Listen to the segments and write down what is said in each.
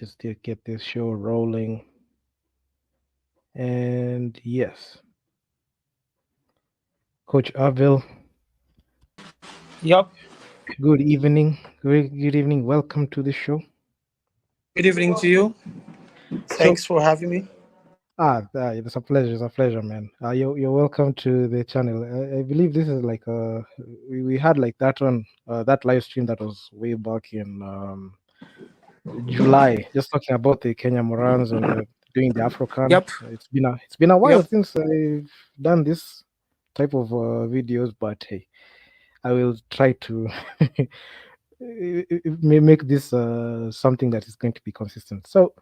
Just to get this show rolling. And yes, Coach Avil, Yup. good evening. Good evening. Welcome to the show. Good evening to you. So, Thanks for having me. It's a pleasure. It's a pleasure, man. You're welcome to the channel. I believe this is like we had like that one that live stream that was way back in July, just talking about the Kenya Morans when they're doing the Afrocan. Yep, It's been a while yep. since I've done this type of videos, but hey, I will try to make this something that is going to be consistent. So,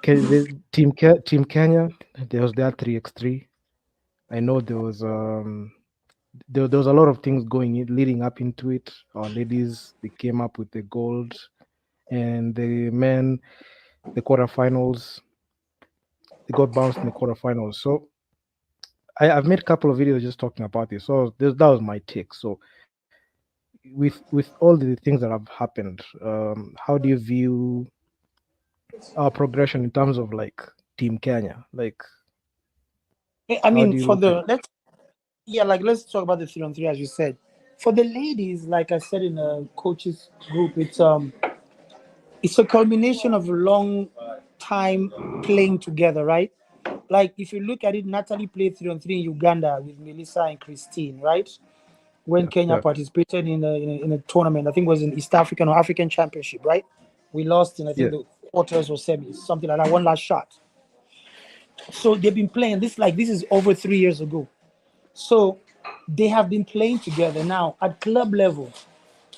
Team Kenya, there was that 3x3. I know there was a lot of things leading up into it. Our ladies, they came up with the gold, and the men, the quarterfinals, they got bounced in the quarterfinals. So I've made a couple of videos just talking about this. So that was my take. So with all the things that have happened, how do you view our progression in terms of like Team Kenya? Like, I how mean, do you for look at the let's yeah, like let's talk about the 3-on-3 as you said. For the ladies, like I said in a coaches group, it's a culmination of a long time playing together, right? Like if you look at it, Natalie played 3-on-3 in Uganda with Melissa and Christine, right? When yeah, Kenya yeah, participated in a tournament, I think it was in East African or African Championship, right? We lost in I think yeah, the quarters or semis, something like that, one last shot. So they've been playing this like this is over 3 years ago. So they have been playing together now at club level.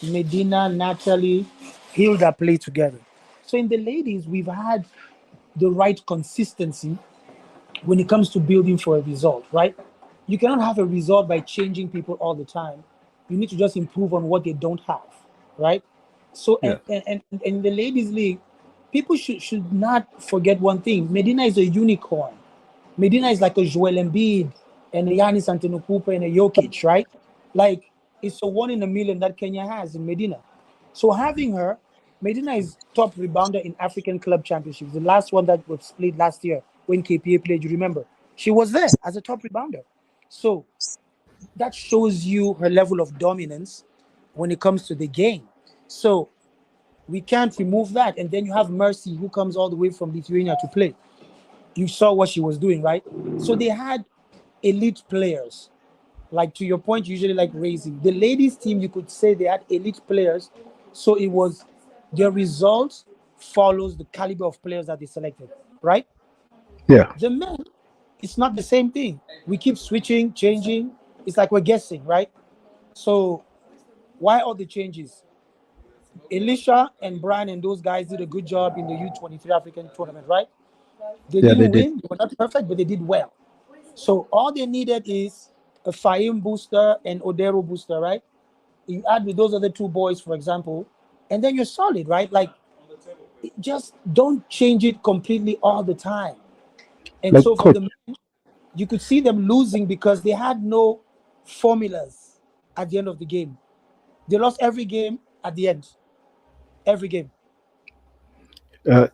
Medina, Natalie, Hilda play together. So in the ladies, we've had the right consistency when it comes to building for a result, right? You cannot have a result by changing people all the time. You need to just improve on what they don't have, right? So yeah, and in the ladies league, people should not forget one thing. Medina is a unicorn. Medina is like a Joel Embiid and a Giannis Antetokounmpo and a Jokic, right? Like it's a one in a million that Kenya has in Medina. So having her, Medina is top rebounder in African Club Championships. The last one that was played last year when KPA played, you remember? She was there as a top rebounder. So that shows you her level of dominance when it comes to the game. So we can't remove that. And then you have Mercy, who comes all the way from Lithuania to play. You saw what she was doing, right? So they had elite players. Like to your point, usually like raising the ladies' team, you could say they had elite players. So it was their results follows the caliber of players that they selected, right? yeah. The men, it's not the same thing. We keep switching, changing. It's like we're guessing, right? So why all the changes? Elisha and Brian and those guys did a good job in the U23 African tournament, right? They Yeah, they didn't did. win, they were not perfect, but they did well. So all they needed is a Fahim booster and Odero booster, right? You add with those other two boys, for example, and then you're solid, right? Like just don't change it completely all the time. And Like, so for coach, the men, you could see them losing because they had no formulas at the end of the game. They lost every game at the end. Every game.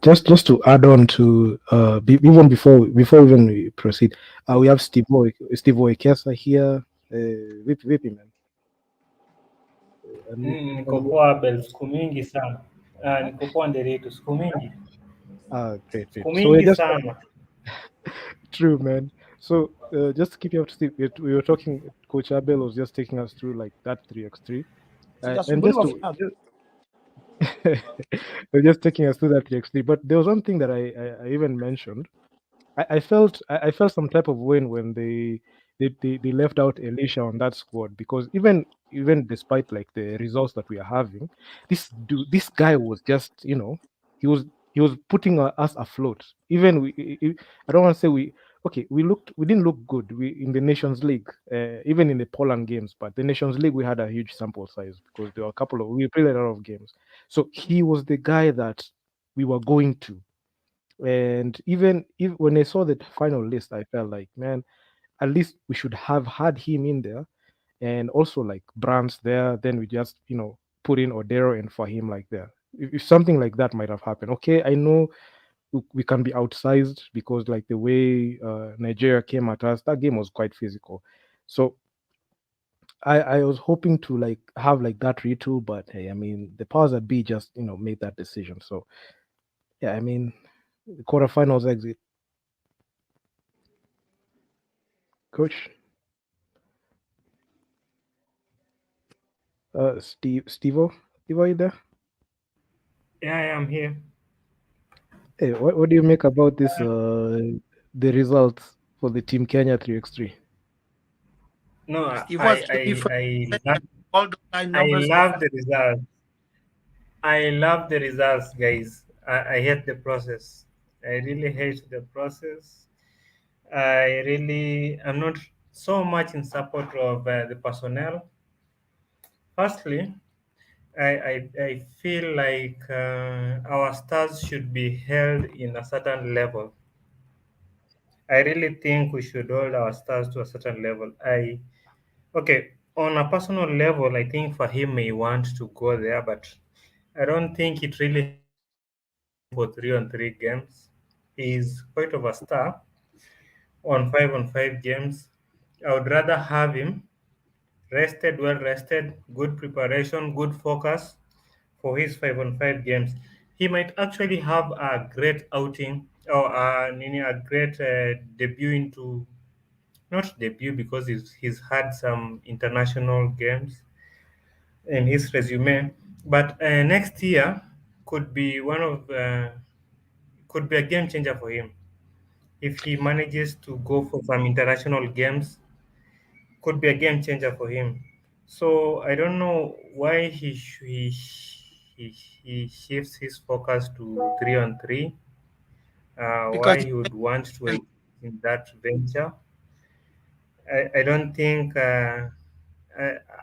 just to add on to even before even we proceed, we have Steve Oekesa here. Vipi man, Niko poa Abel, siku mingi sana. Niko poa Nderetu, siku mingi, great, great. siku So we're mingi just sana. true, man. So just to keep you up to speed, we were talking. Coach Abel was just taking us through like that 3x3, and just Sijasumbuliwa to finali. we're just taking us through that 3x3. But there was one thing that I even mentioned. I felt some type of when they left out Elisha on that squad, because even despite like the results that we are having, this guy was just, he was he was putting us afloat. Even I don't want to say we didn't look good in the Nations League, even in the Poland games, but the Nations League we had a huge sample size because there were a couple of we played a lot of games. So he was the guy that we were going to. And even if when I saw the final list, I felt like, man, at least we should have had him in there, and also like Brands there. Then we just put in Odero and Fahim like there. If something like that might have happened, okay, I know we can be outsized because like the way Nigeria came at us, that game was quite physical. So I was hoping to like have like that retool, but hey, I mean the powers that be just made that decision. So yeah, I mean the quarterfinals exit. Coach, Steve, are you there? Yeah, I am here. Hey, what do you make about this? The results for the Team Kenya 3x3. No, Steve, what's to be frank, all the line I numbers are love the results. I love the results, guys. I hate the process. I really hate the process. I really am not so much in support of the personnel. Firstly, I feel like our stars should be held in a certain level. I really think we should hold our stars to a certain level. Okay, on a personal level, I think Fahim may want to go there, but I don't think it really helps him for 3-on-3 games. He's quite of a star on 5-on-5 games. I would rather have him rested, well rested, good preparation, good focus for his 5-on-5 games. He might actually have a great outing or a great debut into not debut because he's had some international games in his resume, but next year could be one of could be a game changer for him if he manages to go for some international games. Could be a game changer for him. So I don't know why he shifts his focus to 3-on-3. because Why he would want to engage in that venture. I don't think uh,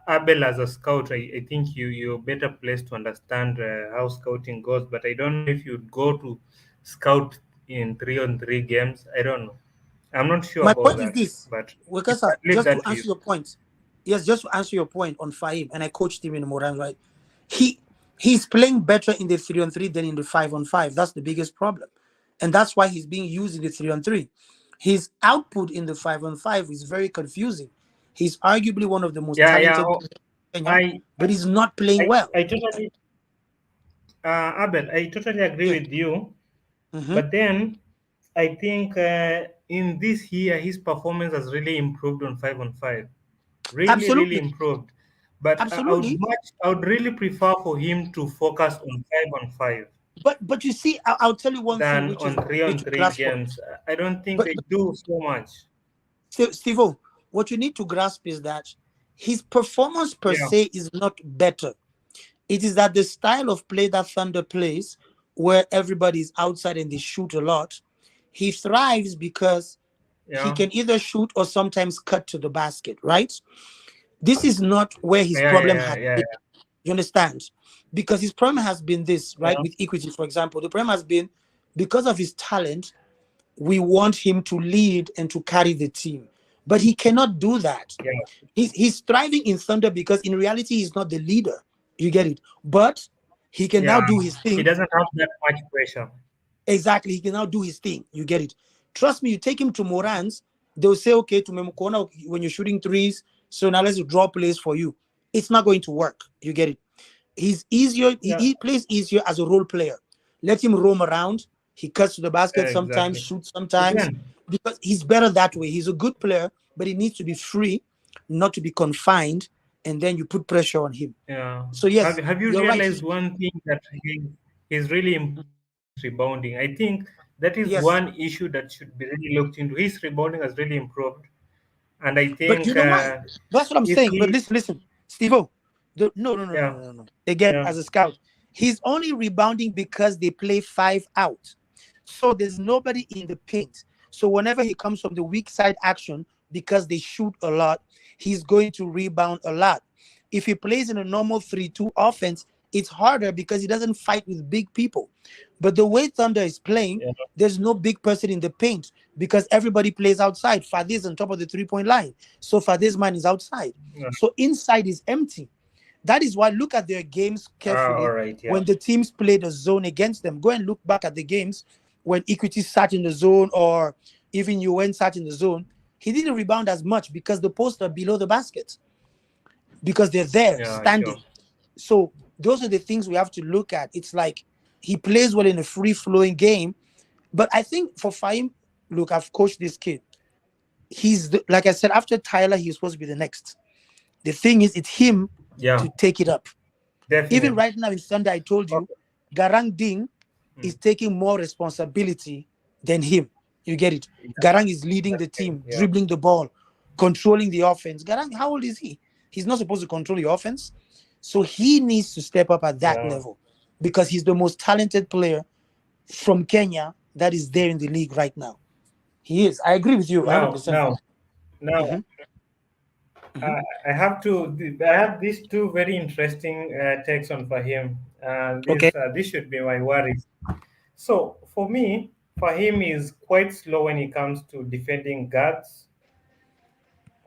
Abel as a scout. I think you're better placed to understand how scouting goes. But I don't know if you'd go to scout in 3-on-3 games. I don't know. I'm not sure my about point is that. this, But because I leave just to that to you. answer your point, yes, just to answer your point on Fahim, and I coached him in Moran, right? He he's playing better in the 3-on-3 than in the 5-on-5. That's the biggest problem, and that's why he's being used in the 3-on-3. His output in the 5-on-5 is very confusing. He's arguably one of the most Yeah, yeah. talented Oh, players in Kenya, I, but he's not playing I, well. I totally, Abel, I totally agree Yes. with you. Hmm. But then I think in this year, his performance has really improved on 5-on-5. Really, really Absolutely. improved. But Absolutely. I would really prefer for him to focus on 5-on-5 But you see, I'll tell you one thing than which is on three you need on to three grasp on. games. I don't think But they do so much. Steve, what you need to grasp is that his performance per Yeah, se is not better. It is that the style of play that Thunder plays, where everybody is outside and they shoot a lot, he thrives because he yeah, can either shoot or sometimes cut to the basket, right? This is not where his yeah, problem yeah, has yeah, been. You understand? Because his problem has been this, right? yeah, With equity, for example, the problem has been because of his talent, we want him to lead and to carry the team. But he cannot do that. yeah, He's thriving in Thunder because in reality he's not the leader. You get it? But he can now yeah. do his He thing. doesn't have that much pressure. Exactly, he can now do his thing. You get it? Trust me, you take him to Morans, they'll say, okay, to Memukona, when you're shooting threes, so now let's draw plays for you. It's not going to work. You get it? He's easier, Yeah, he plays easier as a role player. Let him roam around. He cuts to the basket sometimes, exactly. shoots But sometimes, then, because he's better that way. He's a good player, but he needs to be free, not to be confined, and then you put pressure on him. yeah. So Have yes, Have you you're right. realized one thing that he's really improved in his rebounding? I think that is Yes, one issue that should be really looked into. His rebounding has really improved, and I but you think know why? That's what I'm if saying. But he, listen, Steve-O, yeah, no. Again, yeah, as a scout, he's only rebounding because they play five out. So there's nobody in the paint. So whenever he comes from the weak side action, because they shoot a lot, he's going to rebound a lot. If he plays in a normal 3-2 offense, it's harder because he doesn't fight with big people. But the way Thunder is playing, yeah, there's no big person in the paint because everybody plays outside. Fadi's on top of the 3-point line. So Fadi's man is outside. yeah. So inside is empty. That is why look at their games All carefully right, yeah, when the teams play the zone against them. Go and look back at the games when Equity sat in the zone or even UN sat in the zone. He didn't rebound as much because the posts are below the basket because they're there yeah, standing. sure, So those are the things we have to look at. It's like he plays well in a free flowing game. But I think for Fahim, look, I've coached this kid. like I said, after Tyler, he's supposed to be the next. The thing is, it's him Yeah, to take it up. Even definitely. right now in Sunday, I told you, Garang Ding is Mm. taking more responsibility than him. You get it? Garang is leading the Okay, team, yeah, dribbling the ball, controlling the offense. Garang, how old is he? He's not supposed to control the offense. So he needs to step up at that yeah. level because he's the most talented player from Kenya that is there in the league right now. He is. I agree with you Now, 100%. now, now, Hmm. Hmm. I have these two very interesting takes on Fahim. Okay. This should be my worries. So for me, Fahim is quite slow when it comes to defending guards,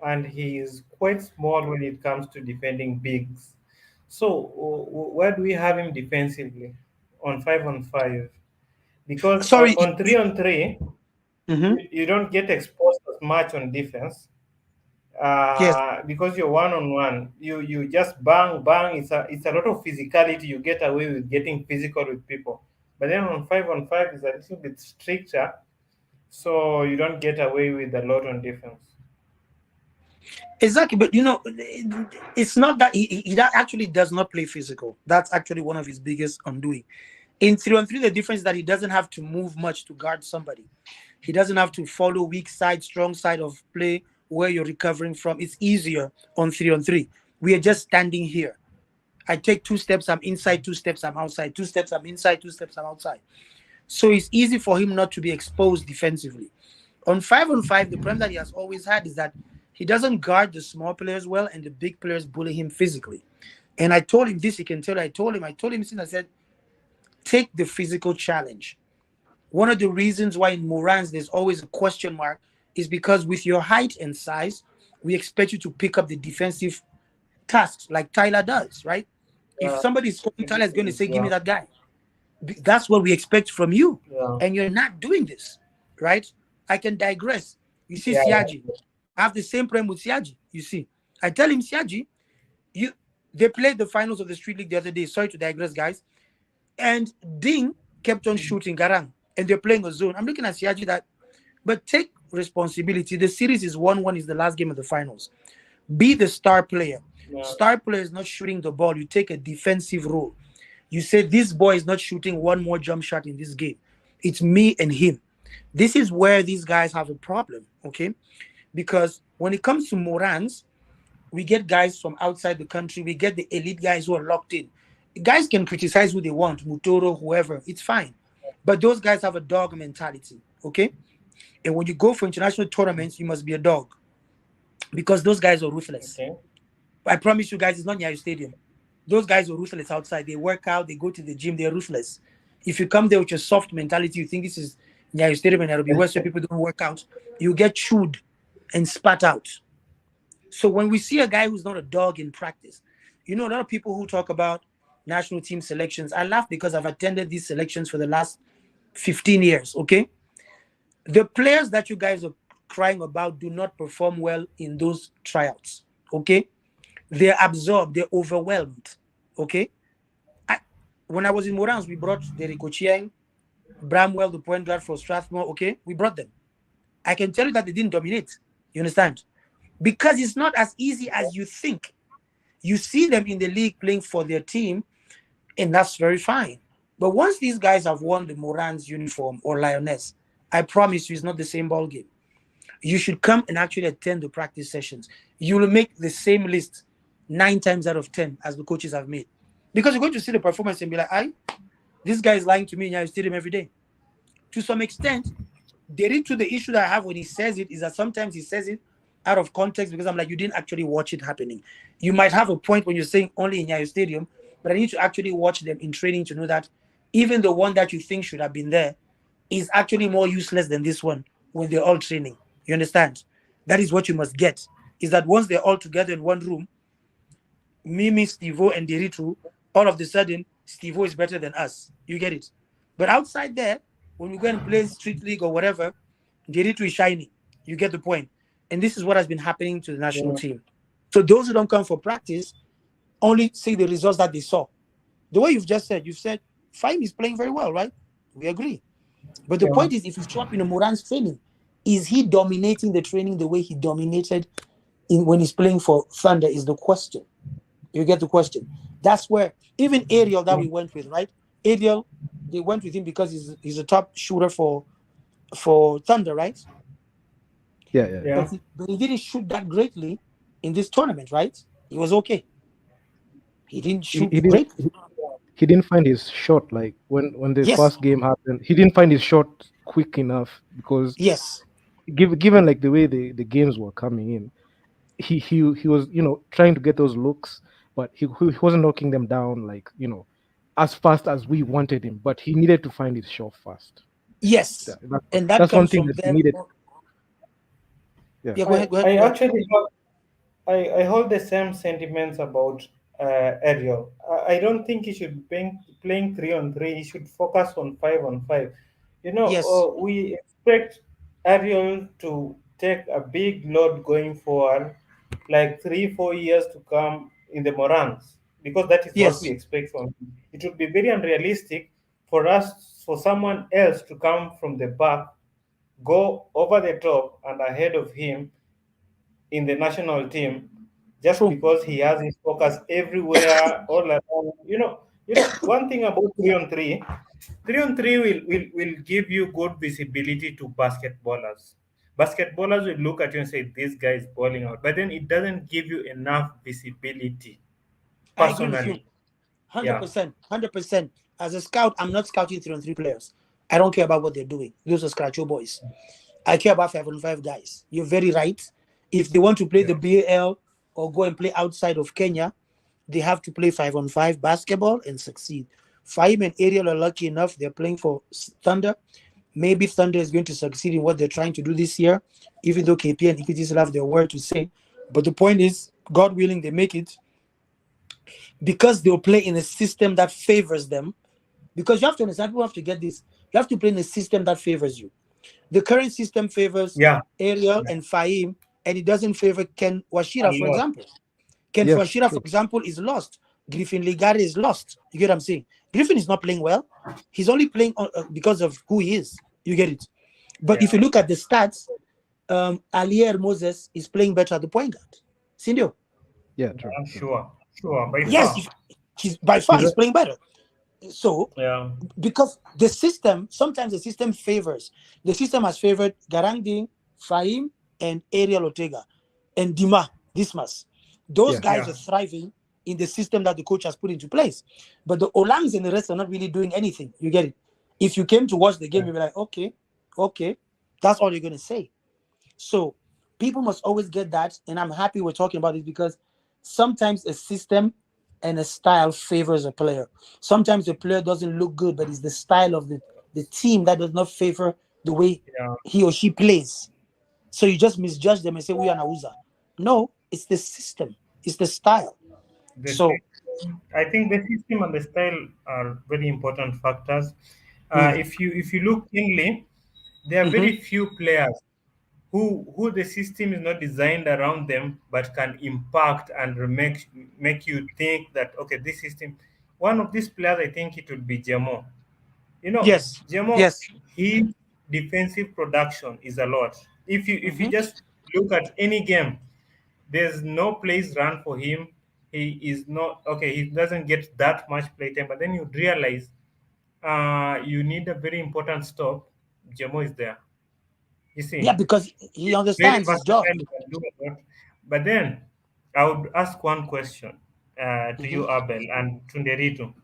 and he is quite small when it comes to defending bigs. So where do we have him defensively on 5-on-5? Because Sorry. on 3-on-3, Hmm. you don't get exposed as much on defense Yes. because you're one-on-one. You just bang bang. It's a lot of physicality. You get away with getting physical with people. But then on 5-on-5 is a little bit stricter, so you don't get away with a lot on defense. Exactly, but it's not that he actually does not play physical. That's actually one of his biggest undoing. In 3-on-3, the difference is that he doesn't have to move much to guard somebody. He doesn't have to follow weak side, strong side of play where you're recovering from. It's easier on 3-on-3. We are just standing here. I take 2 steps, I'm inside, 2 steps, I'm outside, 2 steps, I'm inside, 2 steps, I'm outside. So it's easy for him not to be exposed defensively. On 5-on-5, the problem that he has always had is that he doesn't guard the small players well, and the big players bully him physically. And I told him this, he can tell. I told him since I said, take the physical challenge. One of the reasons why in Morans there's always a question mark is because with your height and size, we expect you to pick up the defensive tasks like Tyler does, right? If Yeah, somebody is scoring, Tyler is going to say, give me yeah, that guy. That's what we expect from you. yeah, And you're not doing this, right? I can digress. You see, yeah, Siaji. I have the same problem with Siaji. You see, I tell him, Siaji, you they played the finals of the Street League the other day. Sorry to digress, guys. And Ding kept on shooting Garang, and they're playing a zone. I'm looking at Siaji that, but take responsibility. The series is 1-1, is the last game of the finals. Be the star player. yeah, Star player is not shooting the ball. You take a defensive role. You say, this boy is not shooting one more jump shot in this game. It's me and him. This is where these guys have a problem, okay? Because when it comes to Morans, we get guys from outside the country. We get the elite guys who are locked in. Guys can criticize who they want, Mutoro, whoever. It's fine. But those guys have a dog mentality, okay? And when you go for international tournaments, you must be a dog because those guys are ruthless. okay, I promise you guys, it's not Nyayo Stadium. Those guys are ruthless outside. They work out, they go to the gym, they're ruthless. If you come there with your soft mentality, you think this is Nyayo Stadium and Nairobi West where people don't work out, you get chewed and spat out. So when we see a guy who's not a dog in practice, a lot of people who talk about national team selections, I laugh because I've attended these selections for the last 15 years, okay? The players that you guys are crying about do not perform well in those tryouts, okay? They're absorbed, they're overwhelmed. Okay. I, when I was in Morans, we brought Derek Ochieng, Bramwell, the point guard for Strathmore. Okay, we brought them. I can tell you that they didn't dominate. You understand? Because it's not as easy as you think. You see them in the league playing for their team, and that's very fine. But once these guys have worn the Morans uniform or Lioness, I promise you, it's not the same ball game. You should come and actually attend the practice sessions. You will make the same list 9 times out of 10 as the coaches have made. Because you're going to see the performance and be like, this guy is lying to me in your stadium every day. To some extent, the issue that I have when he says it is that sometimes he says it out of context because I'm like, you didn't actually watch it happening. You might have a point when you're saying only in your stadium, but I need to actually watch them in training to know that even the one that you think should have been there is actually more useless than this one when they're all training. You understand? That is what you must get. Is that once they're all together in one room, Mimi, Stevo, and Deritu, all of a sudden, Stevo is better than us. You get it? But outside there, when we go and play Street League or whatever, Deritu is shining. You get the point. And this is what has been happening to the national yeah, team. So those who don't come for practice only see the results that they saw. The way you've said, Fahim is playing very well, right? We agree. But the yeah, point is, if you show up in a Moran's training, is he dominating the training the way he dominated when he's playing for Thunder is the question. You get the question. That's where even Ariel that we went with, right? Ariel, they went with him because he's a top shooter for Thunder, right? Yeah. Yeah. But he didn't shoot that greatly in this tournament, right? He was okay. He didn't He, shoot he didn't. greatly. He didn't find his shot like when the Yes, first game happened. He didn't find his shot quick enough because yes, given like the way the games were coming in, he was trying to get those looks, but he wasn't knocking them down like as fast as we wanted him. But he needed to find his shot fast. yes, and that That's one comes thing from that he them. needed. Yeah. Yeah, go I, ahead, go ahead, I go ahead. actually I hold the same sentiments about Ariel. I don't think he should be playing 3-on-3. He should focus on 5-on-5. Yes, We expect Ariel to take a big load going forward, like 3-4 years to come in the Morans, because that is what we yes, expect from him. It would be very unrealistic for someone else to come from the back, go over the top and ahead of him in the national team just true. because he has his focus everywhere all around. One thing about 3-on-3, 3-on-3 will give you good visibility to basketballers. Basketballers will look at you and say, this guy is balling out. But then it doesn't give you enough visibility I agree with you. personally. Yeah. 100%. 100%. As a scout, I'm not scouting 3-on-3 players. I don't care about what they're doing. Those are scratch your boys. I care about 5-on-5 guys. You're very right. If they want to play the Yeah. BAL or go and play outside of Kenya, they have to play 5-on-5 basketball and succeed. Fahim and Ariel are lucky enough. They're playing for Thunder. Maybe Thunder is going to succeed in what they're trying to do this year, even though KPA and EPT still have their word to say. But the point is, God willing, they make it because they'll play in a system that favors them. Because you have to understand, people have to get this. You have to play in a system that favors you. The current system favors Yeah. Ariel Yeah. and Fahim, and it doesn't favor Ken A Washira, for lot. example. Ken Yes. Washira, for True. example, is lost. Griffin Ligari is lost. You get what I'm saying? Griffin is not playing well. He's only playing because of who he is. You get it? But if Yeah. you look at the stats, Alier Moses is playing better at the point guard. Sindio? Yeah. True. Sure. Sure. By Yes, far. he's by far He's he's playing better. So Yeah. because the system, sometimes the system favors. The system has favored Garangding, Fahim, and Ariel Ortega, and Dismas. Those Yeah. guys Yeah. are thriving in the system that the coach has put into place. But the Olangs and the rest are not really doing anything. You get it? If you came to watch the game, you'll be like, okay. That's all you're going to say. So people must always get that. And I'm happy we're talking about this because sometimes a system and a style favors a player. Sometimes the player doesn't look good, but it's the style of the team that does not favor the way Yeah. he or she plays. So you just misjudge them and say, we are Nauza. No, it's the system, it's the style. The So, I think the system and the style are very important factors. mm, If you look keenly, there are mhm. very few players who the system is not designed around them, but can impact and make you think that okay, this system. One of these players, I think it would be Jemo. Yes, Jemo, yes. his defensive production is a lot. If you Mhm. just look at any game, there's no plays run for him. He is not okay. He doesn't get that much play time. But then you realize, you need a very important stop. Jemo is there. You Yeah, see, because he he's very understands his job. versatile. He can do a lot. But then, I would ask one question to Mhm. you, Abel and Tunderito.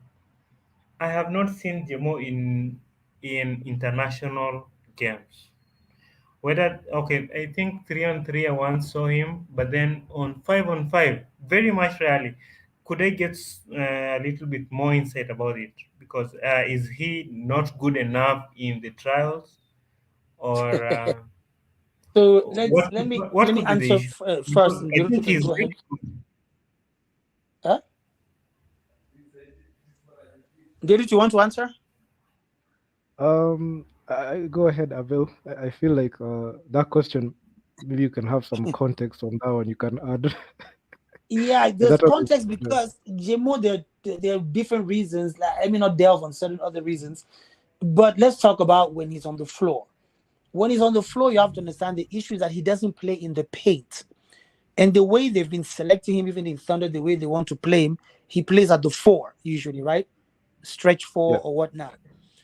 I have not seen Jemo in international games. Whether okay, I think 3-on-3 I once saw him, but then on 5-on-5, very much rarely. Could I get a little bit more insight about it? Because is he not good enough in the trials, or So what let me what let me could be the answer issue? first, Because and I Deruto think can he's go very ahead. good. Huh? Deruto, you want to answer? Go ahead, Abel. I feel like that question. Maybe you can have some context on that one. You can add. Yeah, That there's one is, context yeah. because Jemo, there are different reasons. Like, I may not delve on certain other reasons, but let's talk about when he's on the floor. When he's on the floor, you have to understand the issue is that he doesn't play in the paint. And the way they've been selecting him, even in Thunder, the way they want to play him, he plays at the four usually, right? Stretch four Yeah. or whatnot.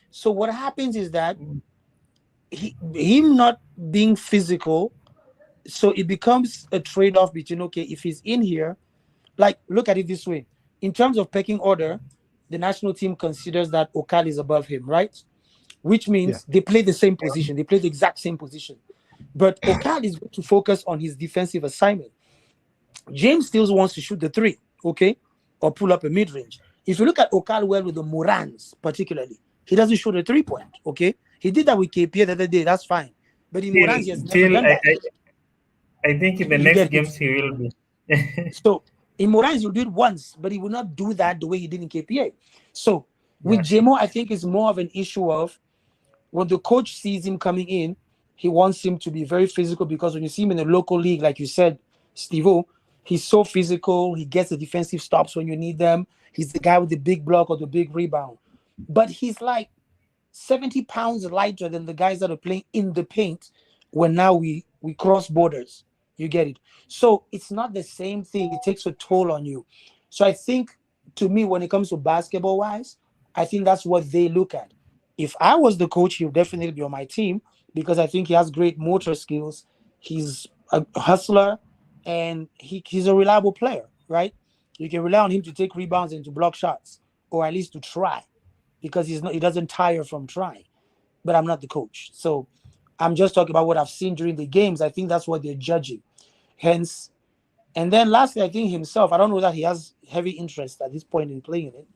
So what happens is that him not being physical, so it becomes a trade-off between, okay, if he's in here, like look at it this way. In terms of pecking order, the national team considers that Okal is above him, right? Which Yeah. means they play the same position, they play the exact same position. But Okal is going to focus on his defensive assignment. James still wants to shoot the three, okay, or pull up a mid range. If you look at Okal well with the Morans, particularly, he doesn't shoot a 3 point, okay? He did that with KPA the other day, that's fine. But in Still, Morans, he has never still, done that. I think in the You next get it? games he will be. So in Morans, he'll do it once, but he will not do that the way he did in KPA. So with Yeah. Jemo, I think it's more of an issue of when the coach sees him coming in, he wants him to be very physical because when you see him in the local league, like you said, Steve-O, he's so physical. He gets the defensive stops when you need them. He's the guy with the big block or the big rebound. But he's like 70 pounds lighter than the guys that are playing in the paint when now we cross borders. You get it? So it's not the same thing. It takes a toll on you. So I think to me, when it comes to basketball wise, I think that's what they look at. If I was the coach, he'll definitely be on my team because I think he has great motor skills. He's a hustler and he's a reliable player, right? You can rely on him to take rebounds and to block shots, or at least to try, because he doesn't tire from trying. But I'm not the coach. So I'm just talking about what I've seen during the games. I think that's what they're judging. Hence, and then lastly, I think himself, I don't know that he has heavy interest at this point in playing it.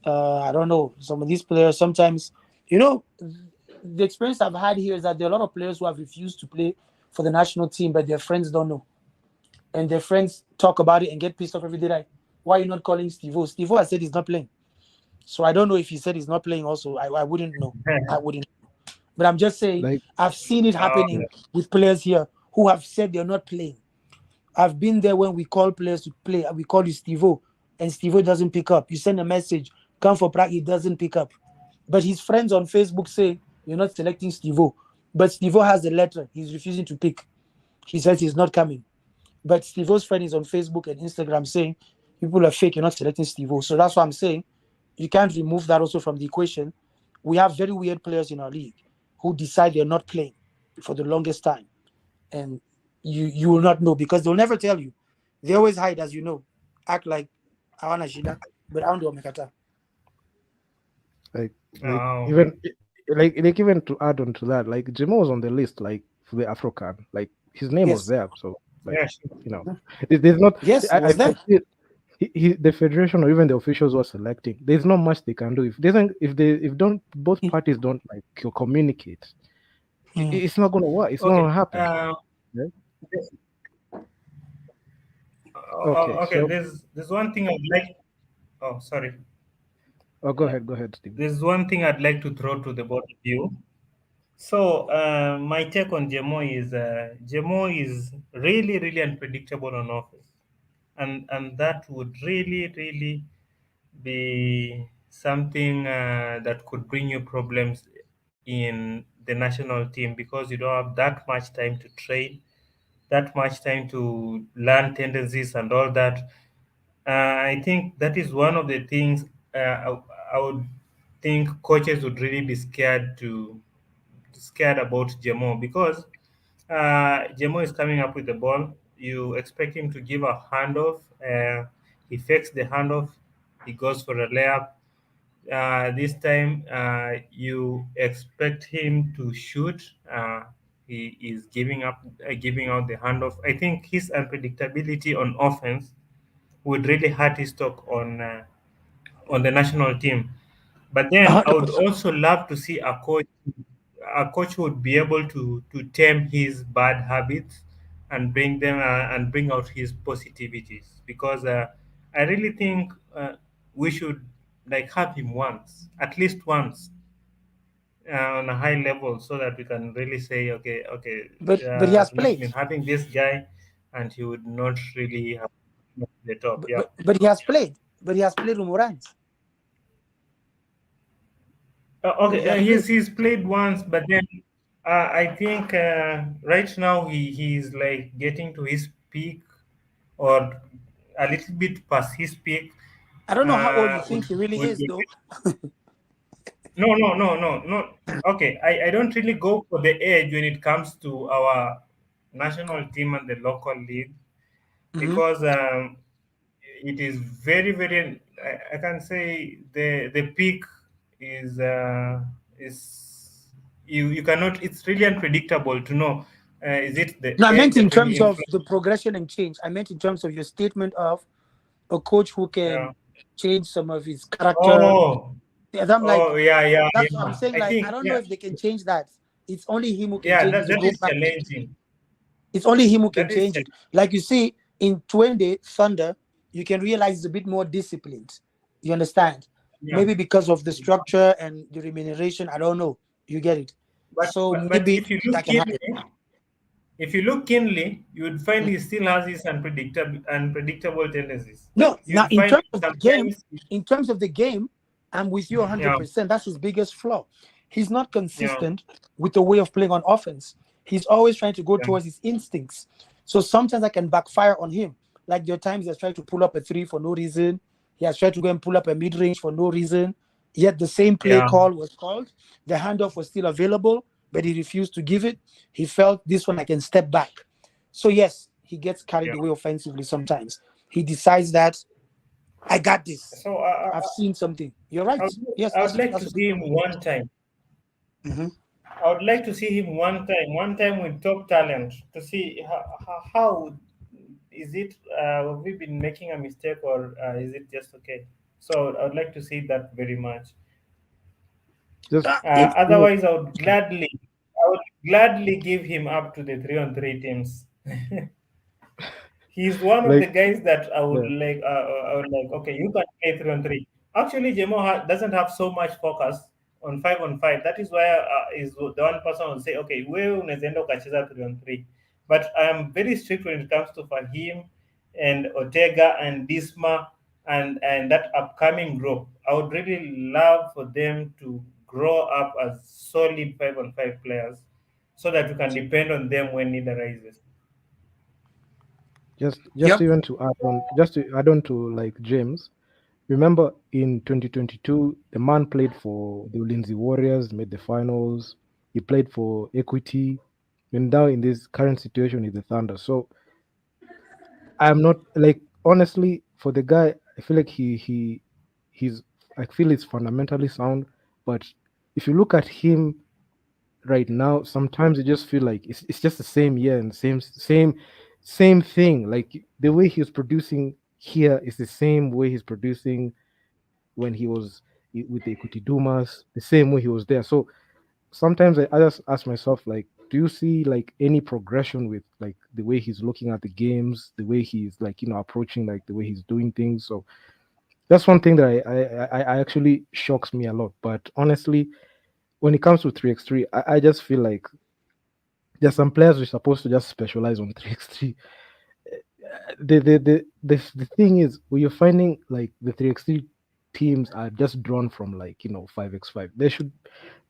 I don't know. Some of these players sometimes, you know, the experience I've had here is that there are a lot of players who have refused to play for the national team, but their friends don't know. And their friends talk about it and get pissed off every day. Like, why are you not calling Steve-O? Steve-O has said he's not playing. So I don't know if he said he's not playing also. I wouldn't know. I wouldn't. But I'm just saying, Like I've seen it Oh, happening with players here who have said they're not playing. I've been there when we call players to play. We call you Steve-O, and Steve-O doesn't pick up. You send a message, come for practice, he doesn't pick up. But his friends on Facebook say, you're not selecting Steve-O. But Steve-O has the letter. He's refusing to pick. He says he's not coming. But Steve-O's friend is on Facebook and Instagram saying, people are fake, you're not selecting Steve-O. So that's what I'm saying. You can't remove that also from the equation. We have very weird players in our league who decide they're not playing for the longest time. And you will not know because they'll never tell you. They always hide, as you know, act like Awana Shida, but I don't do Omekata. like like oh, even like even to add on to that, like Jimo was on the list, like for the Afrocan, like his name was Yes. there. So like yeah, sure. there's not. Yes, it was I there. feel the federation or even the officials who are selecting. There's not much they can do if they don't if don't both parties don't like communicate. Mm. It's not gonna work. It's not Okay. gonna happen. Right? Okay, Okay. so There's one thing I'd like. Oh, sorry. oh, Uh, go ahead, Steve. there's one thing I'd like to throw to the both of you. So my take on Jemo is really really unpredictable on offense, and that would really be something that could bring you problems in the national team because you don't have that much time to train, that much time to learn tendencies and all that. I think that is one of the things I would think coaches would really be scared about Jemo because Jemo is coming up with the ball. You expect him to give a handoff. He fakes the handoff. He goes for a layup. This time, you expect him to shoot. He is giving out the handoff. I think his unpredictability on offense would really hurt his stock on the national team. But then I would 100%. also love to see a coach who would be able to tame his bad habits and bring out his positivities because I really think we should like have him once, at least once, on a high level, so that we can really say, okay, But he has I've played. been having this guy, and he would not really have the top. Yeah. But he has played. But he has played with Morans. Okay, He has played. he's played once, but then I think right now he's like getting to his peak or a little bit past his peak. I don't know how old you Uh, think would he really would is, be though. no. Okay, I don't really go for the age when it comes to our national team and the local league Hmm. because it is very. I can say the peak is you cannot. It's really unpredictable to know. Is it the No, I age meant in that really terms of influences? the progression and change. I meant in terms of your statement of a coach who Yeah. can change some of his character. Oh, And I'm like, oh, yeah, that's what I'm yeah. saying. I Like, I think, don't know yeah, if they can change that. It's only him who can yeah. change it That to that go is back. challenging. It's only him who can That is change it. Like you see in 20 Thunder, you can realize it's a bit more disciplined. You understand? yeah. Maybe because of the structure and the remuneration. I don't know. You get it. So But maybe if you look that can happen. keenly, if you look keenly, you would find Mm. he still has his unpredictable tendencies. No, now You'd find sometimes, in terms of the game, I'm with you yeah, 100%. That's his biggest flaw. He's not yeah, consistent with the way of playing on offense. He's always trying to go yeah, towards his instincts. So sometimes I can backfire on him. Like there are times he has tried to pull up a three for no reason. He has tried to go and pull up a mid range for no reason. Yet the same play yeah, call was called. The handoff was still available, but he refused to give it. He felt this one I can step back. So yes, he gets carried yeah. away offensively sometimes. He decides that I got this. So I've seen something. You're I right. would, Yes, I would like that's to a good see him point. one time. Hmm. I would like to see him one time with top talent to see how is it. Have we been making a mistake or is it just okay? So I would like to see that very much. Just If Otherwise, I would gladly give him up to the 3-on-3 teams. He's one of like the guys that I would yeah, like. I would like. Okay, you can play 3-on-3. Actually, doesn't have so much focus on 5-on-5. That is why is the one person will say, okay, wewe unaenda ukacheza 3-on-3. But I am very strict when it comes to Fahim and Ortega and Disma and that upcoming group. I would really love for them to grow up as solid 5-on-5 players, so that we can depend on them when need arises. just yep. even to add on, just to add on to like James. Remember in 2022, the man played for the Ulinzi Warriors, made the finals. He played for Equity, and now in this current situation is the Thunder. So I'm not like honestly for the guy. I feel like he's. I feel he's fundamentally sound, but if you look at him right now, sometimes you just feel like it's just the same year and same thing. Like the way he's producing here is the same way he's producing when he was with the Equity Dumas, the same way he was there. So sometimes I just ask myself, like, do you see like any progression with like the way he's looking at the games, the way he's like approaching like the way he's doing things? So that's one thing that I actually shocks me a lot. But honestly, when it comes to 3x3, I just feel like there's some players who are supposed to just specialize on 3x3. The thing is, when you're finding like the 3x3 teams are just drawn from like 5x5, there should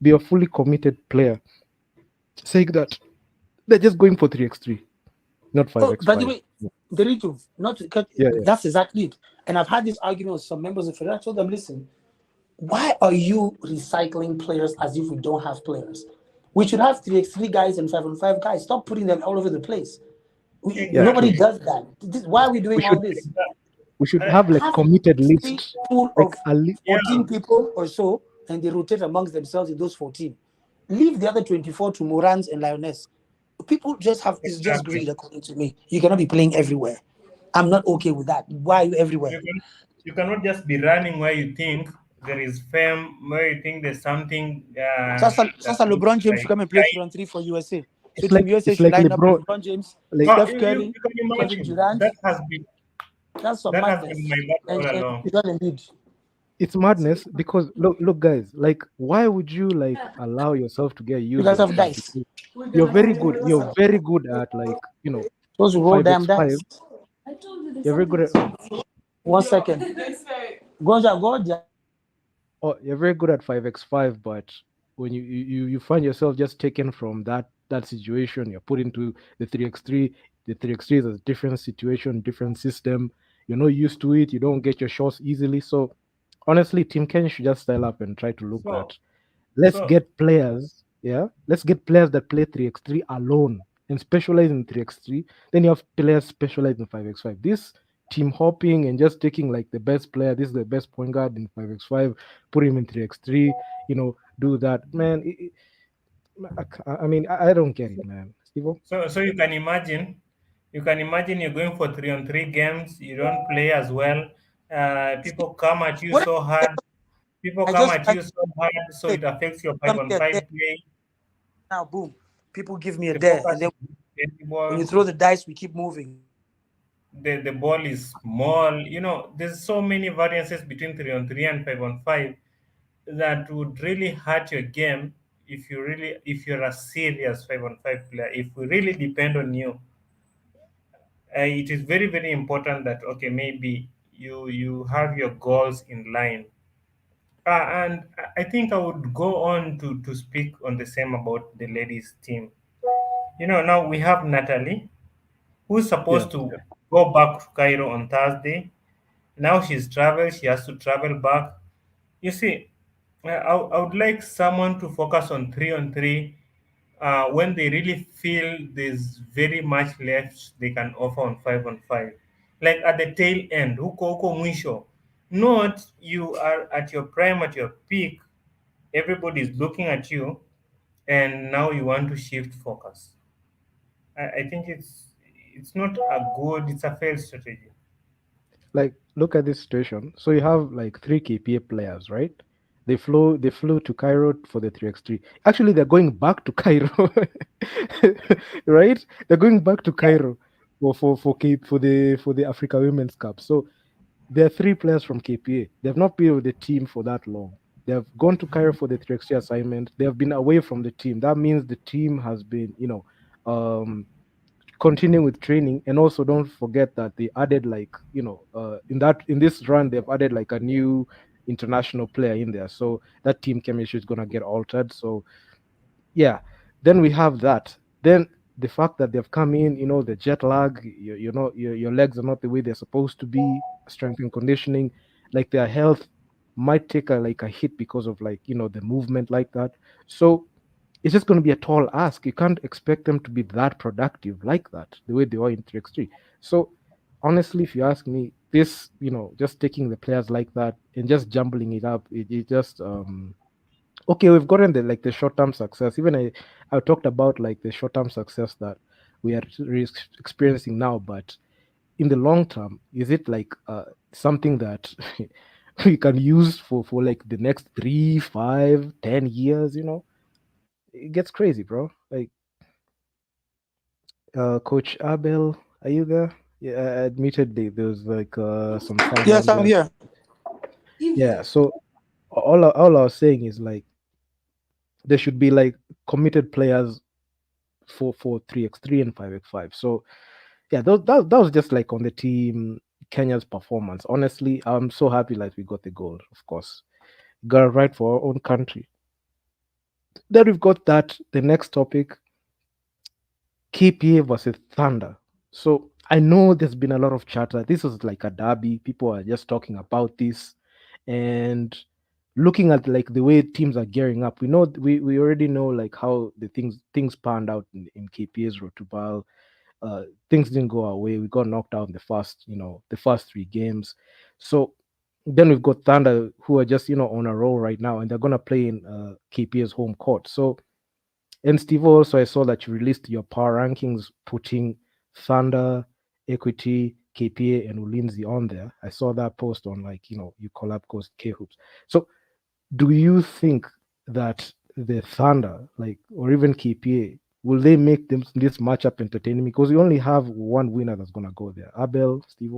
be a fully committed player saying that they're just going for 3x3, not Oh, by the 5x5. way, Derito, not to cut, Yeah, yeah. that's exactly it. And I've had this argument with some members of the Federation. I told them, listen, why are you recycling players as if we don't have players? We should have 3x3 guys and 5-on-5 guys. Stop putting them all over the place. Yeah, Nobody true. Exactly. does that. Why are we We doing all should this? we should Uh, have like Have committed free list, pool like of a 14 yeah. people or so, and they rotate amongst themselves in those 14. Leave the other 24 to Morans and Lioness. People just have, it's just Exactly. greed, according to me. You cannot be playing everywhere. I'm not okay with that. Why are you everywhere? You cannot just be running where you think there is fame, where you think there's something Sasa that looks LeBron James should like come and play 3 shine. on 3 for USA. So it's Team like USA it's should like line up with LeBron, LeBron James, like Oh, Steph Curry, you can Kevin imagine Durant. That's some that has been madness. my battle all And along. you don't need. it's madness because look guys, like why would you like allow yourself to get You used guys on have 3? dice. You're very good at like Those who roll damn 5x5. dice. You're very good at 1 second. Goja, Goja. you're very good at 5x5, but when you find yourself just taken from that situation, you're put into the 3x3. The 3x3 is a different situation, different system. You're not used to it. You don't get your shots easily. So honestly, Team Kenya should just style up and try to look So that. Let's so get players, yeah. Let's get players that play 3x3 alone and specialize in 3x3. Then you have players specialized in 5x5. This team hopping and just taking like the best player, this is the best point guard in 5x5, put him in 3x3, do that. Man, I mean, I don't get it, man. Steve? so you can imagine you're going for 3-on-3 games, you don't play as well. See, People come at you what so hard. People I come just at I you so hard, so say it affects your five come on here there five play. now, boom. People give me a The dare, and focus then is the when you ball. throw the dice, we keep moving. The ball is small. There's so many variances between 3-on-3 and 5-on-5 that would really hurt your game if you're a serious 5-on-5 player. If we really depend on you, it is very very important that okay, maybe you have your goals in line. And I think I would go on to speak on the same about the ladies team. Now we have Natalie, who's Yeah, supposed to go back to Cairo on Thursday. Now she's traveled, she has to travel back. You see, I would like someone to focus on 3-on-3 when they really feel there's very much left they can offer on 5-on-5. Like at the tail end, huko mwisho. Not you are at your prime, at your peak, everybody's looking at you, and now you want to shift focus. I think it's not a good, it's a failed strategy. like look at this situation. So you have like three KPA players, right? They flew to Cairo for the 3x3. Actually, they're going back to Cairo. Right? They're going back to Yeah. Cairo for the Africa Women's Cup. So there are three players from KPA. They've not been with the team for that long. They have gone to Cairo for the 3x3 assignment. They have been away from the team. That means the team has been, um continuing with training. And also don't forget that they added like in this run they've added like a new international player in there, so that team chemistry is going to get altered. So yeah, then we have that. Then the fact that they've come in, the jet lag, your legs are not the way they're supposed to be, strength and conditioning, like their health might take a hit because of like the movement like that. So it's just going to be a tall ask. You can't expect them to be that productive like that, the way they are in 3x3. So, honestly, if you ask me, this, just taking the players like that and just jumbling it up, it just, okay, we've gotten the short term success. Even I talked about like the short term success that we are experiencing now, but in the long term, is it like something that we can use for like the next 3, 5, 10 years? It gets crazy, bro. Like, Coach Abel, are you there? Yeah, admittedly, there was like some sound Yes, on I'm there. here. Yeah, so all I was saying is like there should be like committed players for 3x3 and 5x5. So yeah, that was just like on the team Kenya's performance. Honestly, I'm so happy like we got the gold. Of course, got it right for our own country. Then we've got that. The next topic, KPA versus Thunder. So I know there's been a lot of chatter. This was like a derby. People are just talking about this and looking at like the way teams are gearing up. We already know like how the things panned out in KPA's Rotubal. Things didn't go our way. We got knocked out in the first three games. So then we've got Thunder who are just on a roll right now, and they're gonna play in KPA's home court. So, and Steve, also, I saw that you released your power rankings, putting Thunder, Equity, KPA, and Ulinzi on there. I saw that post on like you collab coast K Hoops. So, do you think that the Thunder, like, or even KPA, will they make this matchup entertaining? Because we only have one winner that's gonna go there. Abel, Steve.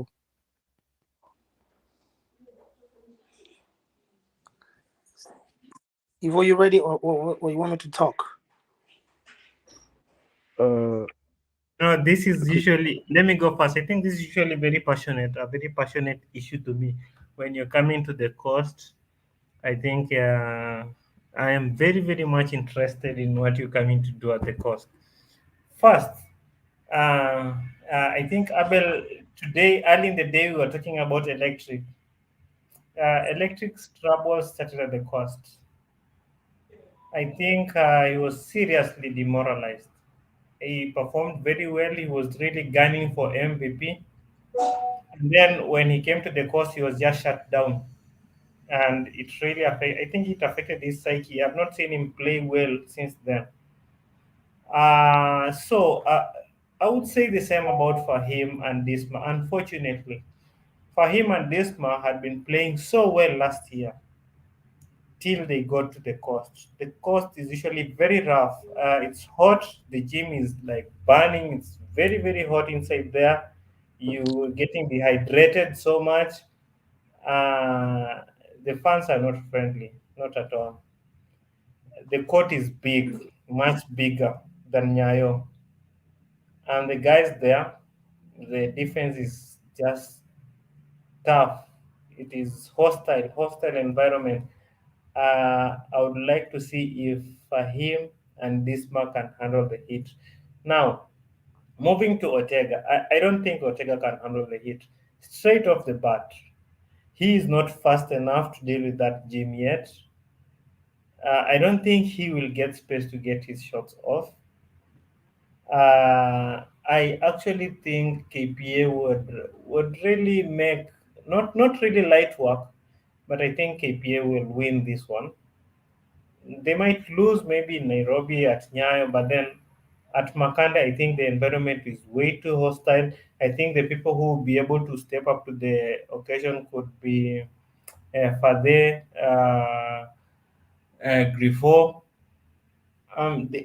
Ivo, you ready, or you want me to talk? Uh, No, this is okay. usually, let me go first. I think this is usually a very passionate issue to me when you're coming to the coast. I think I am very, very much interested in what you're coming to do at the coast. First, I think Abel, today, early in the day, we were talking about electric. Electric's trouble started at the coast. I think he was seriously demoralized. He performed very well. He was really gunning for MVP. And then when he came to the coast, he was just shut down. And it really affected, I think it affected his psyche. I've not seen him play well since then. So I would say the same about Fahim and Disma. Unfortunately, Fahim and Disma had been playing so well last year till they got to the coast. The coast is usually very rough. It's hot. The gym is like burning. It's very, very hot inside there. You getting dehydrated so much. Uh, the fans are not friendly, not at all. The court is big, much bigger than Nyayo. And the guys there, the defense is just tough. It is hostile environment. I would like to see if Fahim and Disma can handle the heat. Now, moving to Ortega, I don't think Ortega can handle the heat. Straight off the bat, he is not fast enough to deal with that gym yet. I don't think he will get space to get his shots off. I actually think KPA would really make not really light work, but I think KPA will win this one. They might lose maybe in Nairobi at Nyayo, but then at Makanda, I think the environment is way too hostile. I think the people who will be able to step up to the occasion could be Fade, Griffo,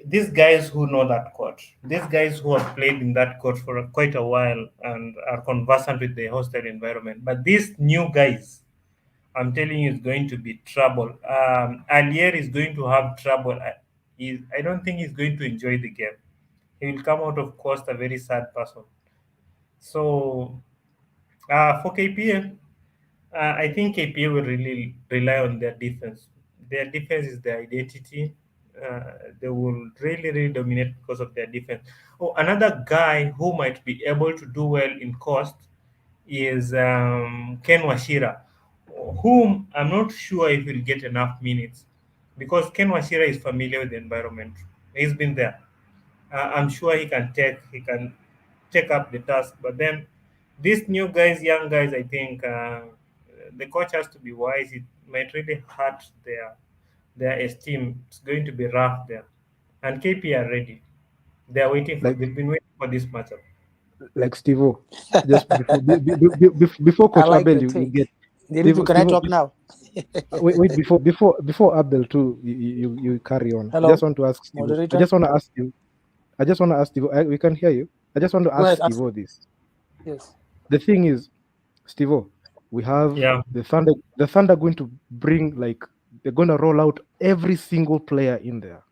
these guys who know that court, these guys who have played in that court for quite a while and are conversant with the hostile environment. But these new guys, I'm telling you, it's going to be trouble. Alier is going to have trouble. I don't think he's going to enjoy the game. He will come out of coast a very sad person. So for KPA, I think KPA will really rely on their defense. Their defense is their identity. They will really, really dominate because of their defense. Oh, another guy who might be able to do well in cost is Ken Washira, whom I'm not sure if he'll get enough minutes because Ken Washira is familiar with the environment. He's been there. I'm sure he can take up the task. But then these new guys, young guys, I think the coach has to be wise. It might really hurt their esteem. It's going to be rough there. And KP are ready. They are waiting for. like They've been waiting for this matchup. like Stevo. Just before I Coach like Abel, the you take. get Deritu, can I Stevo. talk now? Wait before Abel too. You carry on. I just Hello, want to ask Stevo. I moderator. just want to ask you. I just want to ask Stevo. We can hear you. I just want to Go ask ahead. Ask. Stevo this. Yes. The thing is, Stevo, we have Yeah. the Thunder. The Thunder going to bring like they're going to roll out every single player in there.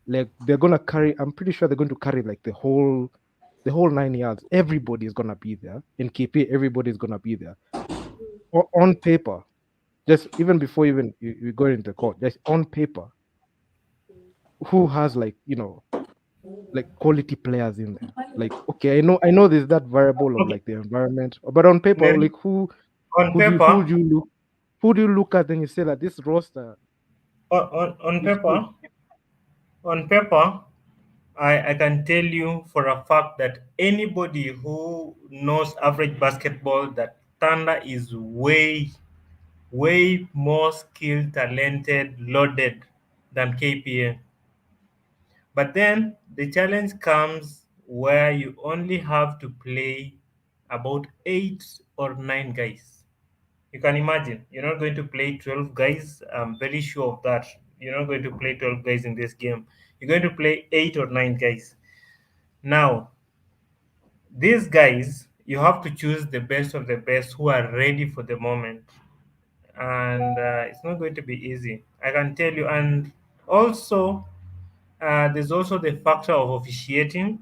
Like they're gonna carry. I'm pretty sure they're going to carry like the whole 9 yards. Everybody is gonna be there in KP. Everybody is gonna be there on paper. Just even before even you go into court, just on paper, who has like quality players in there? Like okay, I know there's that variable of Okay. like the environment, but on paper, Maybe like who on who do you who paper, do you look who do you look at and you say that this roster on is good? paper, I can tell you for a fact that anybody who knows average basketball, that Thunder is way more skilled, talented, loaded than KPA. But then the challenge comes where you only have to play about 8 or 9 guys. You can imagine, you're not going to play 12 guys. I'm very sure of that. You're not going to play 12 guys in this game. You're going to play 8 or 9 guys. Now, these guys, you have to choose the best of the best who are ready for the moment. And it's not going to be easy. I can tell you. And also, there's also the factor of officiating.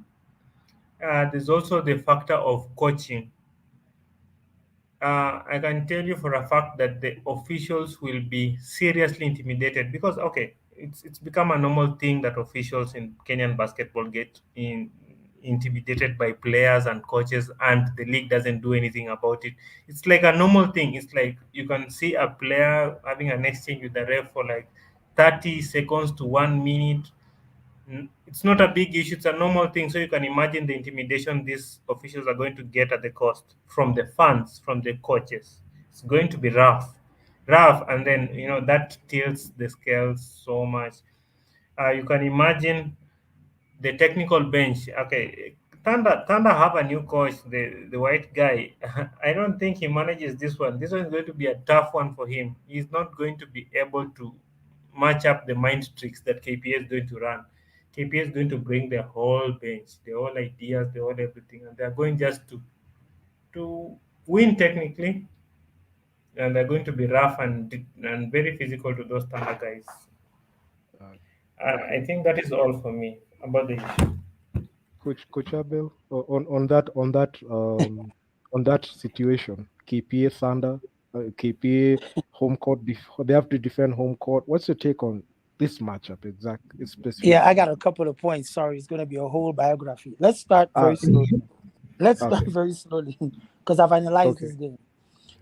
There's also the factor of coaching. I can tell you for a fact that the officials will be seriously intimidated because, okay, it's become a normal thing that officials in Kenyan basketball get intimidated by players and coaches, and the league doesn't do anything about it. It's like a normal thing. It's like you can see a player having an exchange with the ref for like 30 seconds to 1 minute. It's not a big issue. It's a normal thing. So you can imagine the intimidation these officials are going to get at the cost from the fans, from the coaches. It's going to be rough, and then that tilts the scales so much. You can imagine the technical bench. Okay, Thunder have a new coach, the white guy. I don't think he manages this one. This one is going to be a tough one for him. He's not going to be able to match up the mind tricks that KPA is going to run. KPA is going to bring the whole bench, the whole ideas, the whole everything, and they're going just to win technically, and they're going to be rough and very physical to those Thunder guys. Uh, I okay, think that is all for me about the issue. Coach Abel, on that situation, KPA Thunder, KPA home court. They have to defend home court. What's your take on this matchup Yeah, I specifically? got a couple of points. Sorry, it's gonna be a whole biography. Let's start Ah, very slowly. Let's start okay, very slowly because I've analyzed okay. this game.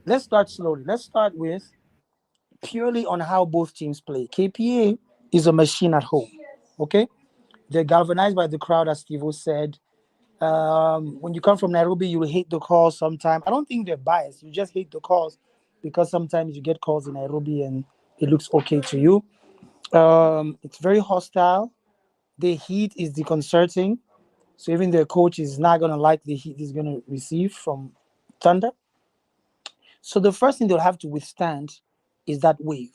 Let's start slowly. Let's start with purely on how both teams play. KPA is a machine at home. Okay, they're galvanized by the crowd, as Steve said. When you come from Nairobi, you will hate the calls sometimes. I don't think they're biased. You just hate the calls because sometimes you get calls in Nairobi and it looks okay to you. It's very hostile. The heat is disconcerting. So even their coach is not going to like the heat he's going to receive from Thunder. So the first thing they'll have to withstand is that wave.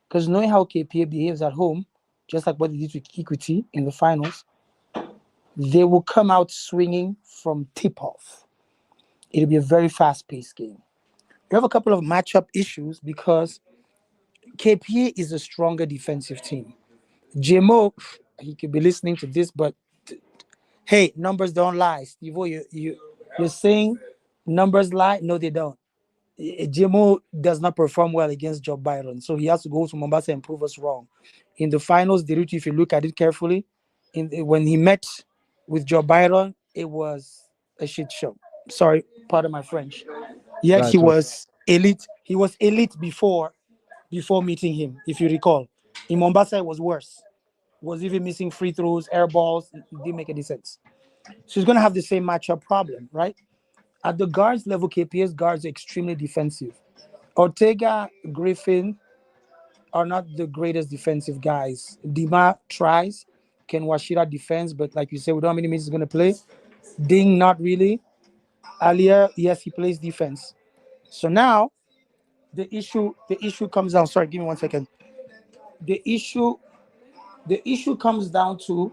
Because knowing how KPA behaves at home, just like what they did with Equity in the finals, they will come out swinging from tip off. It'll be a very fast paced game. You have a couple of matchup issues because KPA is a stronger defensive team. JMO, he could be listening to this, but hey, numbers don't lie. Steve, you're saying numbers lie? No, they don't. JMO does not perform well against Joe Byron, so he has to go to Mombasa and prove us wrong. In the finals, if you look at it carefully, when he met with Joe Byron, it was a shit show. Sorry, pardon my French. Yet he That's okay. was elite. He was elite before meeting him, if you recall. In Mombasa, it was worse. Was even missing free throws, air balls. It didn't make any sense. So he's going to have the same matchup problem, right? At the guards level, KPS guards are extremely defensive. Ortega, Griffin are not the greatest defensive guys. Dima tries. Ken Washira defends, but like you said, we don't know how many minutes he's going to play. Ding, not really. Alia, yes, he plays defense. So now the issue comes down. Sorry, give me 1 second. The issue the issue comes down to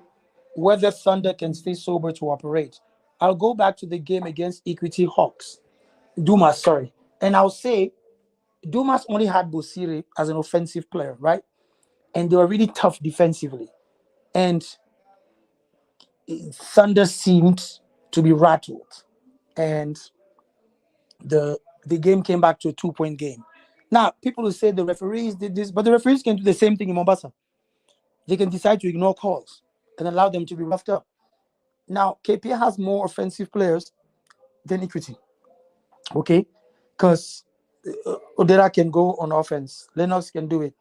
whether Thunder can stay sober to operate. I'll go back to the game against Equity Hawks. Dumas, sorry. And I'll say Dumas only had Bosiri as an offensive player, right? And they were really tough defensively. And Thunder seemed to be rattled. And the game came back to a 2 point game. Now, people will say the referees did this, but the referees can do the same thing in Mombasa. They can decide to ignore calls and allow them to be roughed up. Now, KPA has more offensive players than Equity, okay? Because Odera can go on offense, Lennox can do it,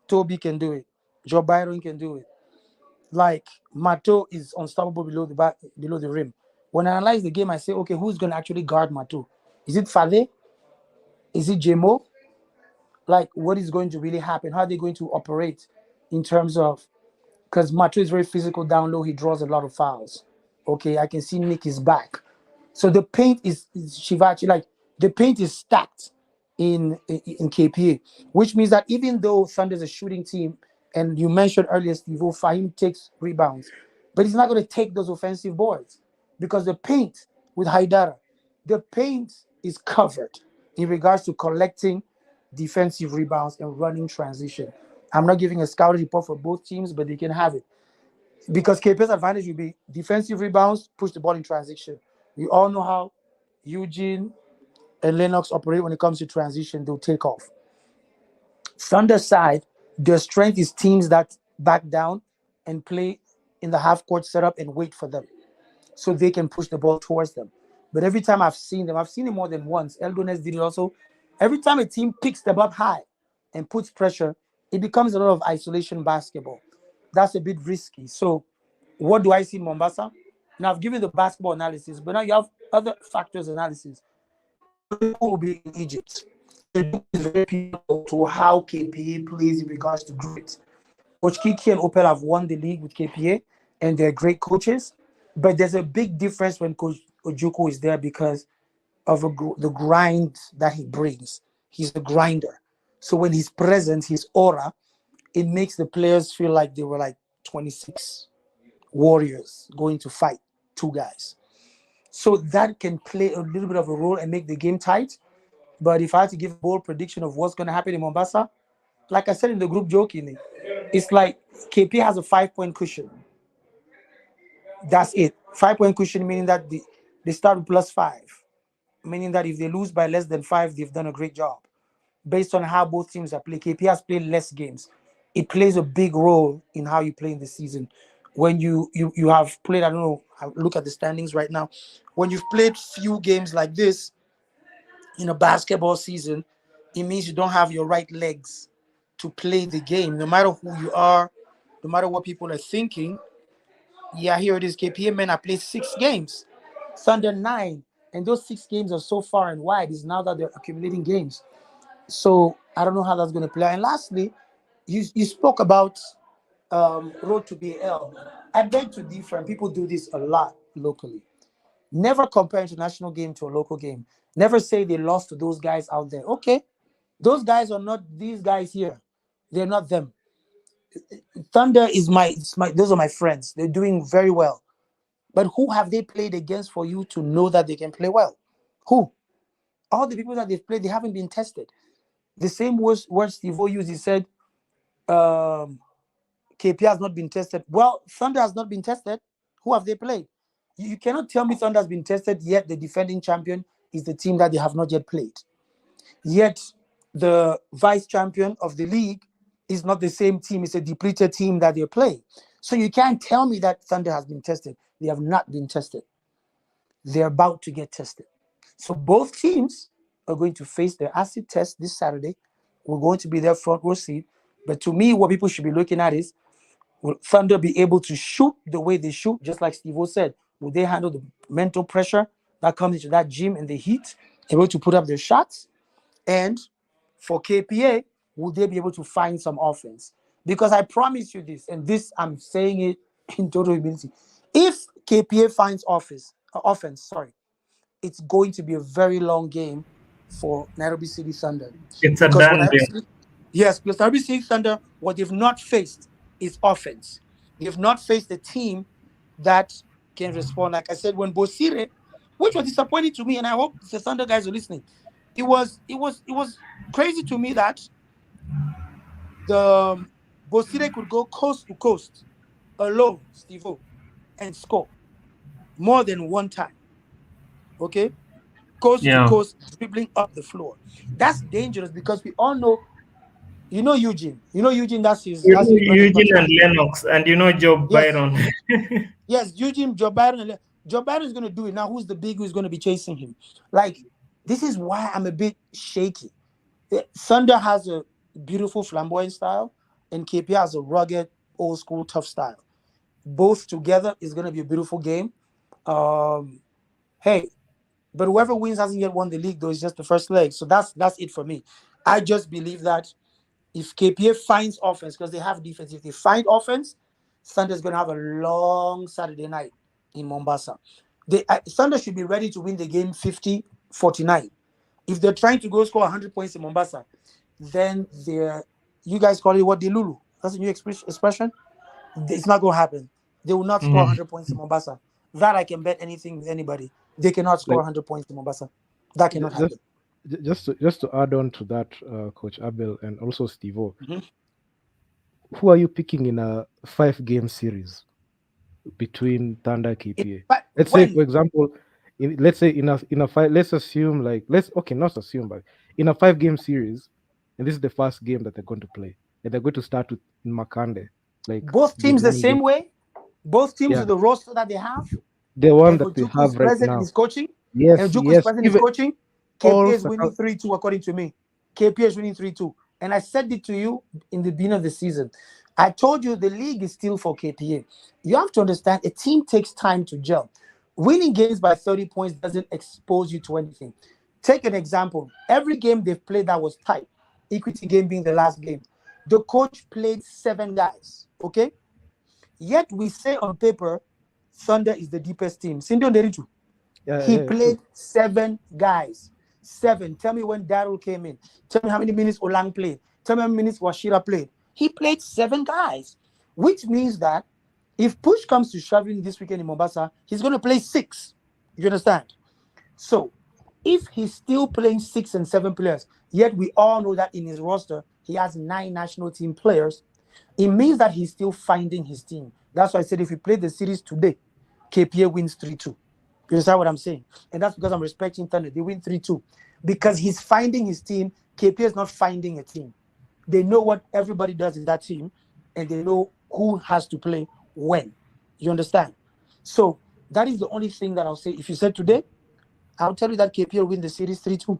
Toby can do it, Joe Byron can do it. Like Mato is unstoppable below the rim. When I analyze the game, I say, okay, who's going to actually guard Mato? Is it Fade? Is it Jemo? Like, what is going to really happen? How are they going to operate in terms of, because Mato is very physical down low, he draws a lot of fouls. Okay, I can see Nick is back. So the paint is Shivachi, like the paint is stacked in KPA, which means that even though Thunder is a shooting team, and you mentioned earlier, Steve, Fahim takes rebounds, but he's not going to take those offensive boards because the paint with Haidara, the paint is covered in regards to collecting defensive rebounds and running transition. I'm not giving a scouting report for both teams, but they can have it because KP's advantage will be defensive rebounds, push the ball in transition. We all know how Eugene and Lennox operate when it comes to transition. They'll take off. Thunder side, their strength is teams that back down and play in the half court setup and wait for them so they can push the ball towards them. But every time I've seen it more than once. Eldones did it also. Every time a team picks them up high and puts pressure, it becomes a lot of isolation basketball. That's a bit risky. So, what do I see in Mombasa? Now, I've given the basketball analysis, but now you have other factors analysis. Ojukwu will be in Egypt. Ojukwu is very pivotal to how KPA plays in regards to grit. Coach Kiki and Opel have won the league with KPA, and they're great coaches. But there's a big difference when Coach Ojukwu is there because of the grind that he brings. He's a grinder. So when he's present, his aura, it makes the players feel like they were like 26 warriors going to fight two guys. So that can play a little bit of a role and make the game tight. But if I had to give a bold prediction of what's going to happen in Mombasa, like I said in the group jokingly, it's like KP has a 5 point cushion. That's it. 5 point cushion meaning that they start with +5, meaning that if they lose by less than 5, they've done a great job. Based on how both teams are playing, KP has played less games. It plays a big role in how you play in the season. When you have played, I don't know, I look at the standings right now. When you've played few games like this in a basketball season, it means you don't have your right legs to play the game. No matter who you are, no matter what people are thinking, yeah, here it is. KPA men have played 6 games, Thunder 9, and those 6 games are so far and wide. Is now that they're accumulating games. So I don't know how that's going to play. And lastly, you spoke about road to BL. I beg to differ, and people do this a lot locally. Never compare international game to a local game. Never say they lost to those guys out there. Okay, those guys are not these guys here. They're not them. Thunder is my those are my friends. They're doing very well. But who have they played against for you to know that they can play well? Who? All the people that they've played, they haven't been tested. The same words Steve O used. He said, KP has not been tested. Well, Thunder has not been tested. Who have they played? You cannot tell me Thunder has been tested, yet the defending champion is the team that they have not yet played. Yet the vice champion of the league is not the same team. It's a depleted team that they're playing. So you can't tell me that Thunder has been tested. They have not been tested. They're about to get tested. So both teams are going to face their acid test this Saturday. We're going to be their front row seat. But to me, what people should be looking at is, will Thunder be able to shoot the way they shoot, just like Steve O said? Will they handle the mental pressure that comes into that gym and the heat, able to put up their shots? And for KPA, will they be able to find some offense? Because I promise you this, and this I'm saying it in total humility. If KPA finds offense, it's going to be a very long game for Nairobi City Thunder. It's a Because done deal. yes, because Nairobi City Thunder, what they've not faced is offense. They've not faced a team that can respond. Like I said, when Bosire, which was disappointing to me, and I hope the Thunder guys are listening, it was crazy to me that the Bosire could go coast to coast alone, Steve O, and score more than one time. Okay? Coast to Yeah. coast, dribbling up the floor. That's dangerous because we all know, Eugene. Eugene, You that's know his bread and Eugene butter. and Lennox, and you know Joe Yes, Byron. yes, Eugene, Joe Biden. Joe Biden is going to do it. Now, who's the big who's going to be chasing him? Like, this is why I'm a bit shaky. Thunder has a beautiful flamboyant style, and KP has a rugged, old school, tough style. Both together is going to be a beautiful game. Hey, but whoever wins hasn't yet won the league, though. It's just the first leg. So that's it for me. I just believe that if KPA finds offense, because they have defense, if they find offense, Thunder's going to have a long Saturday night in Mombasa. Thunder should be ready to win the game 50-49. If they're trying to go score 100 points in Mombasa, then you guys call it what, Delulu? That's a new expression. It's not going to happen. They will not score Mhm. 100 points in Mombasa. That I can bet anything with anybody. They cannot score Like 100 points in Mombasa. That cannot just happen. just to add on to that, Coach Abel and also Stevo, Mhm. who are you picking in a 5 game series between Thunder KPA? But Let's say, when for example, let's say in a five, let's assume, like, let's okay, not assume, but in a 5 game series, and this is the first game that they're going to play, and they're going to start with Makande. Like Both did teams the one same get way. Both teams yeah with the roster that they have, the one and that we Ojuku is have right present in now? his coaching, and Yes, Ojuku is yes. present in his Even coaching. KPA all is winning circum 3-2 according to me. KPA is winning 3-2. And I said it to you in the beginning of the season. I told you the league is still for KPA. You have to understand a team takes time to gel. Winning games by 30 points doesn't expose you to anything. Take an example. Every game they've played that was tight, Equity game being the last game, the coach played 7 guys. Okay? Yet we say on paper, Thunder is the deepest team. Cindy Onderichu, yeah, he yeah, true. played 7 guys. 7. Tell me when Daryl came in. Tell me how many minutes Olang played. Tell me how many minutes Washira played. He played 7 guys, which means that if push comes to shoving this weekend in Mombasa, he's going to play 6. You understand? So if he's still playing 6 and 7 players, yet we all know that in his roster, he has 9 national team players, it means that he's still finding his team. That's why I said if we play the series today, KPA wins 3-2. You understand what I'm saying? And that's because I'm respecting Thunder. They win 3-2. Because he's finding his team. KPA is not finding a team. They know what everybody does in that team, and they know who has to play when. You understand? So that is the only thing that I'll say. If you said today, I'll tell you that KPA will win the series 3-2.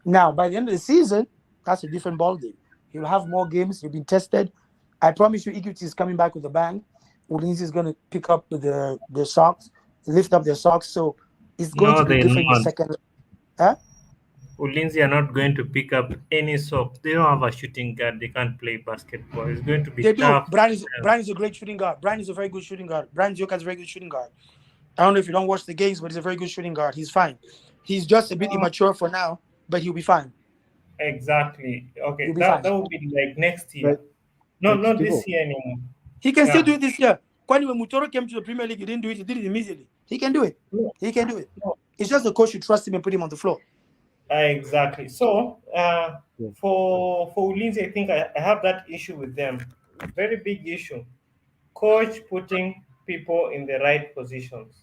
Now, by the end of the season, that's a different ballgame. You'll have more games. You've been tested. I promise you, Equity is coming back with a bang. Udinese is going to pick up the socks, lift up their socks. So it's going to No, be they're different in the not. second. Huh? Ulinzi are not going to pick up any socks. They don't have a shooting guard. They can't play basketball. It's going to be They do. tough. Brian is a great shooting guard. Brian is a very good shooting guard. Brian Joka is a very good shooting guard. I don't know if you don't watch the games, but he's a very good shooting guard. He's fine. He's just a bit Uh, immature for now, but he'll be fine. exactly. He'll Okay, be that fine. that will be like next year. But No, not Steve, this year anymore. He can still Yeah. do it this year. When Mutoro came to the Premier League, he didn't do it. He did it immediately. He can do it. No, He can do it. no. It's just the coach should trust him and put him on the floor. Exactly. So, yeah, for Ulinzi, I think I have that issue with them. Very big issue. Coach putting people in the right positions.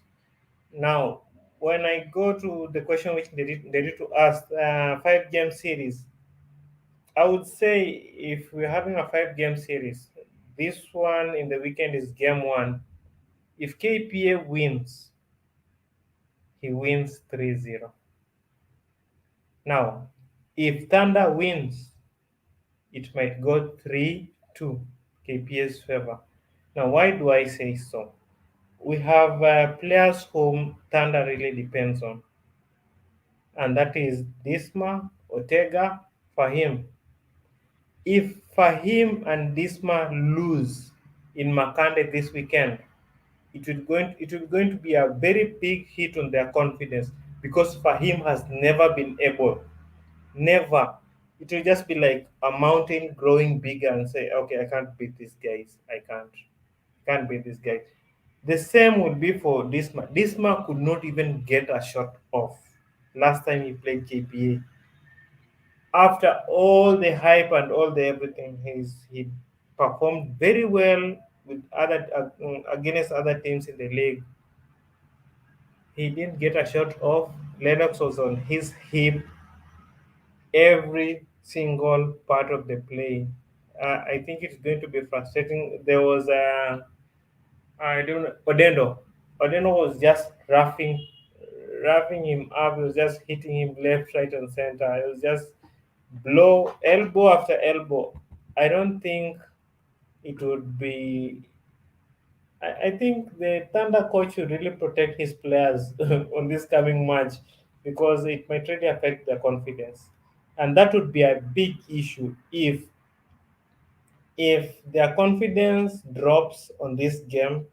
Now, when I go to the question which they did to us, 5 game series, I would say if we're having a 5 game series, this one in the weekend is game one. If KPA wins, he wins 3-0. Now, if Thunder wins, it might go 3-2 KPA's favor. Now, why do I say so? We have players whom Thunder really depends on, and that is Disma, Ortega, Fahim. If Fahim and Disma lose in Makande this weekend, it will going to be a very big hit on their confidence because Fahim has never been able, never. It will just be like a mountain growing bigger and say, okay, I can't beat these guys. I can't beat these guys. The same will be for Disma. Disma could not even get a shot off last time he played KPA. After all the hype and all the everything, he performed very well with other against other teams in the league. He didn't get a shot off. Lennox was on his hip every single part of the play. I think it's going to be frustrating. There was I don't know Odendo. Odendo was just roughing him up. He was just hitting him left, right, and center. It was just blow elbow after elbow. I don't think it would be. I think the Thunder coach should really protect his players on this coming match because it might really affect their confidence, and that would be a big issue if their confidence drops on this game.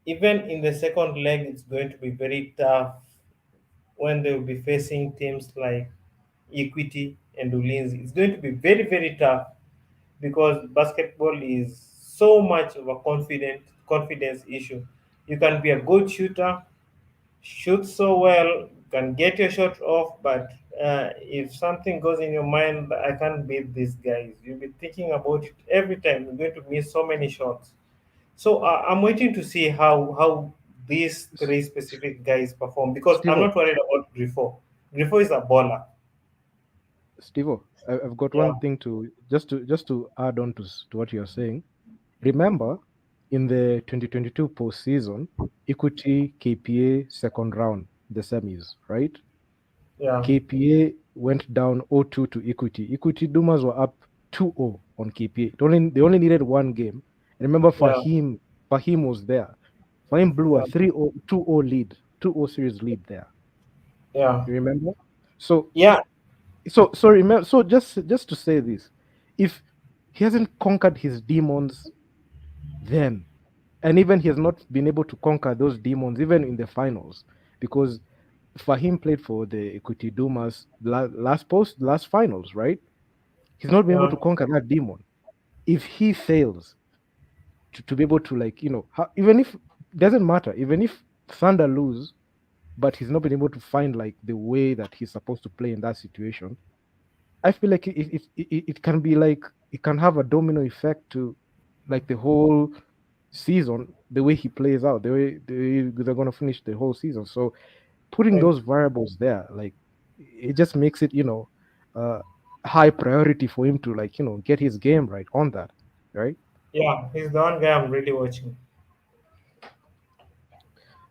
Even in the second leg, it's going to be very tough when they will be facing teams like Equity and Ulinzi. It's going to be very, very tough because basketball is so much of a confidence issue. You can be a good shooter, shoot so well, can get your shot off, but if something goes in your mind, I can't beat these guys. You'll be thinking about it every time. You're going to miss so many shots. So I'm waiting to see how these three specific guys perform because I'm Steve, not worried about Grifo. Grifo is a baller. Steve, I've got Yeah. one thing to just to add on to what you're saying. Remember, in the 2022 postseason, Equity KPA second round, the semis, right? Yeah, KPA went down 0-2 to Equity. Equity Dumas were up 2-0 on KPA. They only needed one game. And remember, yeah, Fahim was there. Fahim blew a yeah, 3-0, 2-0 lead, 2-0 series lead there. yeah, You remember? So yeah, remember, so just to say this, if he hasn't conquered his demons then, and even he has not been able to conquer those demons even in the finals, because Fahim played for the Equity Dumas last finals, right? He's not been able yeah, to conquer that demon. If he fails to be able to, like, even if doesn't matter, even if Thunder lose, but he's not been able to find like the way that he's supposed to play in that situation, I feel like it can be like it can have a domino effect to like the whole season, the way he plays out, the way they're gonna finish the whole season. So putting right. those variables there, like, it just makes it, uh high priority for him to, like, get his game right on that, right? Yeah, he's the one guy I'm really watching.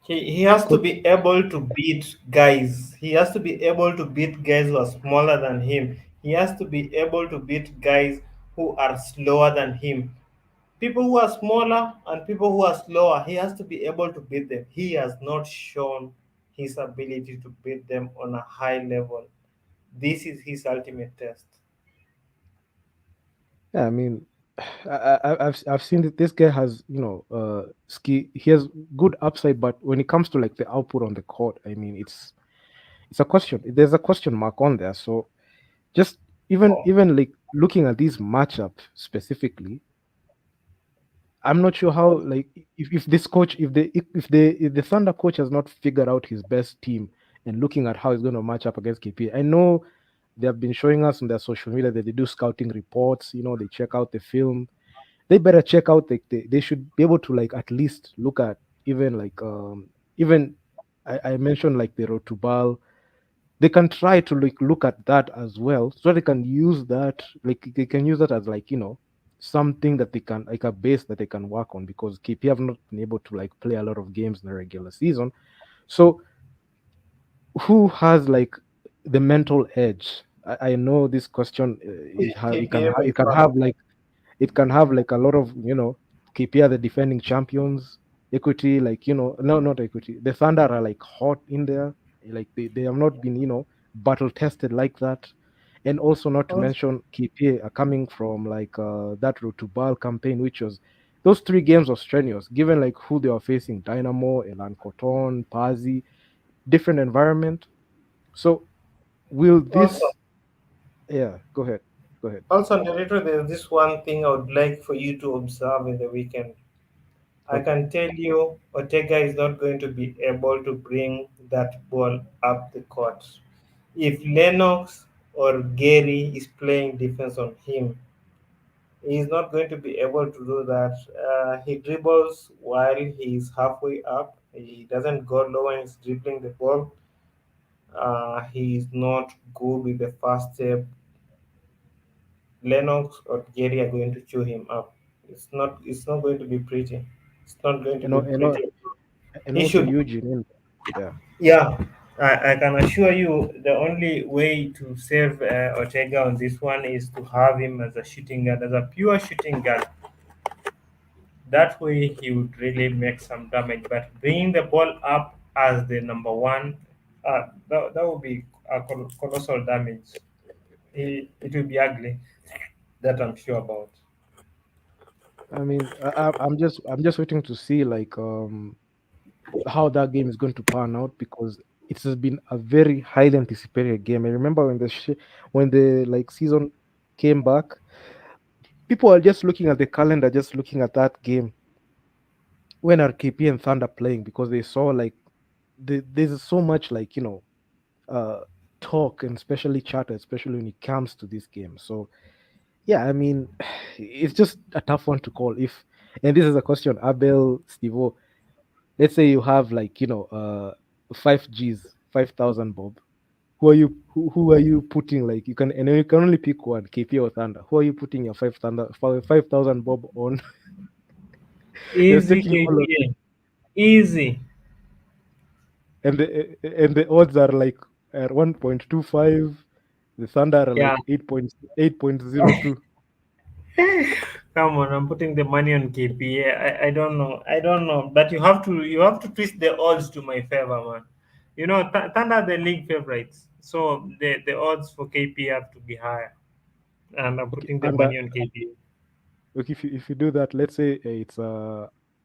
He has to Could be able to beat guys. He has to be able to beat guys who are smaller than him. He has to be able to beat guys who are slower than him. People who are smaller and people who are slower, he has to be able to beat them. He has not shown his ability to beat them on a high level. This is his ultimate test. Yeah, I mean, I've seen that this guy has, he has good upside, but when it comes to like the output on the court, I mean, it's a question. There's a question mark on there. So just even like looking at these matchups specifically, I'm not sure how, like, if this coach, if the Thunder coach has not figured out his best team and looking at how he's going to match up against KP. I know they have been showing us on their social media that they do scouting reports. They check out the film. They better check out, like, they should be able to, like, at least look at, even like, even I mentioned like the road to ball. They can try to, like, look at that as well, so they can use that, like, they can use that as, like, something that they can, like, a base that they can work on, because KP have not been able to, like, play a lot of games in the regular season. So who has, like, the mental edge? I know this question, KPA by it can far. have like, a lot of, KP are the defending champions. Equity, like, no, not Equity. The Thunder are like hot in there. Like, they have not been, battle tested like that. And also, not to Also, mention, KP are coming from like, that road to Ball campaign, which was, those 3 games were strenuous, given like who they were facing: Dynamo, Elan Cotton, Pazi, different environment. So will also, this? Yeah, go ahead, go ahead. also, narrator, there's this one thing I would like for you to observe in the weekend. I Okay. can tell you Ortega is not going to be able to bring that ball up the court. If Lennox or Gary is playing defense on him, he's not going to be able to do that. He dribbles while he's halfway up. He doesn't go low when he's dribbling the ball. He's not good with the first step. Lennox or Gary are going to chew him up. It's not going to be pretty. It's not going to And be al- and al- pretty. and He also should. Eugene in there. Yeah. Yeah, I can assure you the only way to save Ortega on this one is to have him as a shooting guard, as a pure shooting guard. That way he would really make some damage. But bringing the ball up as the number one, that would be a colossal damage. It will be ugly. That I'm sure about. I mean, I'm just waiting to see, like, how that game is going to pan out, because it has been a very highly anticipated game. I remember when the, like, season came back, people are just looking at the calendar, just looking at that game, when are KP and Thunder playing, because they saw, like, there's so much, like, uh talk, and especially chatter, especially when it comes to this game. So yeah, I mean, it's just a tough one to call. If And this is a question, Abel, Stevo. Let's say you have, like, 5 Gs, 5,000 bob. Who are you putting, like, and you can only pick one, KP or Thunder. Who are you putting your 5,000 bob on? He was Easy taking all of it, KPA. Easy. and the odds are like 1.25. The Thunder are Yeah. like 8.02. Come on, I'm putting the money on KPA. I don't know. I don't know. But you have to twist the odds to my favor, man. Thunder are the league favorites. So the odds for KPA have to be higher. And I'm Okay, putting the and money on KPA. okay, if you do that, let's say it's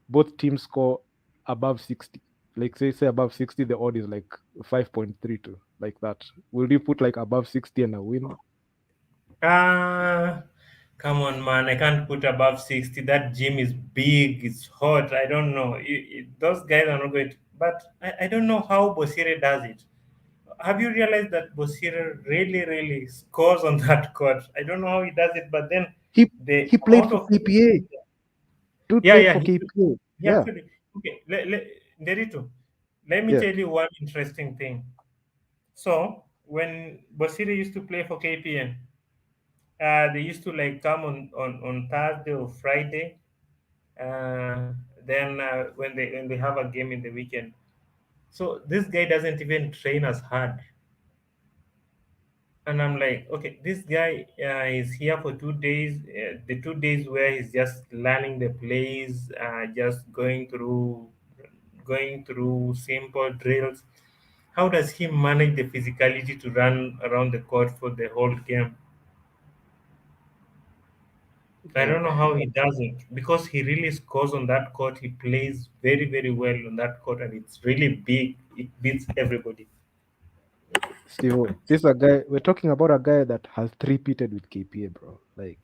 both teams score above 60. Like say above 60, the odd is like 5.32, like that. Will you put like above 60 and a win? Ah, come on, man. I can't put above 60. That gym is big. It's hot. I don't know. Those guys are not going to. But I don't know how Bosire does it. Have you realized that Bosire really, really scores on that court? I don't know how he does it, but then He the he played amount for of KPA. Dude yeah, played yeah, for KPA. he Yeah, actually okay. Derito, let me yeah. tell you one interesting thing. So when Bosire used to play for KPN, they used to like come on Thursday or Friday. Then when they have a game in the weekend, so this guy doesn't even train as hard. And I'm like, okay, this guy is here for 2 days. The 2 days where he's just learning the plays, just going through simple drills. How does he manage the physicality to run around the court for the whole game? I Uh, don't know how he does it because he really scores on that court. He plays very, very well on that court, and it's really big. It beats everybody. Steve, this is a guy. We're talking about a guy that has three-peated with KPA, bro. Like,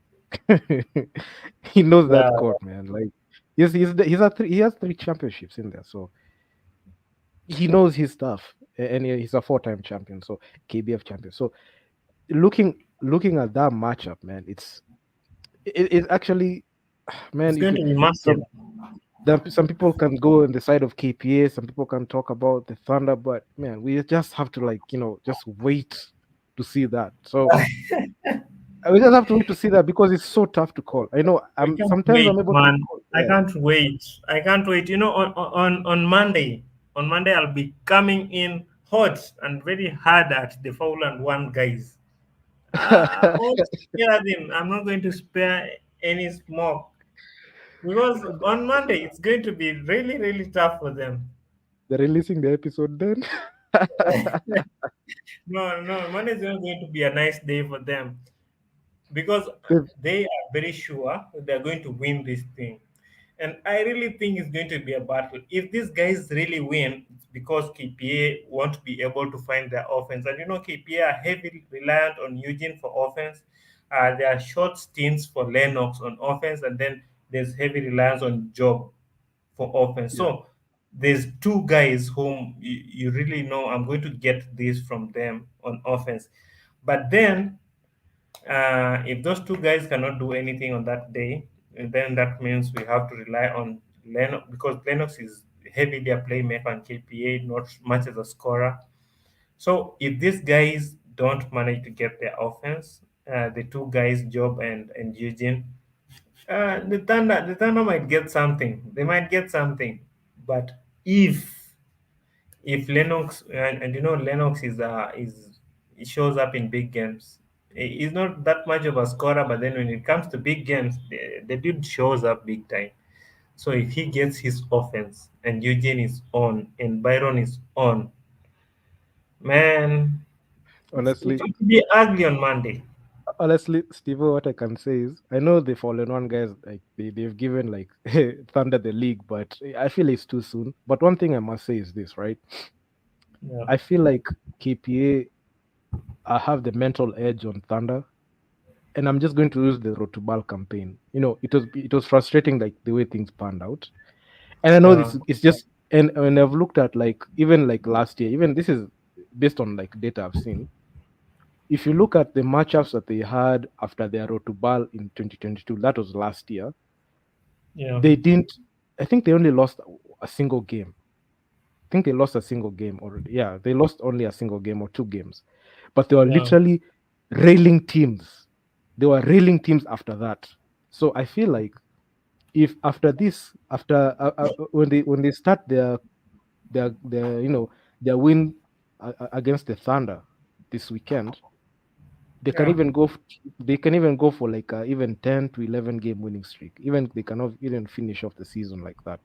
he knows Yeah, that court, man. Like, he has three championships in there, so he knows his stuff, and he's a four-time champion, so KBF champion. So looking at that matchup, man, it's actually, man, it's you going could to be massive. some people can go on the side of KPA, some people can talk about the Thunder, but man, we just have to like just wait to see that. So we just have to wait to see that because it's so tough to call. I know I I'm can't sometimes wait, I'm able to man. call. I Yeah. can't wait. I can't wait. On Monday, I'll be coming in hot and very hard at the foul and one guys. I won't spare them. I'm not going to spare any smoke because on Monday it's going to be really, really tough for them. They're releasing the episode then. No, no, Monday is not going to be a nice day for them because They've- they are very sure they're going to win this thing. And I really think it's going to be a battle. If these guys really win, it's because KPA won't be able to find their offense. And KPA are heavily reliant on Eugene for offense. There are short stints for Lennox on offense, and then there's heavy reliance on Job for offense. yeah. So there's two guys whom you really know I'm going to get this from them on offense. But then if those two guys cannot do anything on that day, then that means we have to rely on Lennox because Lennox is heavily a playmaker and KPA not much as a scorer. So if these guys don't manage to get their offense, the two guys, Job and Eugene, the Thunder might get something. They might get something, but if Lennox and Lennox is he shows up in big games. He's not that much of a scorer, but then when it comes to big games, the dude shows up big time. So if he gets his offense and Eugene is on and Byron is on, man, it Honestly, will be ugly on Monday. honestly, Steve, what I can say is I know the fallen one guys like they've given like Thunder the league, but I feel it's too soon. But one thing I must say is this, right? Yeah, I feel like KPA have the mental edge on Thunder, and I'm just going to use the Rotubal campaign. It was frustrating like the way things panned out, and I know yeah, this it's just and I've looked at like even like last year, even this is based on like data I've seen. If you look at the matchups that they had after their Rotubal in 2022, that was last year. yeah, They didn't. I think they only lost a single game. I think they lost a single game already. Yeah, they lost only a single game or two games, but they were yeah. literally railing teams. They were railing teams after that. So I feel like if after this, after when they start their their win against the Thunder this weekend, they can Yeah, even they can even go for like even 10 to 11 game winning streak. Even they cannot even finish off the season like that,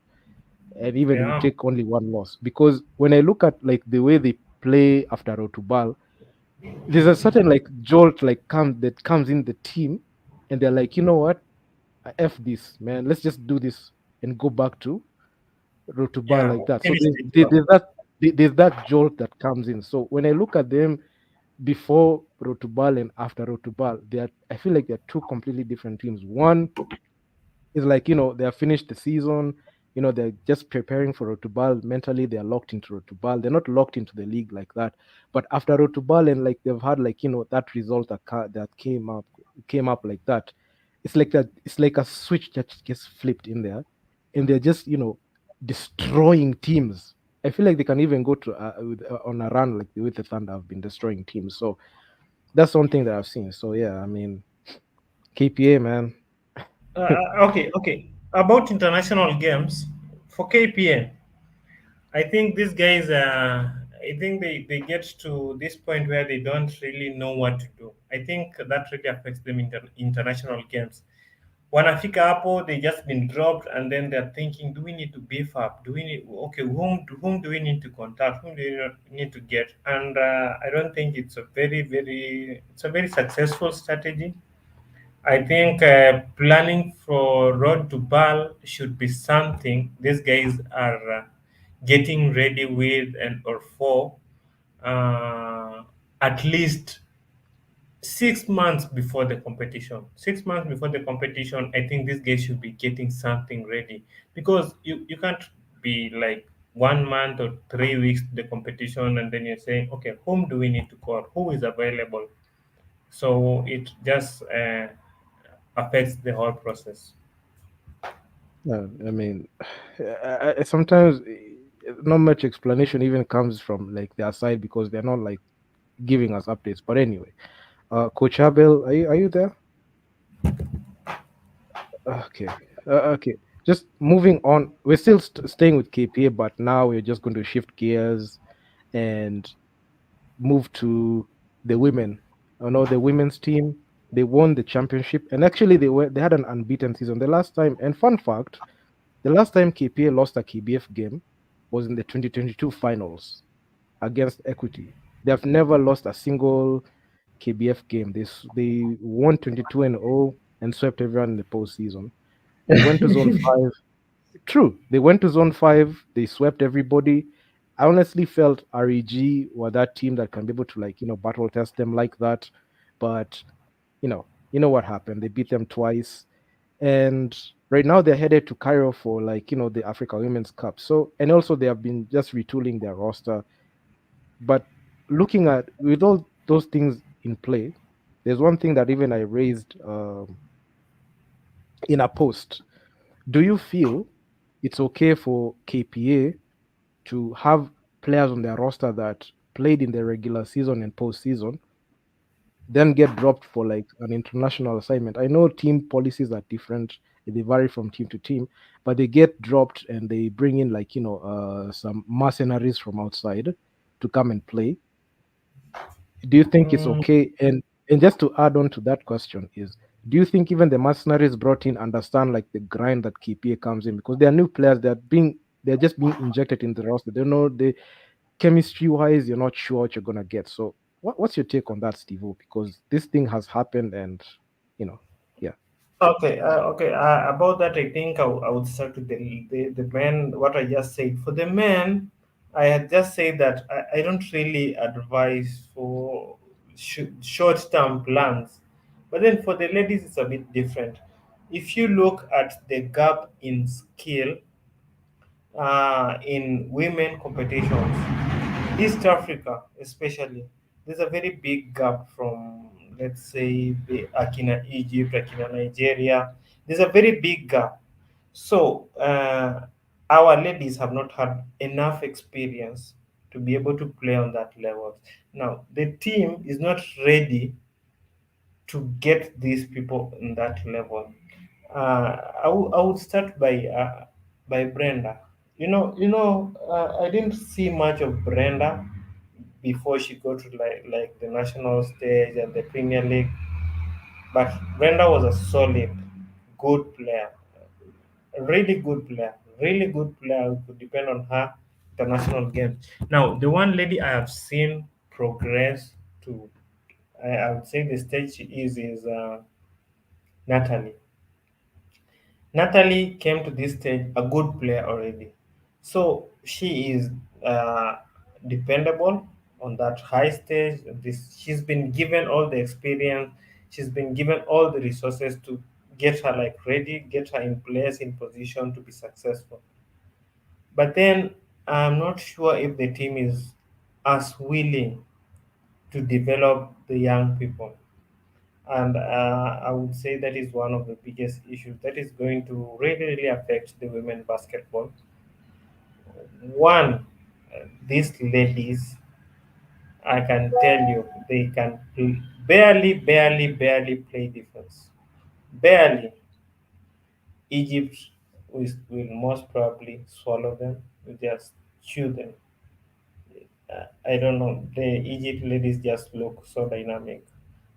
and even we yeah, take only one loss. Because when I look at like the way they play after Rotubal, there's a certain like jolt like comes in the team, and they're like, you know what, f this, man, let's just do this and go back to Rotubal yeah. like that. So Finish the job. there's that jolt that comes in. So when I look at them before Rotubal and after Rotubal, I feel like they're two completely different teams. One is like, they have finished the season, they're just preparing for Rotubal. Mentally they are locked into Rotubal. They're not locked into the league like that. But after Rotubal, and like they've had like, that result that came up like that, it's like a switch that gets flipped in there, and they're just, destroying teams. I feel like they can even go to on a run like the way the Thunder have been destroying teams. So that's one thing that I've seen. So yeah, I mean, KPA, man. Okay. About international games for KPA, I think these guys, I think they get to this point where they don't really know what to do. I think that really affects them in international games. Wanafika hapo, they just been dropped, and then they're thinking, do we need to beef up? Do we need, okay, whom do we need to contact? Whom do we need to get? And I don't think it's a very successful strategy. I think planning for road to Bal should be something these guys are getting ready with and or for uh, at least 6 months before the competition. 6 months before the competition, I think these guys should be getting something ready, because you can't be like 1 month or 3 weeks to the competition and then you're saying, okay, whom do we need to call? Who is available? So it just affects the whole process. Yeah, I mean, sometimes not much explanation even comes from like their side because they're not like giving us updates. But anyway, Coach Abel, are you there? Okay, okay. Just moving on. We're still staying with KPA, but now we're just going to shift gears and move to the women. I know the women's team. They won the championship, and actually they had an unbeaten season the last time. And fun fact, the last time KPA lost a KBF game was in the 2022 finals against Equity. They have never lost a single KBF game. They won 22 and 0 and swept everyone in the postseason. They went to zone 5. True. They went to zone 5. They swept everybody. I honestly felt REG were that team that can be able to like, battle test them like that. But, you know what happened. They beat them twice. And right now they're headed to Cairo for like, the Africa Women's Cup. So, and also they have been just retooling their roster. But looking at with all those things in play, there's one thing that even I raised in a post. Do you feel it's okay for KPA to have players on their roster that played in the regular season and postseason, then get dropped for like an international assignment? I know team policies are different, they vary from team to team, but they get dropped and they bring in like some mercenaries from outside to come and play. Do you think it's Mm, okay? And just to add on to that question is, do you think even the mercenaries brought in understand like the grind that KPA comes in, because they are new players, they're just being injected in the roster. They know the chemistry wise, you're not sure what you're gonna get. So what's your take on that, Steve? Because this thing has happened, and you know, yeah. okay. About that, I think I would start with the men. What I just said for the men, I had just said that I don't really advise for short term plans, but then for the ladies, it's a bit different. If you look at the gap in skill in women competitions, East Africa especially, there's a very big gap from, let's say, the Akina Egypt, Akina Nigeria. There's a very big gap. So our ladies have not had enough experience to be able to play on that level. Now the team is not ready to get these people in that level. I would start by Brenda. I didn't see much of Brenda before she got to like the national stage and the Premier League. But Brenda was a solid, good player, a really good player who could depend on her international games. Now, the one lady I have seen progress to, I would say the stage she is Natalie. Natalie came to this stage a good player already. So she is dependable on that high stage. She's been given all the experience, she's been given all the resources to get her like ready, get her in place, in position to be successful. But then I'm not sure if the team is as willing to develop the young people. And I would say that is one of the biggest issues that is going to really affect the women basketball. One, these ladies, I can tell you, they can barely play defense. Barely. Egypt will most probably swallow them, will just chew them. I don't know. The Egypt ladies just look so dynamic.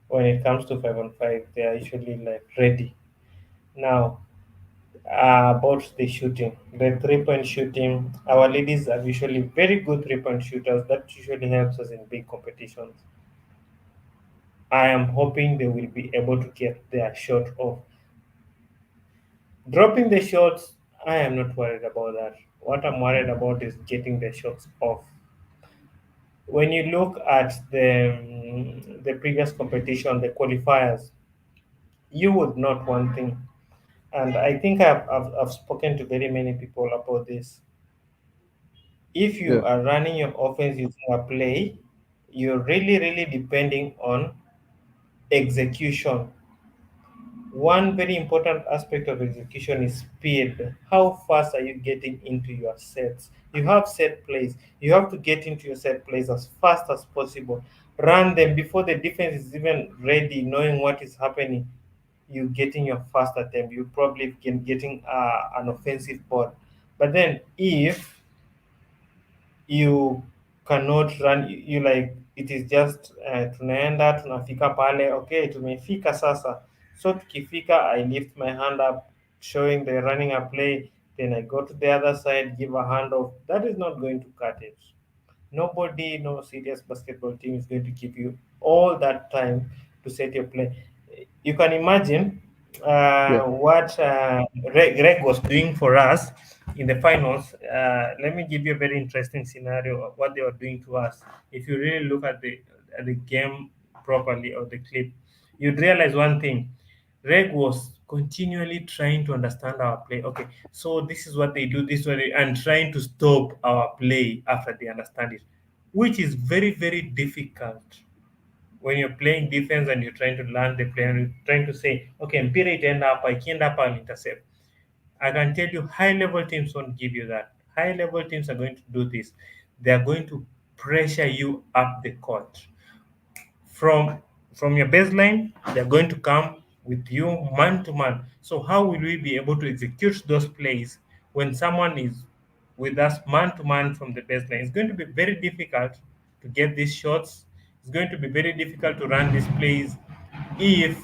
When it comes to 5-on-5, they are usually like ready. Now, about the shooting, the 3 point shooting, our ladies are usually very good 3 point shooters. That usually helps us in big competitions. I am hoping they will be able to get their shot off. Dropping the shots, I am not worried about that. What I'm worried about is getting the shots off. When you look at the previous competition, the qualifiers, you would not one thing, and I think I've spoken to very many people about this. If you Yeah, are running your offense using a play, you're really depending on execution. One very important aspect of execution is speed. How fast are you getting into your sets? You have set plays. You have to get into your set plays as fast as possible. Run them before the defense is even ready, knowing what is happening. You getting your first attempt. You probably can getting an offensive board. But then if you cannot run, you like it is just tunaenda tunafika pale, okay, tumefika sasa, so tukifika I lift my hand up showing the running a play, then I go to the other side, give a handoff. That is not going to cut it. Nobody, no serious basketball team is going to give you all that time to set your play. You can imagine yeah, what Greg was doing for us in the finals. Let me give you a very interesting scenario of what they were doing to us. If you really look at the game properly or the clip, you'd realize one thing. Greg was continually trying to understand our play. Okay, so this is what they do, this way, and trying to stop our play after they understand it, which is very difficult when you're playing defense and you're trying to learn the play and you're trying to say, okay, mpira itaenda hapa, ikienda hapa I'll intercept. I can tell you high level teams won't give you that. High level teams are going to do this. They are going to pressure you up the court from your baseline. They're going to come with you man to man. So how will we be able to execute those plays when someone is with us man to man from the baseline? It's going to be very difficult to get these shots. It's going to be very difficult to run these plays if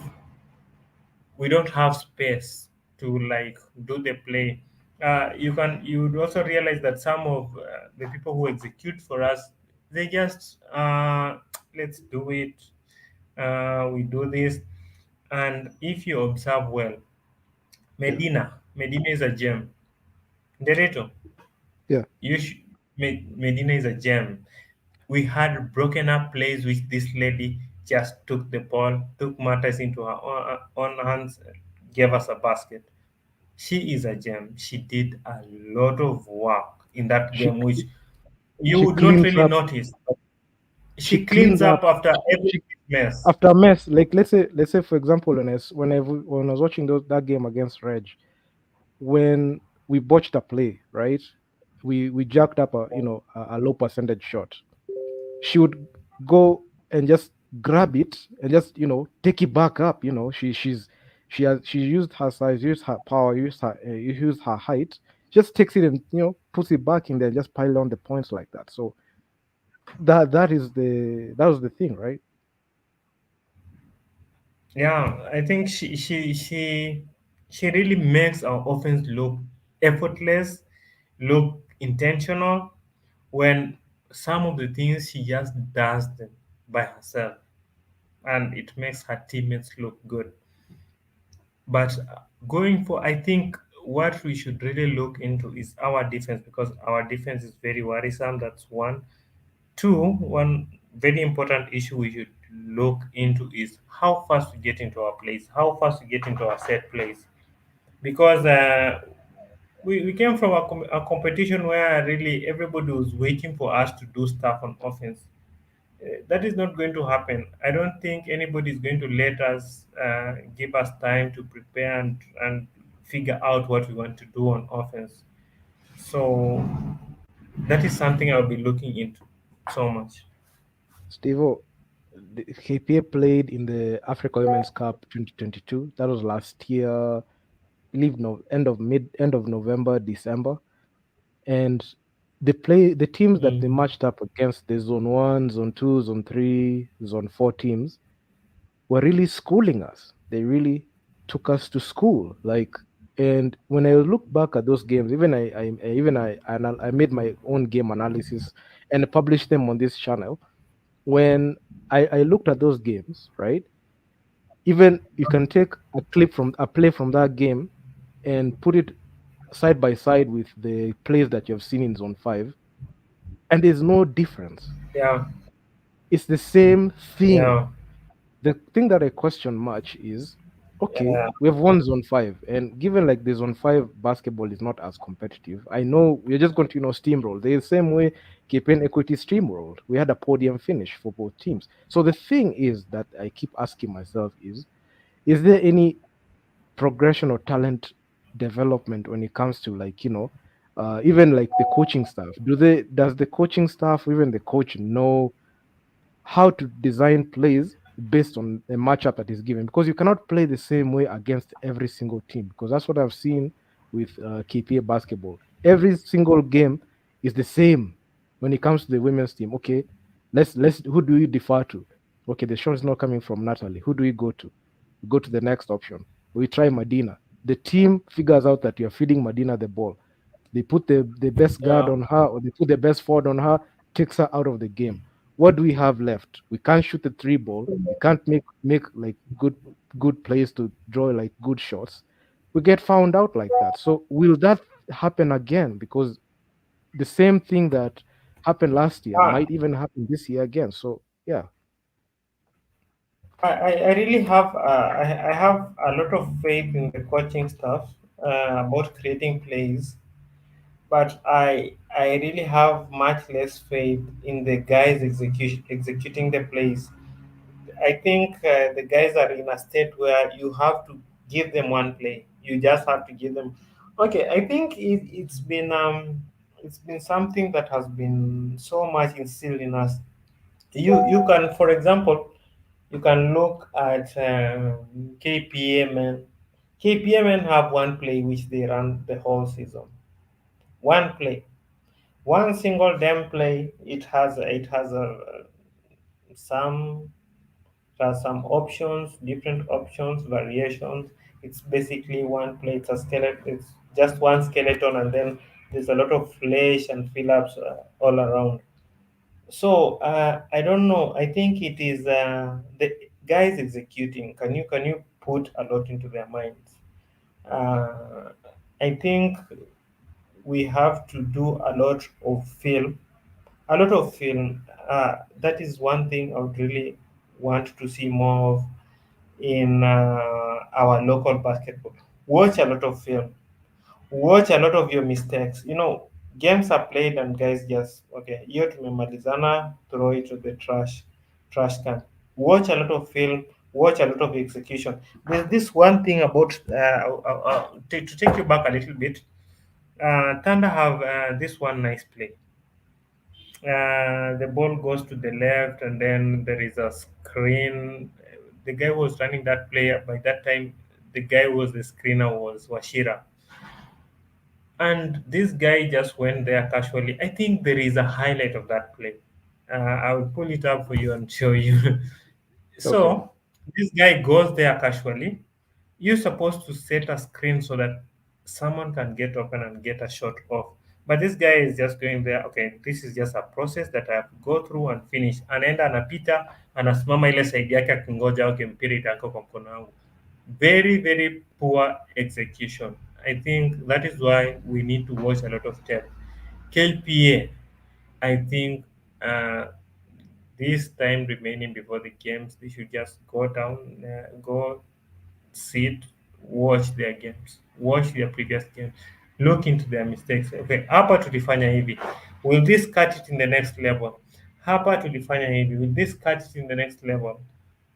we don't have space to like do the play. You would also realize that some of the people who execute for us, they just let's do it. We do this, and if you observe well, yeah, Medina is a gem. Dereto, yeah. you sh- Medina is a gem. We had broken up plays which this lady just took the ball, took matters into her own hands, gave us a basket. She is a gem. She did a lot of work in that She game, which you she would not cleans really up. notice. She She cleans cleans up up. after She every mess. after a mess. Like let's say for example, when I was watching that game against Reg, when we botched a play, right? We jacked up a low percentage shot. She would go and just grab it and just take it back up. She's She used her size, used her power, used her height, just takes it and puts it back in there, just pile on the points like that. So that was the thing, right? Yeah, I think she really makes our offense look effortless, look intentional, when some of the things she just does them by herself, and it makes her teammates look good. But going for, I think what we should really look into is our defense, because our defense is very worrisome. That's one. Two, one very important issue we should look into is how fast we get into our place, how fast we get into our set place. Because we came from a competition where really everybody was waiting for us to do stuff on offense. That is not going to happen. I don't think anybody is going to let us give us time to prepare and figure out what we want to do on offense. So that is something I'll be looking into so much. Stevo, the KPA played in the Africa Women's Cup 2022. That was last year, I believe no end of November, December. And the teams that they Mm. matched up against, the zone one, zone two, zone three, zone four teams, were really schooling us. They really took us to school. Like, and when I look back at those games, I made my own game analysis and published them on this channel. When I looked at those games, right? Even you can take a play from that game and put it side by side with the plays that you've seen in zone five, and there's no difference. Yeah, It's the same thing. yeah, The thing that I question much is, okay, yeah. we have won zone five, and given like the zone five basketball is not as competitive, I know we're just going to steamroll. The same way KPN Equity steamrolled. We had a podium finish for both teams. So the thing is that I keep asking myself is there any progression or talent development when it comes to like even like the coaching staff? Does the coaching staff, even the coach, know how to design plays based on a matchup that is given? Because you cannot play the same way against every single team, because that's what I've seen with KPA basketball. Every single game is the same when it comes to the women's team. Okay, let's who do we defer to? Okay, the shot is not coming from Natalie. Who do we go to? We go to the next option. We try Medina. The team figures out that you're feeding Medina the ball. They put the best guard Yeah. on her, or they put the best forward on her, takes her out of the game. What do we have left? We can't shoot the three ball. We can't make like good plays to draw like good shots. We get found out like that. So will that happen again? Because the same thing that happened last year Ah, might even happen this year again. So yeah. I really have I have a lot of faith in the coaching stuff about creating plays, but I really have much less faith in the guys executing the plays. I think the guys are in a state where you have to give them one play. You just have to give them. Okay, I think it's been something that has been so much instilled in us. You can, for example, you can look at KPA men. KPA men have one play which they run the whole season. One play, one single damn play. It has some it has some options, different options, variations. It's basically one play. It's a skeleton. It's just one skeleton, and then there's a lot of flesh and fill-ups all around. So I don't know. I think it is the guys executing. Can you put a lot into their minds? Uh, I think we have to do a lot of film. A lot of film. That is one thing I would really want to see more of in our local basketball. Watch a lot of film. Watch a lot of your mistakes. Games are played and guys just okay. Hiyo tumemalizana, throw it to the trash can. Watch a lot of film. Watch a lot of execution. There's this one thing about to take you back a little bit. Thunder have this one nice play. The ball goes to the left, and then there is a screen. The guy was running that play by that time. the guy who was the screener was Washira, and this guy just went there casually. I think there is a highlight of that play. I will pull it up for you and show you. Okay. So this guy goes there casually. You're supposed to set a screen so that someone can get open and get a shot off. But this guy is just going there. Okay, this is just a process that I have to go through and finish. Anaenda anapita, anasimama ile side yake akingoja okay mpira itaanguka kwa mkono wangu. Very, very poor execution. I think that is why we need to watch a lot of tape. KPA, I think this time remaining before the games, they should just go down, go sit, watch their games, watch their previous games, look into their mistakes. Okay, hapa tulifanya hivi. Will this cut it in the next level? Hapa tulifanya hivi. Will this cut it in the next level?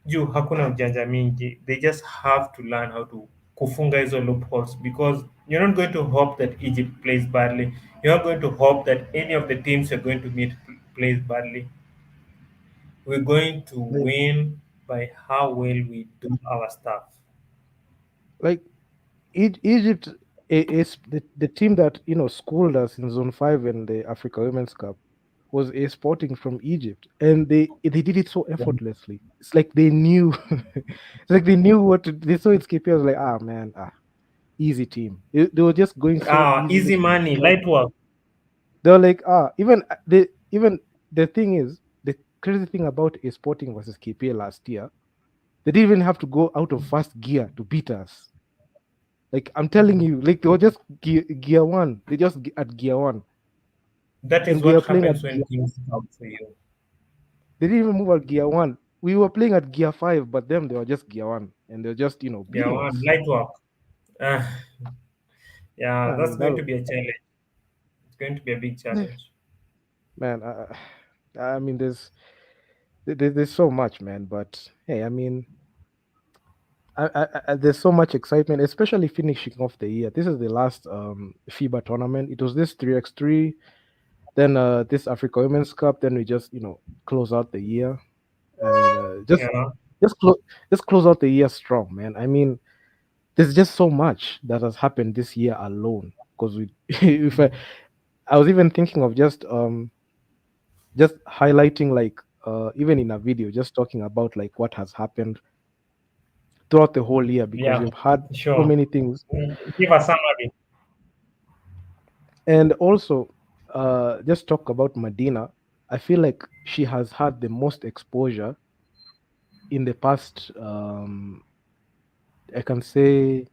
Juu hakuna ujanja mingi. They just have to learn how to kufunga hizo loopholes because you're not going to hope that Egypt plays badly. You're not going to hope that any of the teams you're going to meet plays badly. We're going to Like, win by how well we do our stuff. like Egypt is the team that schooled us in Zone 5 in the Africa Women's Cup was a sporting from Egypt, and they did it so effortlessly. It's like they knew, it's like they knew what they saw. It's KPA was like, ah man, easy team. They were just going so easily. Easy money, light work. They were like, the thing is, the crazy thing about a Sporting versus KPA last year, they didn't even have to go out of first gear to beat us. Like I'm telling you, like they were just gear one. They just at gear one, That is and we what are playing happens at when gear. things come for you. They didn't even move at gear one. We were playing at gear 5, but them they were just gear one, and they're just Yeah, beating one us. light work. Uh, yeah, I that's mean that going to was, be a challenge. It's going to be a big challenge. man. I mean there's so much, man. But hey, I mean there's so much excitement, especially finishing off the year. This is the last FIBA tournament. It was this 3x3, then this Africa Women's Cup. Then we just close out the year and Yeah, just close just close out the year strong, man. I mean, there's just so much that has happened this year alone. Because we, if I was even thinking of just highlighting like even in a video, just talking about like what has happened throughout the whole year because yeah, we've had so sure. many things. Give a summary. And also, just talk about Medina. I feel like she has had the most exposure in the past. I can say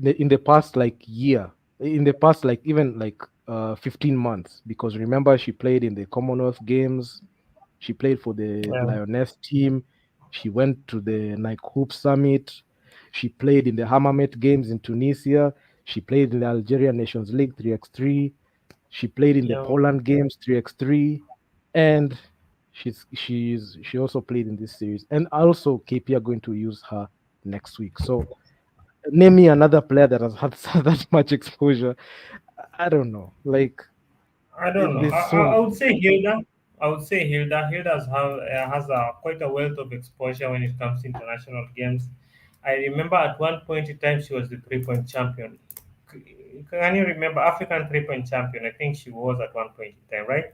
in the past like year, in the past like even like 15 months. Because remember, she played in the Commonwealth Games. She played for the Yeah, Lioness team. She went to the Nike Hoop Summit. She played in the Hammamet Games in Tunisia. She played in the Algeria Nations League 3x3. She played in the yeah, Poland games 3x3, and she also played in this series. And also KP are going to use her next week. So name me another player that has had that much exposure. I don't know. Like I don't know. there's I so would say Hilda. I would say Hilda. Has a quite a wealth of exposure when it comes to international games. I remember at one point in time she was the 3 point champion. Can you remember African 3 point champion? I think she was at one point in time, right?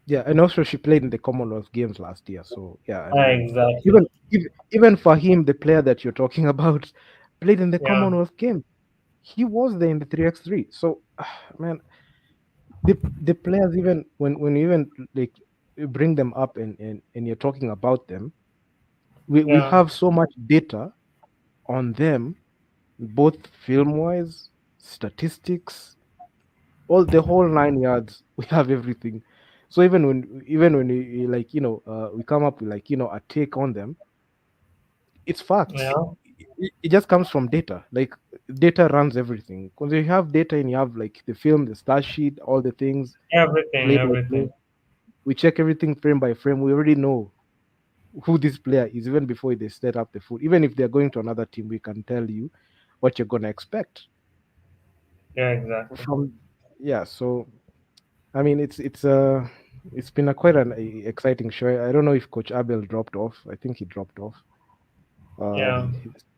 yeah, and also she played in the Commonwealth Games last year. So yeah, I mean, Exactly. even Fahim, the player that you're talking about, played in the Yeah. Commonwealth Games. He was there in the 3x3. So man, the players, even when you even like you bring them up and you're talking about them, we Yeah. have so much data on them, both film wise, statistics, all the whole 9 yards. We have everything. So even when like we come up with like a take on them, it's facts. Yeah. It just comes from data. Like data runs everything. Because you have data and you have like the film, the star sheet, all the things, Everything. play by play. Everything. We check everything frame by frame. We already know who this player is even before they set up the foot. Even if they're going to another team, we can tell you what you're gonna expect Yeah. Exactly. from. Yeah, so I mean, it's been a quite an exciting show. I don't know if Coach Abel dropped off. I think he dropped off. Yeah.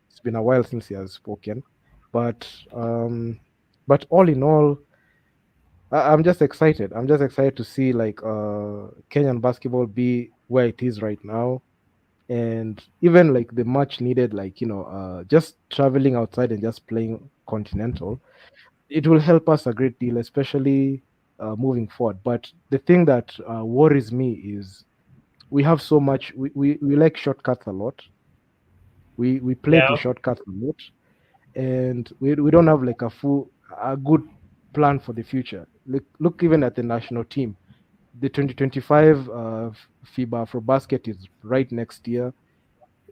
it's been a while since he has spoken, but um, but all in all, I'm just excited. I'm just excited to see like Kenyan basketball be where it is right now, and even like the much needed, like just traveling outside and just playing continental, it will help us a great deal, especially moving forward. But the thing that worries me is we have so much. We like shortcuts a lot. We play to Yeah. shortcuts a lot, and we don't have like a good plan for the future. Look even at the national team. The 2025 FIBA for basket is right next year.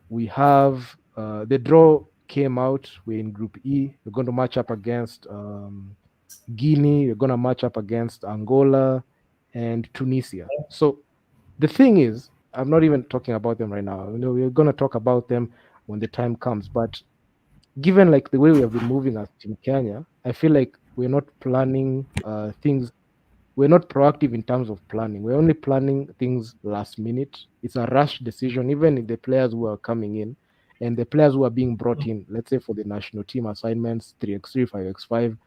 We have the draw came out. We're in Group E. We're going to match up against Guinea. We're going to match up against Angola and Tunisia. So the thing is, I'm not even talking about them right now. We're going to talk about them when the time comes. But given like the way we have been moving as Team Kenya, I feel like we're not planning things. We're not proactive in terms of planning. We're only planning things last minute. It's a rush decision, even in the players who are coming in and the players who are being brought in, let's say for the national team assignments, 3x3, 5x5,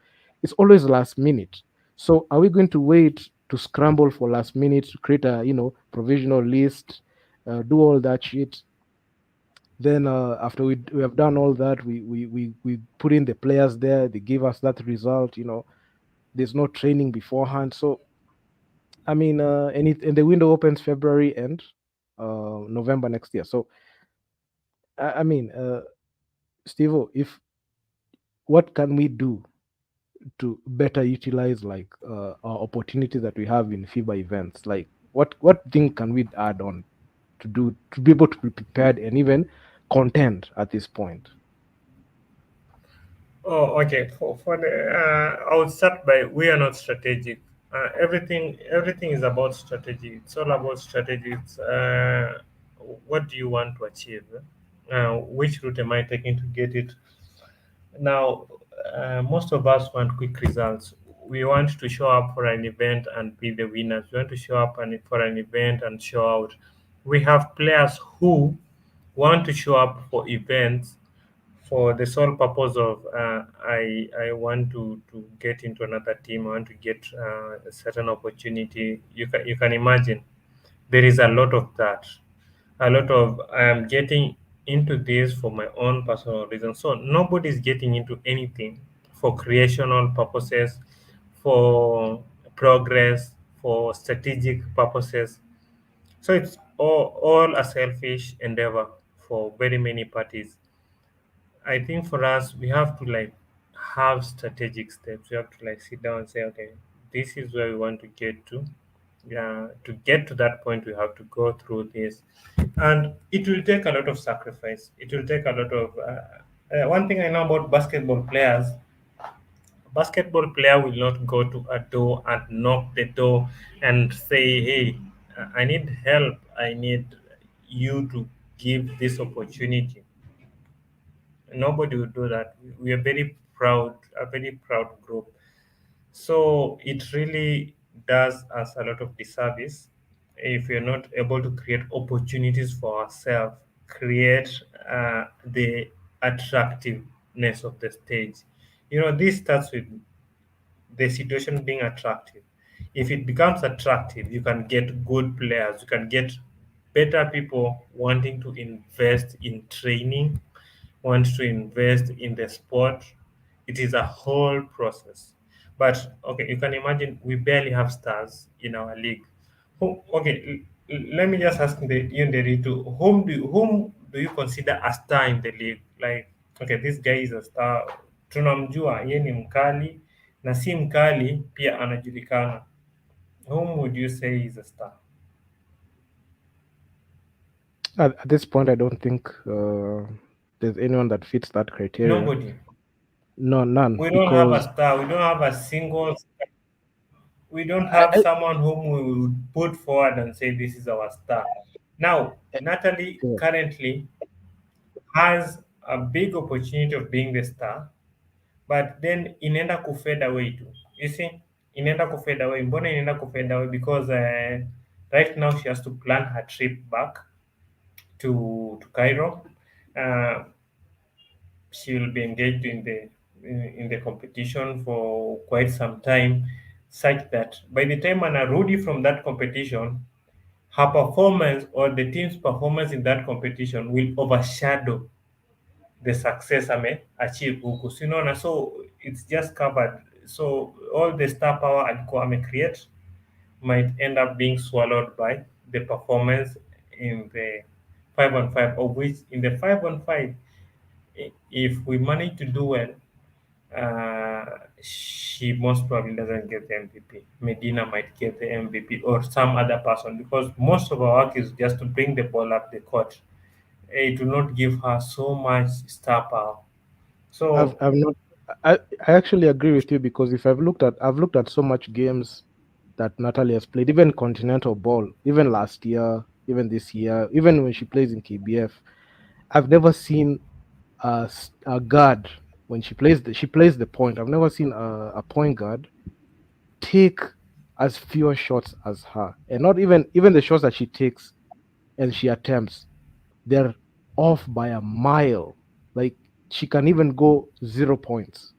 it's always last minute. So are we going to wait to scramble for last minute to create a provisional list, do all that shit? Then after we have done all that, we put in the players there. They give us that result. There's no training beforehand. So I mean, and the window opens February end, November next year. So I mean, Steve, if what can we do to better utilize like our opportunities that we have in FIBA events? Like, what thing can we add on to do to be able to be prepared and even content at this point? Oh, okay. For the, I would start by we are not strategic. Everything is about strategy. It's all about strategy. It's, what do you want to achieve? Which route am I taking to get it? Now, most of us want quick results. We want to show up for an event and be the winners. We want to show up for an event and show out. We have players who want to show up for events for the sole purpose of I want to get into another team. I want to get a certain opportunity. You can imagine there is a lot of that. A lot of I am getting into this for my own personal reasons. So nobody's getting into anything for creational purposes, for progress, for strategic purposes. So it's all a selfish endeavor for very many parties. I think for us, we have to like have strategic steps. We have to like sit down and say, okay, this is where we want to get to. Yeah, to get to that point, we have to go through this, and it will take a lot of sacrifice. It will take a lot of. One thing I know about basketball players: basketball player will not go to a door and knock the door and say, "Hey, I need help. I need you to give this opportunity." Nobody would do that. We are very proud, a very proud group. So it really does us a lot of disservice if we're not able to create opportunities for ourselves, create the attractiveness of the stage. This starts with the situation being attractive. If it becomes attractive, you can get good players, you can get better people wanting to invest in training, want to invest in the sport. It is a whole process. But okay, you can imagine we barely have stars in our league. Okay, let me just ask you, Nderitu, whom do you consider a star in the league? Like, okay, this guy is a star. Tunamjua, yeye ni mkali na si mkali pia anajulikana. Whom would you say is a star? At this point, I don't think there's anyone that fits that criteria. Nobody. No, none, We don't have a because star. We don't have a single. We don't I, have I, someone whom we would put forward and say this is our star. Now, Natalie yeah. currently has a big opportunity of being the star, but then inaenda kufade away too. You see, inaenda kufade away. Mbona inaenda kufade away? Because right now she has to plan her trip back to Cairo. Uh, she will be engaged in the competition for quite some time, such that by the time anarudi from that competition, her performance or the team's performance in that competition will overshadow the success ameachieve huku, si unaona, so it's just covered, so all the star power alikuwa amecreate might end up being swallowed by the performance in the 5-on-5, of which in the 5-on-5, if we manage to do well, she most probably doesn't get the MVP. Medina might get the MVP or some other person, because most of our work is just to bring the ball up the court. It will not give her so much star power. So I've not. I actually agree with you because if I've looked at so much games that Natalie has played, even continental ball, even last year, even this year, even when she plays in KBF, I've never seen a guard when she plays the point. I've never seen a point guard take as fewer shots as her, and not even the shots that she takes and she attempts, they're off by a mile. Like she can even go 0 points.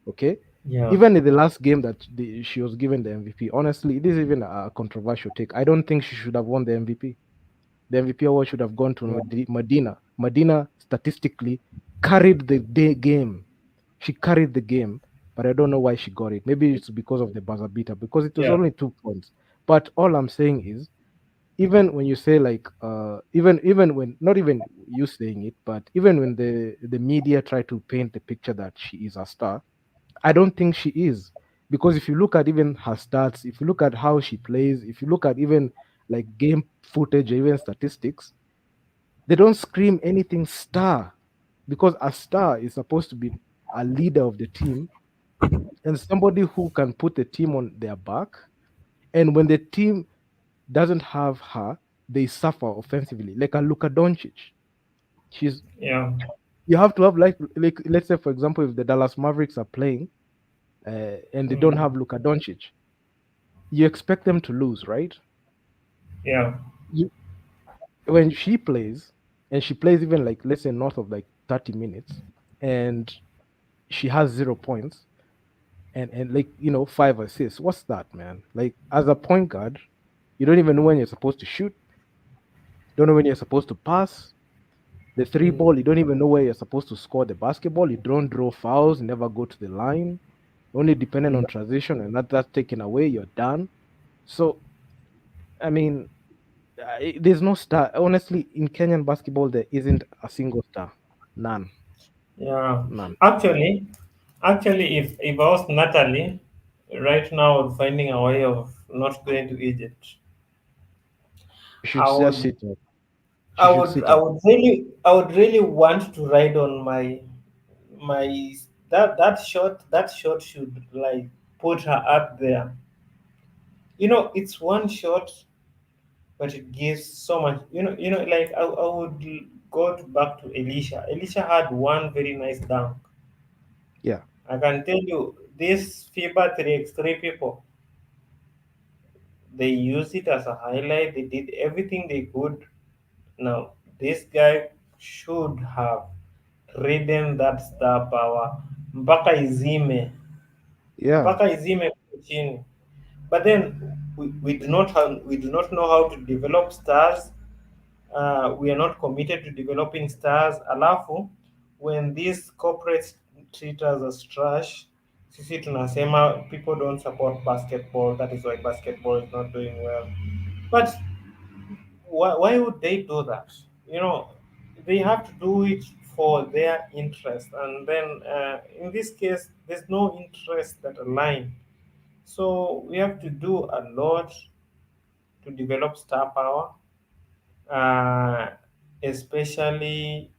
Okay, yeah, even in the last game that she was given the MVP. Honestly, it is even a controversial take. I don't think she should have won the MVP. The MVP award should have gone to yeah, Medina. Medina statistically carried the day game. She carried the game, but I don't know why she got it. Maybe it's because of the buzzer beater, because it was yeah, only 2 points. But all I'm saying is, even when you say like, even when not even you saying it, but even when the media try to paint the picture that she is a star, I don't think she is. Because if you look at even her stats, if you look at how she plays, if you look at even like game footage, even statistics, they don't scream anything star. Because a star is supposed to be a leader of the team and somebody who can put the team on their back. And when the team doesn't have her, they suffer offensively. Like a Luka Doncic. She's yeah, You have to have like let's say for example, if the Dallas Mavericks are playing and they don't mm, have Luka Doncic, you expect them to lose, right? yeah, You When she plays, and she plays even like let's say north of like 30 minutes, and she has 0 points and like 5 assists. What's that, man? Like as a point guard, you don't even know when you're supposed to shoot, don't know when you're supposed to pass. The three mm, ball, you don't even know where you're supposed to score the basketball. You don't draw fouls, never go to the line, only dependent on mm, transition, and that's taken away, you're done. So, I mean, there's no star. Honestly, in Kenyan basketball, there isn't a single star. None. yeah. None. Actually, actually, if I was Natalie, right now, I would finding a way of not going to Egypt. She should I just would sit up. She should sit up. I would really want to ride on my that shot should like put her up there. It's one shot, but it gives so much. Like I would go back to Elisha. Elisha had one very nice dunk. Yeah. I can tell you, these FIBA 3x3 people, they used it as a highlight. They did everything they could. Now, this guy should have ridden that star power mpaka izime, Yeah. chini. But then we do not know how to develop stars. We are not committed to developing stars. Alafu, when these corporates treat us as trash, sisi tunasema people don't support basketball. That is why basketball is not doing well. But why would they do that? You know, they have to do it for their interest, and then in this case, there's no interest that align. So we have to do a lot to develop star power, uh, especially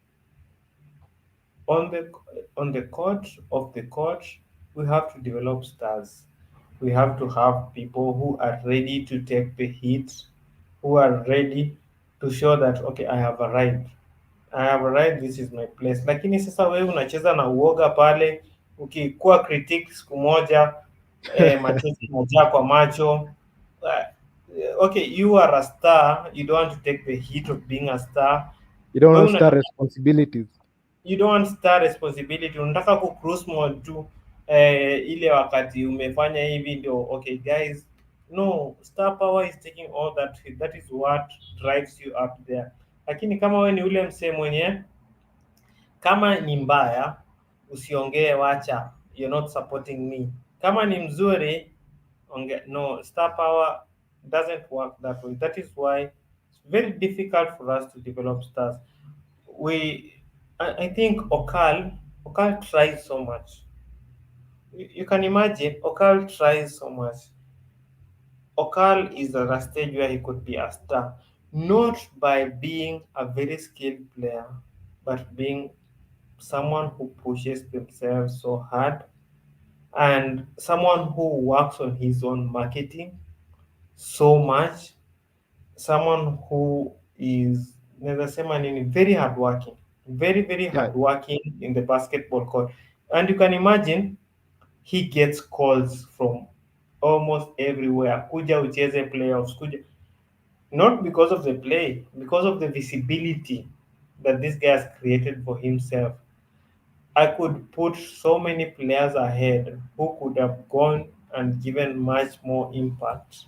on the court of the court. We have to develop stars. We have to have people who are ready to take the heat, who are ready to show that okay, I have arrived. I have arrived, this is my place. Lakini sasa wewe unacheza na uoga pale, ukikuwa critic siku moja, machozi yanajaa kwa macho. Okay, you are a star, you don't want to take the heat of being a star. You don't Wewe want to start unataka responsibilities. you don't want star responsibility, unataka ku cruise mode tu, ile wakati umefanya hivi ndio okay guys. No, star power is taking all that, that is what drives you up there. Lakini kama we ni ule msee mwenye kama ni mbaya usiongee, wacha, you're not supporting me. Kama ni mzuri onge, no, star power doesn't work that way. That is why it's very difficult for us to develop stars. We I think Okal tries so much. You can imagine Okal tries so much. Okal is at a stage where he could be a star, not by being a very skilled player, but being someone who pushes themselves so hard, and someone who works on his own marketing so much, someone who is naweza sema nini, very hardworking, very Yeah, hardworking in the basketball court. And you can imagine he gets calls from almost everywhere, kuja ucheze playoffs, kuja, not because of the play, because of the visibility that this guy has created for himself. I could put so many players ahead who could have gone and given much more impact.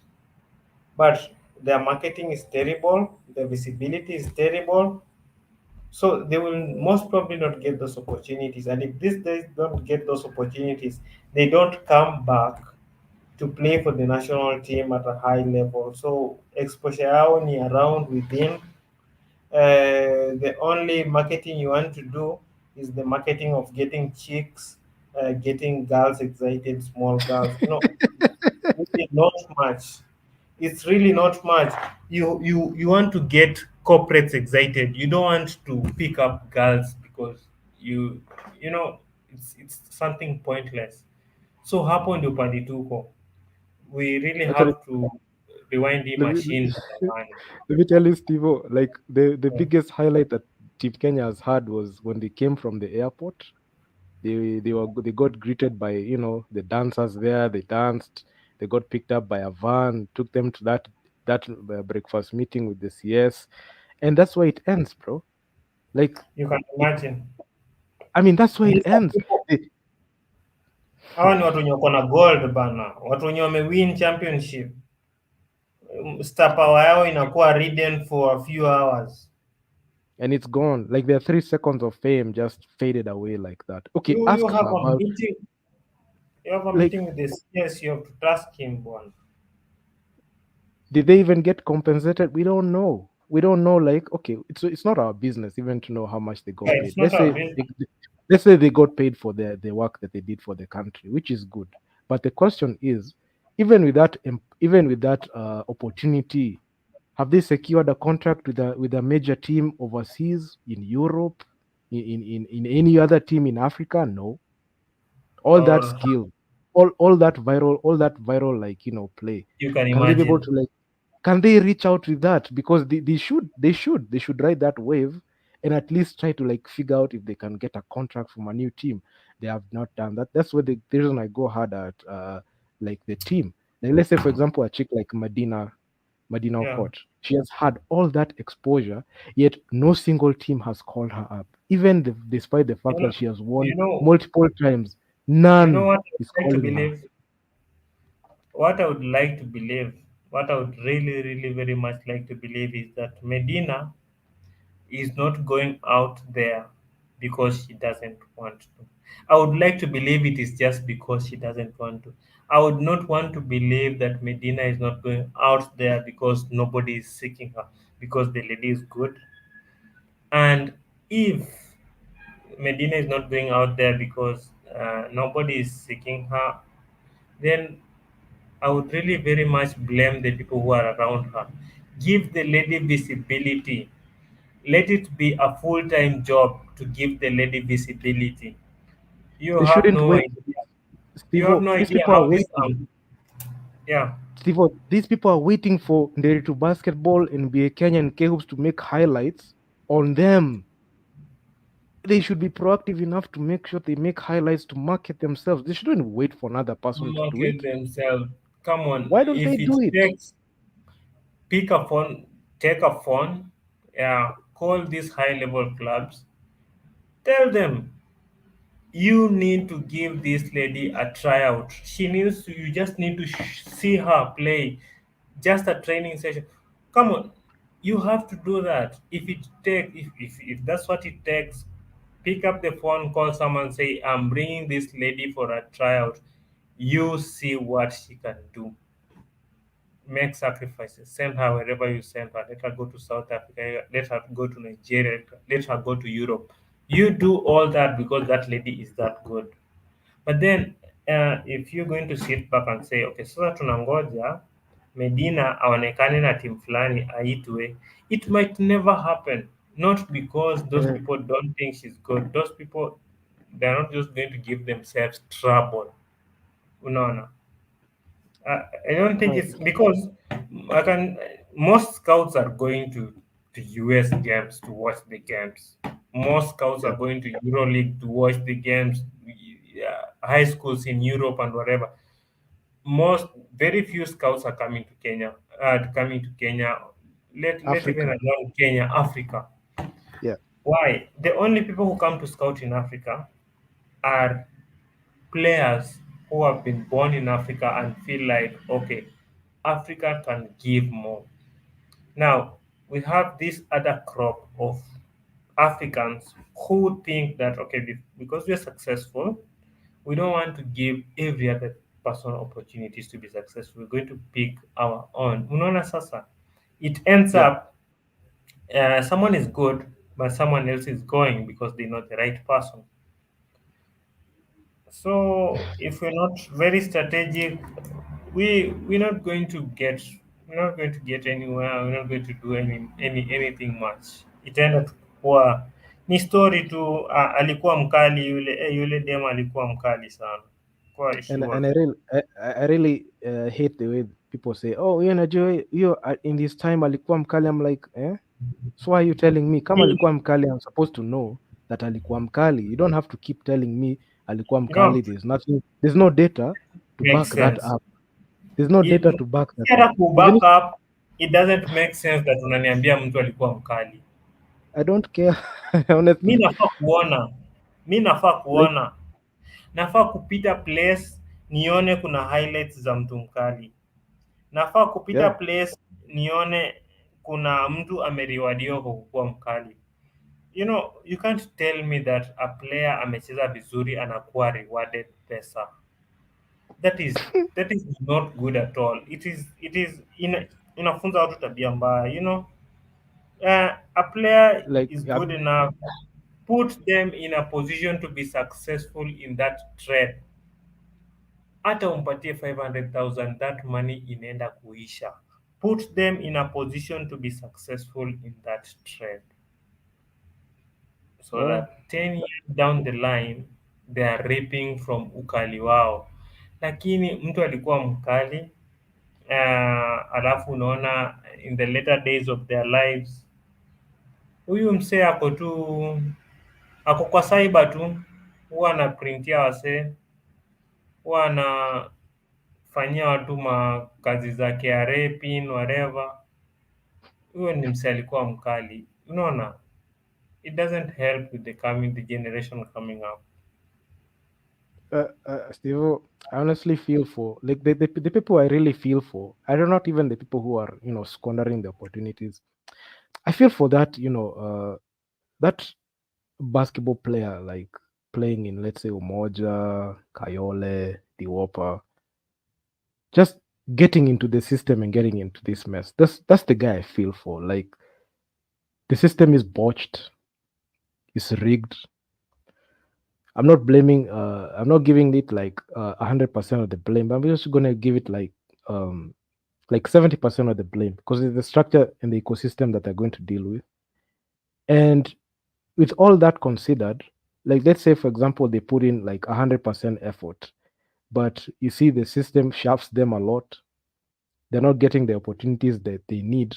But their marketing is terrible, their visibility is terrible, so they will most probably not get those opportunities. And if these days don't get those opportunities, they don't come back to play for the national team at a high level. So exposure yao ni around within. The only marketing you want to do is the marketing of getting chicks, getting girls excited, small girls. Really not much. It's really not much. You want to get corporates excited. You don't want to pick up girls because you you know it's something pointless. So hapo ndio pandi tuko. We really actually, have to rewind the let me, machine zamani. let me tell you, Steve, like the Yeah. biggest highlight that Team Kenya has had was when they came from the airport. They got greeted by the dancers there. They danced. They got picked up by a van, took them to that breakfast meeting with the CS, and that's where it ends, bro. Like You can it. imagine. I mean, that's where it These are ends. people, hawa ni watu wenye wako na gold bana, watu wenye wamewin championship. Star power yao inakuwa ridden for a few hours. And it's gone. Like their 3 seconds of fame just faded away like that. Okay, You ask have a Baba. meeting. You have a Like, meeting with this. Yes, you have to trust him, one. did they even get compensated? We don't know. We don't know. Like, okay, it's not our business even to know how much they got Yeah, paid. it's not our business. Let's say they got paid for the work that they did for the country, which is good. But the question is, even with that opportunity, have they secured a contract with a major team overseas in Europe, in any other team in Africa? No. All that Or skill, all that viral like play. you can Can they be able imagine. to like? Can they reach out with that? Because they should ride that wave and at least try to like figure out if they can get a contract from a new team. They have not done that. That's where the reason I go hard at like the team. Like let's say for example a chick like Medina Yeah. Okot. She has had all that exposure, yet no single team has called her up. Even despite the You fact know, that she has won you know, multiple times, you know none what I is would like to calling her. believe? What I would like to believe, what I would really very much like to believe is that Medina is not going out there because she doesn't want to. I would like to believe it is just because she doesn't want to. I would not want to believe that Medina is not going out there because nobody is seeking her, because the lady is good. And if Medina is not going out there because nobody is seeking her, then I would really very much blame the people who are around her. Give the lady visibility. Let it be a full time job to give the lady visibility. You They have shouldn't no wait. idea. You have Steve, no these idea people are how this waiting. yeah. Steve, these people are waiting for Nderi to basketball and be a Kenyan K-hoops to make highlights on them. They should be proactive enough to make sure they make highlights to market themselves. They shouldn't wait for another person to do Market it. themselves. Come on. Why don't they If it do it? takes, pick a phone, take a phone, yeah, call these high level clubs, Tell them you need to give this lady a tryout. She needs to. You just need to see her play. Just a training session. Come on, you have to do that. If that's what it takes, pick up the phone, call someone, say, "I'm bringing this lady for a tryout." You see what she can do. Make sacrifices. Send her wherever you send her. Let her go to South Africa. Let her go to Nigeria. Let her go to Europe. You do all that because that lady is that good. But then if you're going to sit back and say, okay, sasa tunangoja Medina aonekane na timu fulani aitwe, it might never happen. Not because those Mm, people don't think she's good. Those people, they're not just going to give themselves trouble. Unaona? I don't think right. it's because I can. Most scouts are going to US games to watch the games. Most scouts Yeah. are going to EuroLeague to watch the games. Yeah, high schools in Europe and whatever. Most very few scouts are coming to Kenya. Coming to Kenya. Let even Africa. alone Kenya, Africa. Yeah. Why? The only people who come to scout in Africa are players who have been born in Africa and feel like, okay, Africa can give more. Now, we have this other crop of Africans who think that, okay, because we're successful, we don't want to give every other person opportunities to be successful. We're going to pick our own. Unaona sasa, it ends Yeah. up someone is good, but someone else is going because they're not the right person. So if we're not very strategic, we're not going to get anywhere. We're not going to do anything much. Itaenda tu kuwa ni story tu. Alikuwa mkali yule, yule dem alikuwa mkali sana kwa And sure. I really hate the way people say, "Oh, you know, you in this time alikuwa mkali." I'm like, eh? So why are you telling me? Kama Me, alikuwa mkali, I'm supposed to know that alikuwa mkali. You don't have to keep telling me alikuwa you know, mkali. There's nothing. There's no data to makes back that sense. up. There's no It, data to back that up. hata ku Even back if up, it doesn't make sense that unaniambia mtu alikuwa mkali. I don't care, Mi honestly. nafaa kuona, mi nafaa Like, kuona nafaa kupita place nione kuna highlights za mtu mkali. Nafaa kupita yeah. place nione kuna mtu ameriwadiwa kwa kukuwa mkali. You know, you can't tell me that a player amecheza vizuri anakuwa rewarded pesa. That is not good at all. It is inafunza watu tabia mbaya, you know. A player Like, is good enough, put them in a position to be successful in that trade. Hata umpatie 500,000, that money inaenda kuisha. Put them in a position to be successful in that trade so uh, that 10 years down the line they are reaping from ukali wao. Lakini mtu alikuwa mkali, alafu unaona in the later days of their lives huyu msee ako kwa cyber tu, huwa anaprintia wasee, huwa anafanyia watu makazi za KRA pin whatever. Huyo ni msee alikuwa mkali, unaona. It doesn't help with the generation coming up. Steve, I honestly feel for like the people I really feel for. I do not even the people who are squandering the opportunities. I feel for that that basketball player like playing in, let's say, Umoja, Kayole, Diwopa, just getting into the system and getting into this mess. That's the guy I feel for. Like, the system is botched, it's rigged. I'm not blaming. I'm not giving it like 100% of the blame. But I'm just gonna give it um 70% of the blame because it's the structure and the ecosystem that they're going to deal with. And with all that considered, like, let's say for example they put in like 100% effort, but you see the system shafts them a lot. They're not getting the opportunities that they need,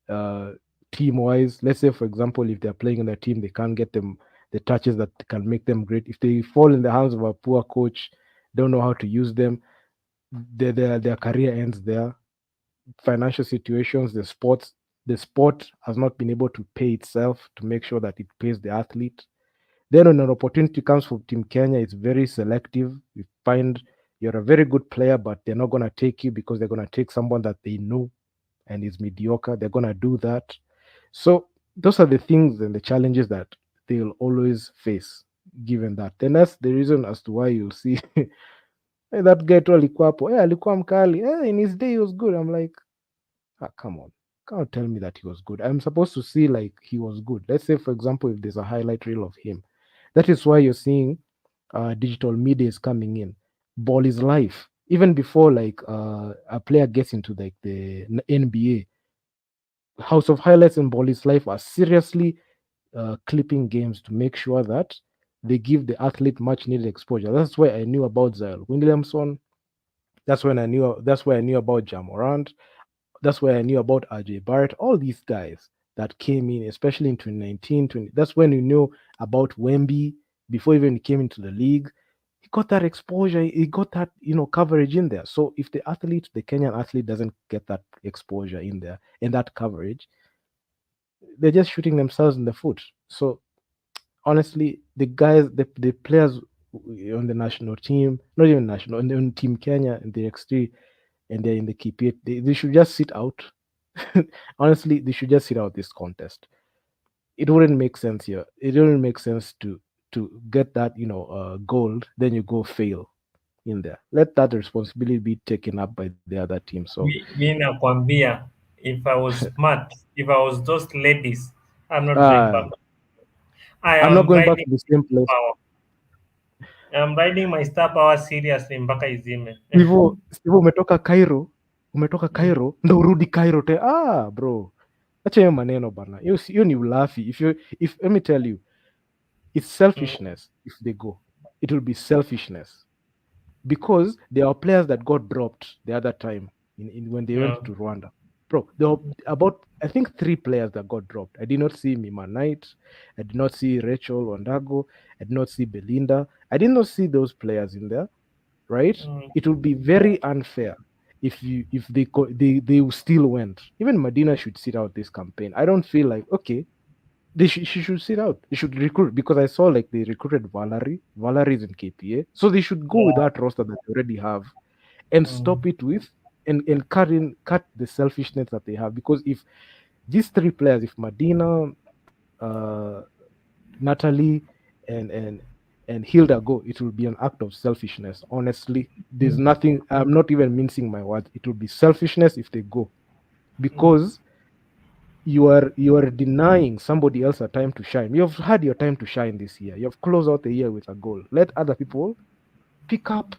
uh, team wise. Let's say for example if they're playing in a team, they can't get them the touches that can make them great. If they fall in the hands of a poor coach, don't know how to use them, their career ends there. Financial situations, the sport has not been able to pay itself to make sure that it pays the athlete. Then when an opportunity comes from Team Kenya, it's very selective. You find you're a very good player, but they're not gonna take you because they're gonna take someone that they know and is mediocre. They're gonna do that. So those are the things and the challenges that they'll always face. Given that, then that's the reason as to why you'll see "Hey, that guy tu alikuwa hapo, alikuwa mkali, in his day he was good." I'm like, come on, can't tell me that he was good. I'm supposed to see like he was good. Let's say, for example, if there's a highlight reel of him, that is why you're seeing digital media is coming in. Ball is life. Even before like a player gets into like the NBA, House of Highlights and Ball is Life are seriously clipping games to make sure that they give the athlete much needed exposure. That's why I knew about Zion Williamson. That's why I knew about Jamorant. That's why I knew about RJ Barrett. All these guys that came in, especially in 2019, 20, that's when you know about Wemby before even he came into the league. He got that exposure, he got that, coverage in there. So if the Kenyan athlete doesn't get that exposure in there and that coverage, they're just shooting themselves in the foot. So honestly, the players on the national team, not even national, on Team Kenya and the X3 and they're in the KPA, they should just sit out. Honestly, they should just sit out this contest. It wouldn't make sense here. It wouldn't make sense to get that gold, then you go fail in there. Let that responsibility be taken up by the other team. So Mi nakwambia, if I was smart, if I was those ladies, I'm not going uh, back. I I'm not am going back riding to the same place. power. I'm riding my star power seriously mpaka izime. Hivyo umetoka Mm, Cairo ndo urudi Cairo te. Bro, acha hiyo maneno bana. Hiyo ni ulafi. If let me tell you, it's mm, selfishness if they go. It will be selfishness because there are players that got dropped the other time in when they yeah, went to Rwanda. Bro, there were about I think 3 players that got dropped. I did not see Mima Knight, I did not see Rachel Wandago, I did not see Belinda. I did not see those players in there, right? mm, It would be very unfair if they still went. Even Medina should sit out this campaign. I don't feel like okay, she should sit out. They should recruit because I saw like they recruited Valerie. Valerie's in KPA, so they should go with yeah, that roster that they already have and mm, stop it with and cut the selfishness that they have. Because if these 3 players, if Medina, uh, Natalie, and and and Hilda go, it will be an act of selfishness. Honestly, there's mm, nothing. I'm not even mincing my words. It will be selfishness if they go mm, because you are denying somebody else a time to shine. You have had your time to shine this year. You have closed out the year with a goal. Let other people pick up.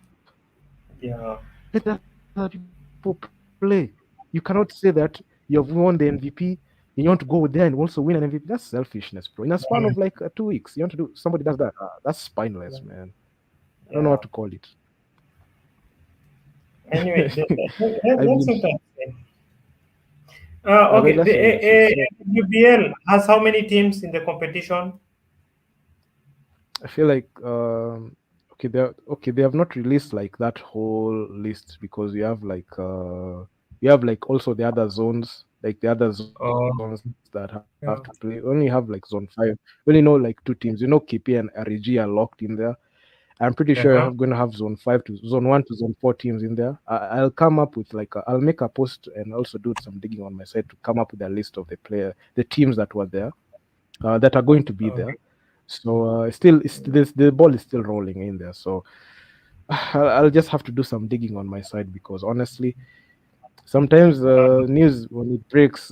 yeah, Let other people play. You cannot say that you have won the MVP and you want to go there and also win an MVP. That's selfishness, bro. In a span of like 2 weeks, you want to do somebody does that. That's spineless, yeah, man. I don't know what yeah. to call it. Anyway, I that's mean, what I'm saying. Okay, the let's say yes. It's WBL has how many teams in the competition? I feel like okay, they have not released like that whole list because you have like also the other zones, like the other zones that have to play. We only have Yeah. like zone 5. We only know like 2 teams. KPA and REG are locked in there. I'm pretty sure you're going to Uh-huh. have zone 1 to zone 4 teams in there. I'll come up with I'll make a post and also do some digging on my side to come up with a list of the teams that were there, that are going to be there. Okay. So the ball is still rolling in there. So I'll just have to do some digging on my side because honestly, sometimes news when it breaks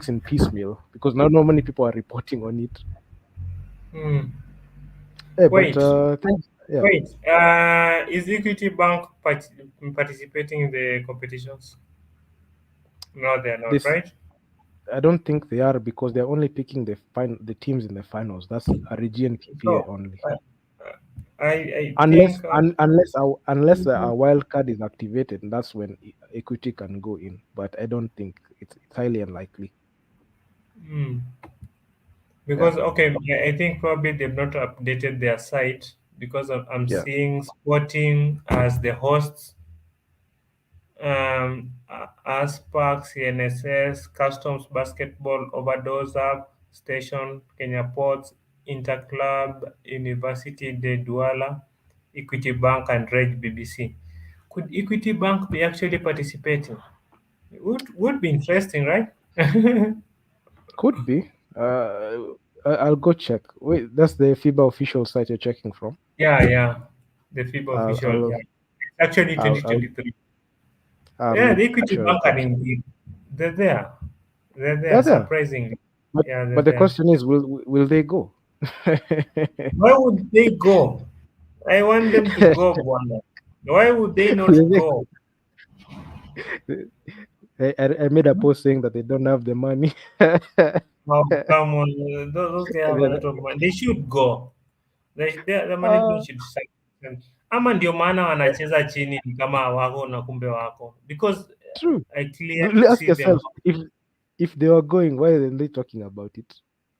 in piecemeal because not many people are reporting on it. Hmm. Hey, but Wait, thanks. Yeah, wait. Is Equity Bank participating in the competitions? No, they're not, this right? I don't think they are because they're only picking the teams in the finals. That's a region KPA So, only. I, I think. Unless a wild card is activated, that's when equity can go in. But I don't think it's highly unlikely. Hmm. Yeah, Because okay, I think probably they've not updated their site because I'm yeah. seeing Sporting as the hosts, ASPAC, CNSS, Customs Basketball, Overdose App, Station, Kenya Ports, Interclub, University de Douala, Equity Bank, and Reg BBC. Could Equity Bank be actually participating? Would be interesting, right? Could be. I'll go check. Wait, that's the FIBA official site you're checking from. Yeah, yeah. The FIBA I'll, official, I'll, yeah. It's actually I'll 2023. I'm Yeah, not the Equity sure Bank if are that's indeed. They're there. They're there, they're there. surprisingly. But Yeah, they're but the there. question is, will they go? Why would they go? I want them to go, Bwana. Why would they not Will go? they- I made a post saying that they don't have the money. Oh, come on. Those guys have a lot of money. They should go. The management Uh, should start. Ama ndio maana wanacheza chini ni kama wako na kumbe wako. Because true. I clearly Ask see them. yourself, if they were going, why are they talking about it?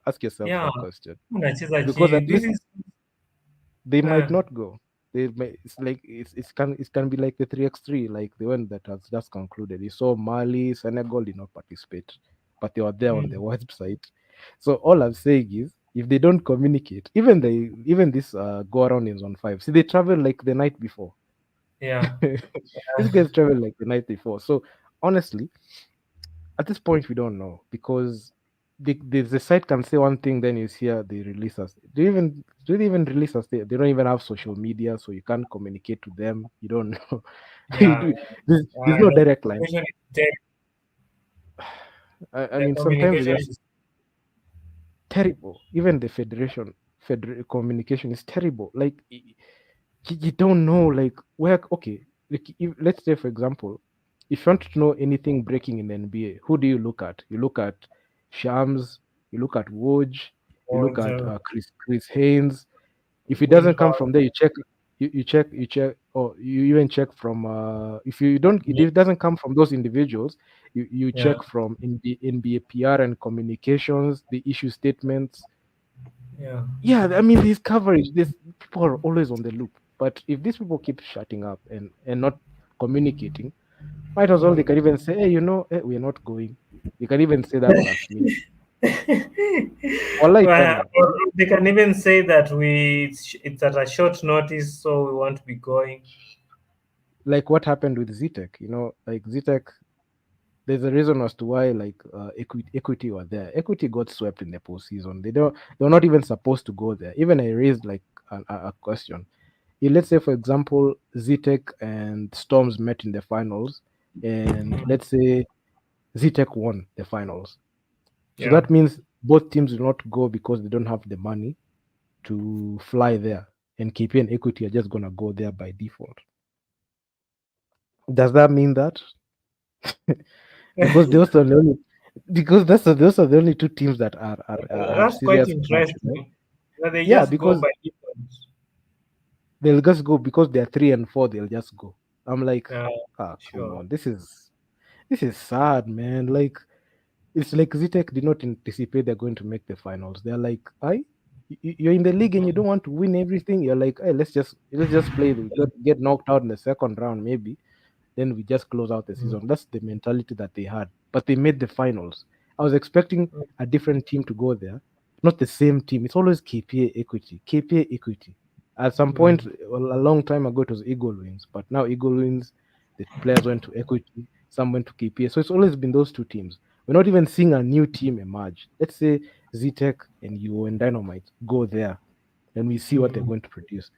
Ask yourself Yeah, that question. wanacheza Because chini. at This least is they uh, might not go. They may, it can be like the 3x3, like the one that has just concluded. You saw Mali, Senegal did not participate, but they were there on the mm, website. So all I'm saying is, if they don't communicate, even this go around is on five. See, they travel like the night before. yeah. These guys travel like the night before. So honestly, at this point we don't know because the site can say one thing, then you hear they release us. Do they even release us? They don't even have social media, so you can't communicate to them. You don't know. You Yeah, do- there's no the direct line. communication is ter- I the mean, sometimes communication it's just is terrible. Even the communication is terrible. Like you don't know like where. Okay, like if, let's say for example, if you want to know anything breaking in the NBA, who do you look at? You look at Shams, you look at Woj, you look towards at Chris Haynes. If it Will doesn't come Hall. from there, you check, or you even check from if you don't, if Yeah, it doesn't come from those individuals, you yeah, check from NBA PR and communications, the issue statements. yeah. Yeah, I mean, these coverage, these people are always on the loop. But if these people keep shutting up and not communicating, might as well they Mm. can even say, hey, we're not going. You can even say that last minute. Wallahi Well, tala. or they can even say that it's at a short notice, so we won't be going. Like what happened with Zitek, like Zitek, there's a reason as to why like equity were there. Equity got swept in the postseason. They're not even supposed to go there. Even I raised like a question. Let's say for example Zitek and Storms met in the finals, and let's say Zitek won the finals. So Yeah. that means both teams will not go because they don't have the money to fly there, and KP and Equity are just gonna go there by default. Does that mean that? Because those are the only because those are the only two teams that have That's quite serious budget, right? interesting. That they Yeah, just go because by default. they'll just go because they're 3 and 4. They'll just go. I'm like, Yeah, come sure. on, this is sad, man. Like it's like Zitek did not anticipate they're going to make the finals. They're like, you're in the league and you don't want to win everything. You're like, hey, let's just play. We get knocked out in the second round, maybe. Then we just close out the Mm. season. That's the mentality that they had. But they made the finals. I was expecting a different team to go there, not the same team. It's always KPA Equity, KPA Equity. At some point, Mm. well, a long time ago, it was Eagle Wings, but now Eagle Wings, the players went to Equity, some went to KPA. So it's always been those two teams. We're not even seeing a new team emerge. Let's say ZTech and UO and Dynamite go there, and we see what they're Mm. going to produce.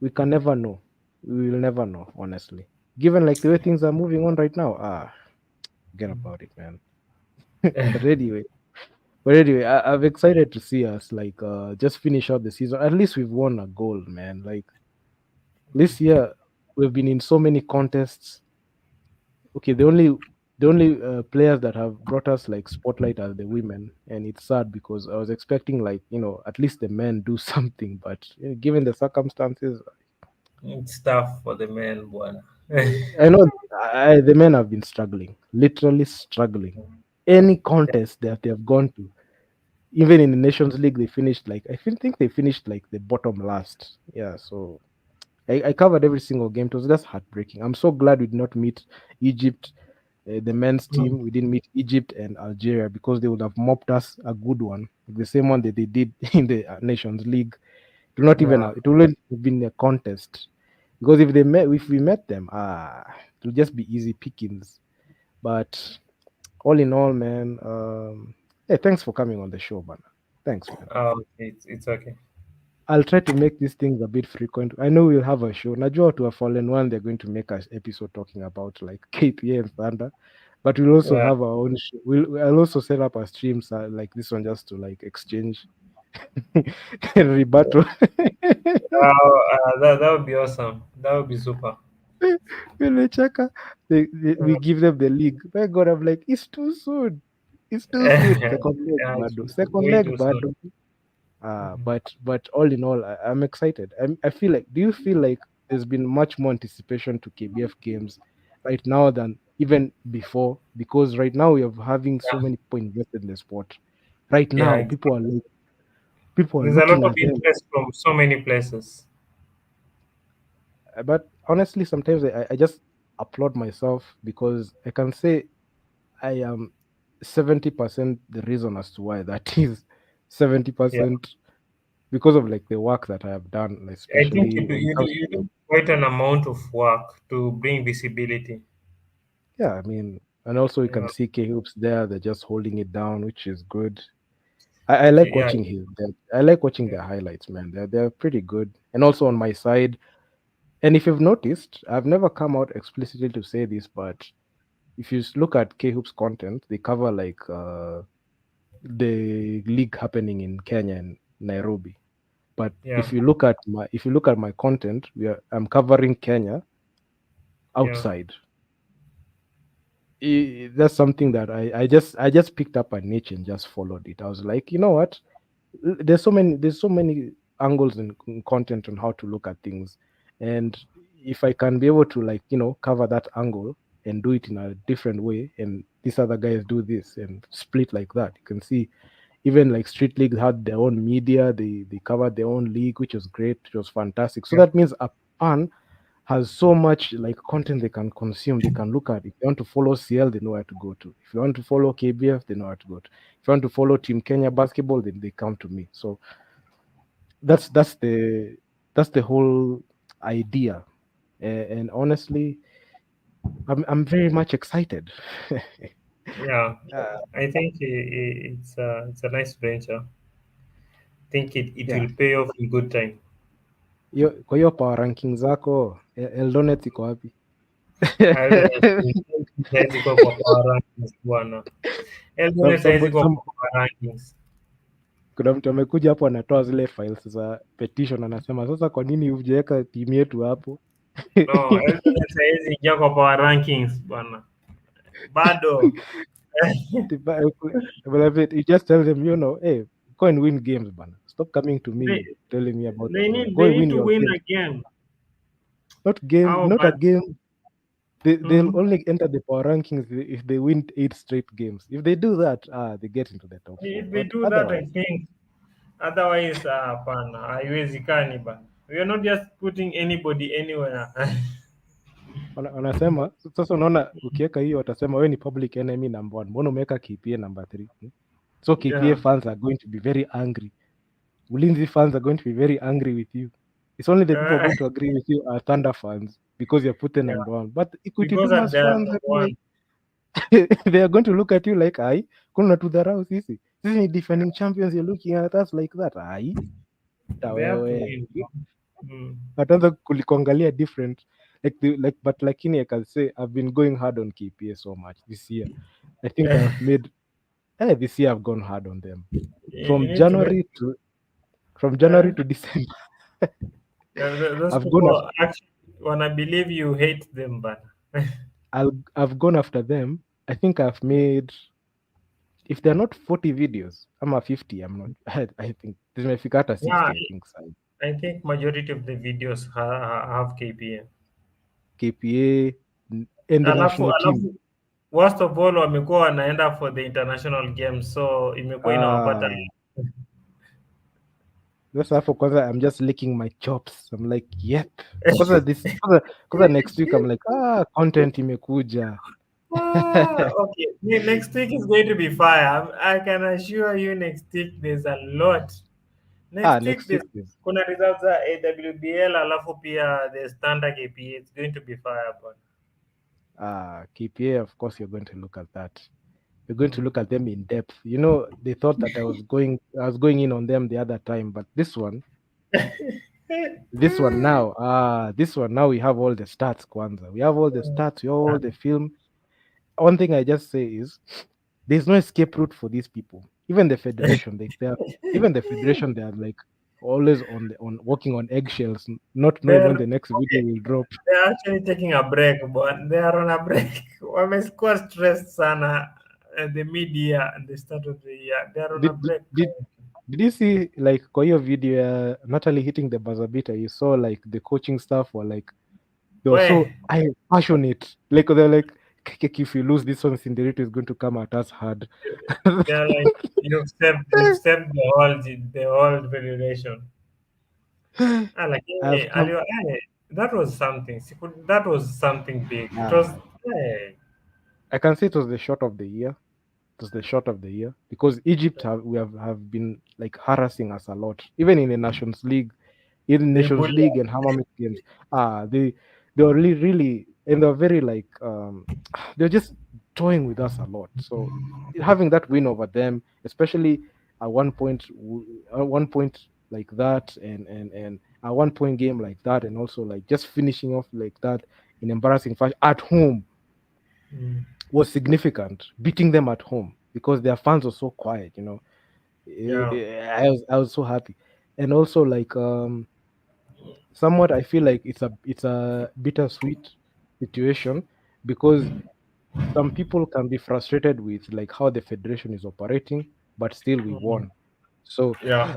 We can never know. We will never know, honestly. Given like the way things are moving on right now, forget about it, man. but anyway, I'm excited to see us like just finish out the season. At least we've won a gold, man. Like this year, we've been in so many contests. Okay, the only players that have brought us like spotlight are the women, and it's sad because I was expecting like at least the men do something, but given the circumstances, It's tough for the men, Bwana. I know the men have been struggling, literally struggling. Any contest that they have gone to, even in the Nations League, they finished like think they finished like the bottom last. Yeah, so I covered every single game. It was just heartbreaking. I'm so glad we did not meet Egypt. The men's Mm. team, we didn't meet Egypt and Algeria because they would have mopped us a good one, like the same one that they did in the Nations League. It will not even Yeah. have, it wouldn't have been a contest because if we met them, it will just be easy pickings. But all in all, man, hey, thanks for coming on the show, man. Thanks, man. It's okay. I'll try to make these things a bit frequent. I know we'll have a show. Najua to a fallen one, they're going to make an episode talking about like KPA and Thunder, but we'll also Yeah. have our own show. I'll also set up a streams like this one just to like exchange and rebuttal. That would be awesome. That would be super. Chaka, we give them the league. My God, I'm like, it's too soon. It's too soon. Second leg, Yeah, it's bado. Second way leg, too soon. bado. Mhm. But all in all, I'm excited. I feel like. Do you feel like there's been much more anticipation to KBF games right now than even before? Because right now we are having so Yeah, many people invested in the sport. Right yeah. now, people are There's a lot looking of at them. interest from so many places. But honestly, sometimes I just applaud myself because I can say I am 70% the reason as to why that is. Yeah, 70% because of like the work that I have done, like, I think especially when it comes you to, do quite an amount of work to bring visibility. yeah, I mean, and also you can Yeah, see K Hoops there, they're just holding it down, which is good. I like yeah, watching I like watching yeah, their highlights, man. They're pretty good. And also on my side, and if you've noticed, I've never come out explicitly to say this, but if you look at K Hoops content, they cover like the league happening in Kenya and Nairobi. But yeah, if you look at my content, I'm covering Kenya yeah, outside. That's something that I just picked up a niche and just followed it. I was like, you know what? There's so many angles in content on how to look at things, and if I can be able to like cover that angle and do it in a different way, and these other guys do this and split like that, you can see even like street league had their own media, they covered their own league, which was great, which was fantastic. So yeah, that means a fan has so much like content they can consume, they can look at. If they want to follow CL, they know where to go to. If you want to follow KBF, they know where to go to. If you want to follow Team Kenya basketball, then they come to me. So that's that's the that's the whole idea. And honestly, I'm very much excited. yeah. uh, I think it's a nice venture. Think it yeah. will pay off in good time. Kwa hiyo power ranking zako Eldonet iko wapi? Eldoret haiwezi kuwa kwa power rankings bwana. Eldoret haiwezi kuwa kwa power rankings. Kuna mtu amekuja hapo anatoa zile files za petition, anasema sasa, kwa nini hujaweka timu yetu hapo? No, Eldoret haiwezi ingia kwa power rankings bwana. Bado. You just tell them, hey, go and win games, bana. Stop coming to They me telling me about they games. need Go they and need win to your win games. again. How Not a bad? game. They'll Mhm. only enter the power rankings if they win 8 straight games. If they do that, they get into the top four. If they But do that, I otherwise, think otherwise hapana, haiwezekani bana. We are not just putting anybody anywhere. wanasema sasa, unaona ukiweka hiyo watasema wewe ni public enemy number one, mbona umeweka KPA number three? So KPA Yeah. fans are going to be very angry. Ulinzi fans are going to be very angry with you. It's only the people who are Uh, going to agree with you are Thunder fans because you're put yeah. number one. But Equity Because at Dumas the fans, top like, one. they are going to look at you like, ai, kuna tudharau sisi. Sisi ni defending champions, you're looking at us like that. Ai, ta They have to wewe. win. Mm. Wataanza kuangalia different. But lakini I can say I've been going hard on KPA so much this year. I think I've made, this year I've gone hard on them. You From need to make January to from uh, January to December, those I've gone people actually wanna believe you hate them, but I've gone after them. I think I've made, if they're not 40 videos, I'm a 50. I'm not. I think this may figure out a yeah, 60. I think so. I think majority of the videos have KPA. KPA and the national team. Alafu worst of all wamekuwa wanaenda for the international games, so imekuwa inawapata. Ah, that's why for Kwanza, I'm just licking my chops. I'm like, yep. Kwanza next week, I'm like, content imekuja. Okay, next week is going to be fire. I can assure you next week there's a lot. Next week Next week there's is kuna results za AWBL alafu pia the standard KPA. It's going to be fire, but KPA. Of course, you're going to look at that. You're going to mm. look at them in depth. They thought that I was going in on them the other time, but this one now we have all the stats, Kwanza. We have all the stats, we have all the film. One thing I just say is there's no escape route for these people. Even the federation, they are like always on walking on eggshells, not knowing when they're the next video okay. will drop. They're actually taking a break, but they are on a break. Wamekuwa stressed sana. The media at the start of the year. They are on a Did did break. did, did you see like kwa hiyo video Natalie hitting the buzzer beater? You saw like the coaching staff were like they were so Where passionate. Like they're like, If you lose this one, Cinderito is going to come at us hard." they're like, you've saved the whole federation. Ah, like, I've come. that was something. That was something big. It was, Uh, hey. I can say it was the shot of the year. It was the shot of the year because Egypt have been like harassing us a lot, even in the They bully Nations League and how many games. They were really, and they're very like they're just toying with us a lot. So having that win over them, especially at one point like that, and a 1 point game like that, and also like just finishing off like that in embarrassing fashion at home Mm, was significant. Beating them at home because their fans were so quiet. yeah. I was so happy, and also like somewhat I feel like it's a bittersweet situation because some people can be frustrated with like how the federation is operating, but still we Mm, won. So yeah.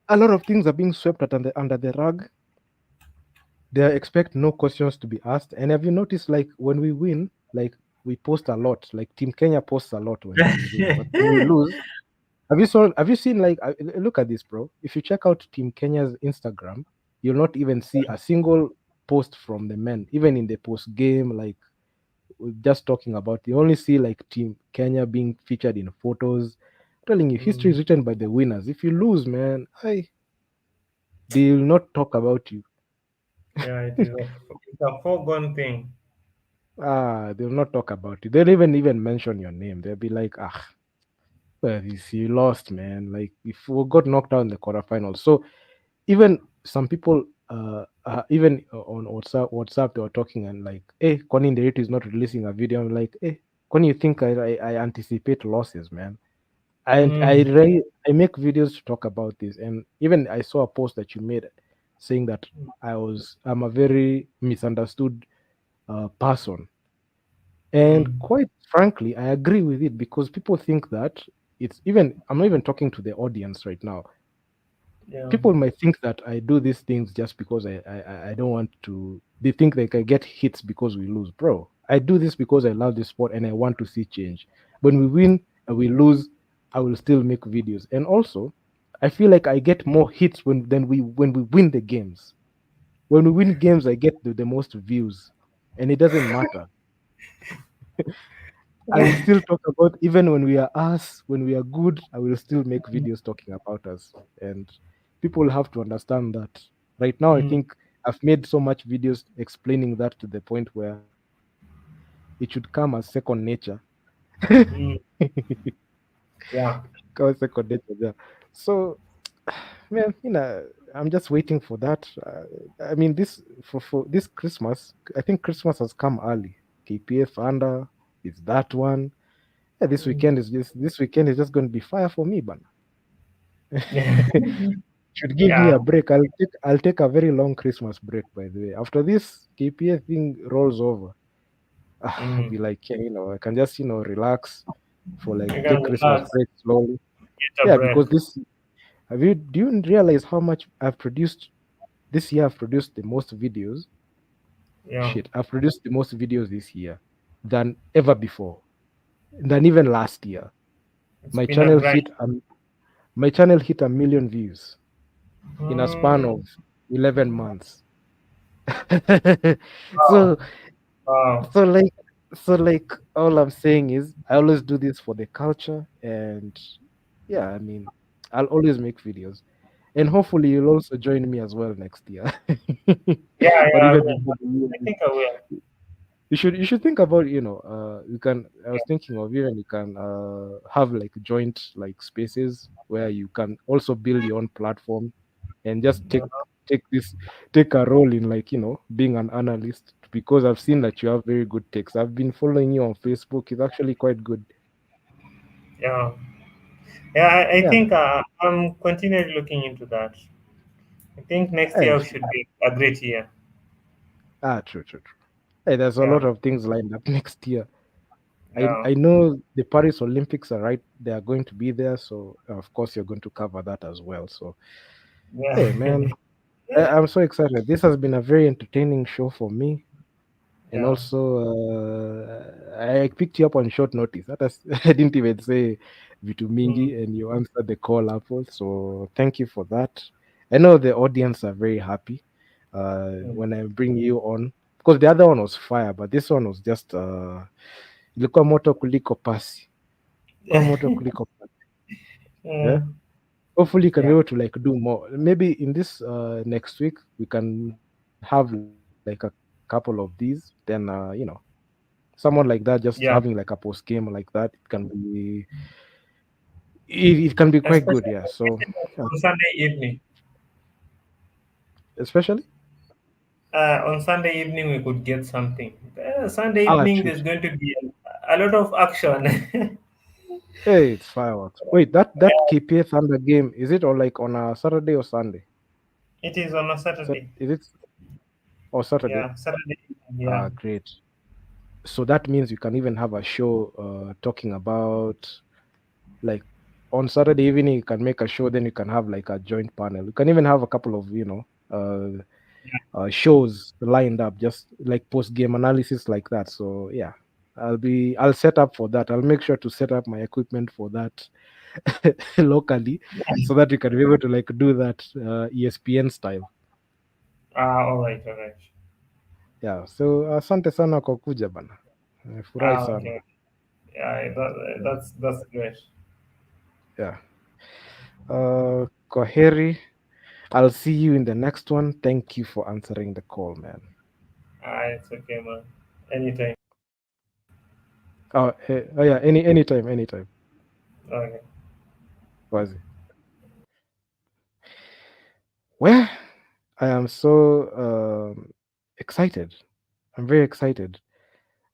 a lot of things are being swept under the rug. They expect no questions to be asked. And have you noticed, like when we win, like we post a lot. Like Team Kenya posts a lot when we win, but when we lose, have you seen like look at this, bro? If you check out Team Kenya's Instagram, you'll not even see a single post from the men, even in the post game. Like we're just talking about, you only see like Team Kenya being featured in photos. I'm telling you, history Mm, is written by the winners. If you lose, man, they will not talk about you. yeah, it's a foregone thing. They'll not talk about you. They'll even mention your name. They'll be like, well, you lost, man. Like if we got knocked out in the quarterfinals. So even some people, even on WhatsApp, they were talking and like, hey, Connie Nderito is not releasing a video. I'm like, hey, Connie, you think I anticipate losses, man? Mm, I make videos to talk about this, and even I saw a post that you made saying that I'm a very misunderstood person. And mm, quite frankly, I agree with it because people think that I'm not even talking to the audience right now. yeah. People might think that I do these things just because I don't want to. They think they can get hits because we lose. Bro, I do this because I love this sport and I want to see change. When we win and we lose, I will still make videos. And also, I feel like I get more hits when we win the games. When we win games, I get the most views. And it doesn't matter. I will still talk about even when we are us, when we are good, I will still make videos talking about us. And people have to understand that. Right now, I Mm, think I've made so much videos explaining that to the point where it should come as second nature. mm, yeah. Come as second nature there. So, man, I'm just waiting for that. I mean, for this Christmas, I think Christmas has come early. KPF under is that one. Yeah, Mm. this weekend is just going to be fire for me, man. Should give me Yeah. a break. I'll take a very long Christmas break. By the way, after this KPA thing rolls over, I'll Mm. be like, yeah, I can just relax for like You can take Christmas relax, break slowly. get a Yeah, break. because this have you do you realize how much I've produced this year? I've produced the most videos. Yeah. Shit, I've produced the most videos this year than ever before, than even last year. It's My been a channel grind. hit um, my channel hit 1 million views in a span Mm. of 11 months. Wow. so Wow. so like, So like all I'm saying is I always do this for the culture, and yeah, I mean, I'll always make videos. And hopefully you'll also join me as well next year. Yeah, Or yeah, I even will. before the year I think I will. you should think about, you can I was thinking of even you can have like joint like spaces where you can also build your own platform and just take this take a role in, like, being an analyst, because I've seen that you have very good takes. I've been following you on Facebook. It's actually quite good. Yeah, yeah. I Yeah, man. think I'm continually looking into that. I think next Hey, year should be a great year. true. Hey, there's a Yeah, lot of things lined up next year. I yeah, I know the Paris Olympics are right. They are going to be there, so of course you're going to cover that as well. So, yeah, hey, man, I'm so excited. This has been a very entertaining show for me, and yeah. also I picked you up on short notice. I didn't even say Vitu Mm, Mingi, and you answered the call, Apple. So thank you for that. I know the audience are very happy mm. when I bring you on, because the other one was fire, but this one was just ilikuwa moto kuliko pasi. Ilikuwa moto kuliko pasi. Yeah. Mm, Hopefully you can be yeah, able to like do more. Maybe in this next week we can have like a couple of these. Then someone like that just having yeah. like a post game like that, it can be quite good. Yeah. So Especially yeah, on Sunday evening. especially On Sunday evening, we could get something. Sunday evening, true. there's going to be a lot of action. Hey, it's fireworks. Wait, that KPA Thunder game, is it or like on a Saturday or Sunday? It is on a Saturday. Is it or Saturday? Yeah, Saturday evening. Yeah, Great. So that means you can even have a show talking about, like, on Saturday evening you can make a show, then you can have like a joint panel. You can even have a couple of shows lined up, just like post game analysis like that. So yeah, I'll set up for that. I'll make sure to set up my equipment for that locally, so that we can be able to like do that ESPN style. all right, all right. Yeah, so asante sana kwa kuja bana, furahi sana. Okay. Yeah, that's great. Yeah. Kwaheri. I'll see you in the next one. Thank you for answering the call, man. It's okay, man. Anytime. Oh yeah, anytime. Okay. Wazi. Well, I am so excited. I'm very excited.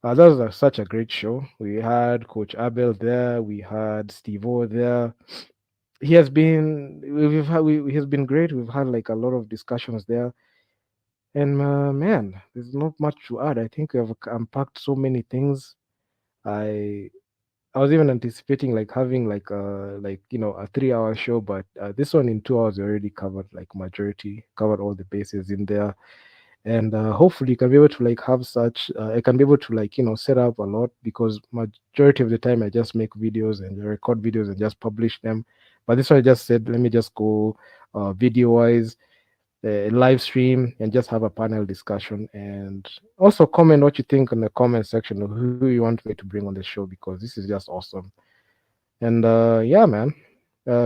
That was such a great show. We had Coach Abel there. We had Steve O there. He has been he has been great. We've had like a lot of discussions there. And man, there's not much to add. I think we have unpacked so many things. I I was even anticipating like having like a 3 hour show, but this one in 2 hours we already covered like majority, covered all the bases in there, and hopefully you can be able to like have such. I can be able to like set up a lot, because majority of the time I just make videos and record videos and just publish them. But this one I just said, let me just go video wise, live stream, and just have a panel discussion, and also comment what you think in the comment section of who you want me to bring on the show, because this is just awesome. And yeah, man,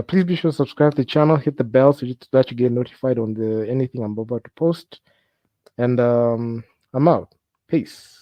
please be sure to subscribe to the channel, hit the bell so that you get notified on the anything I'm about to post. And I'm out. Peace.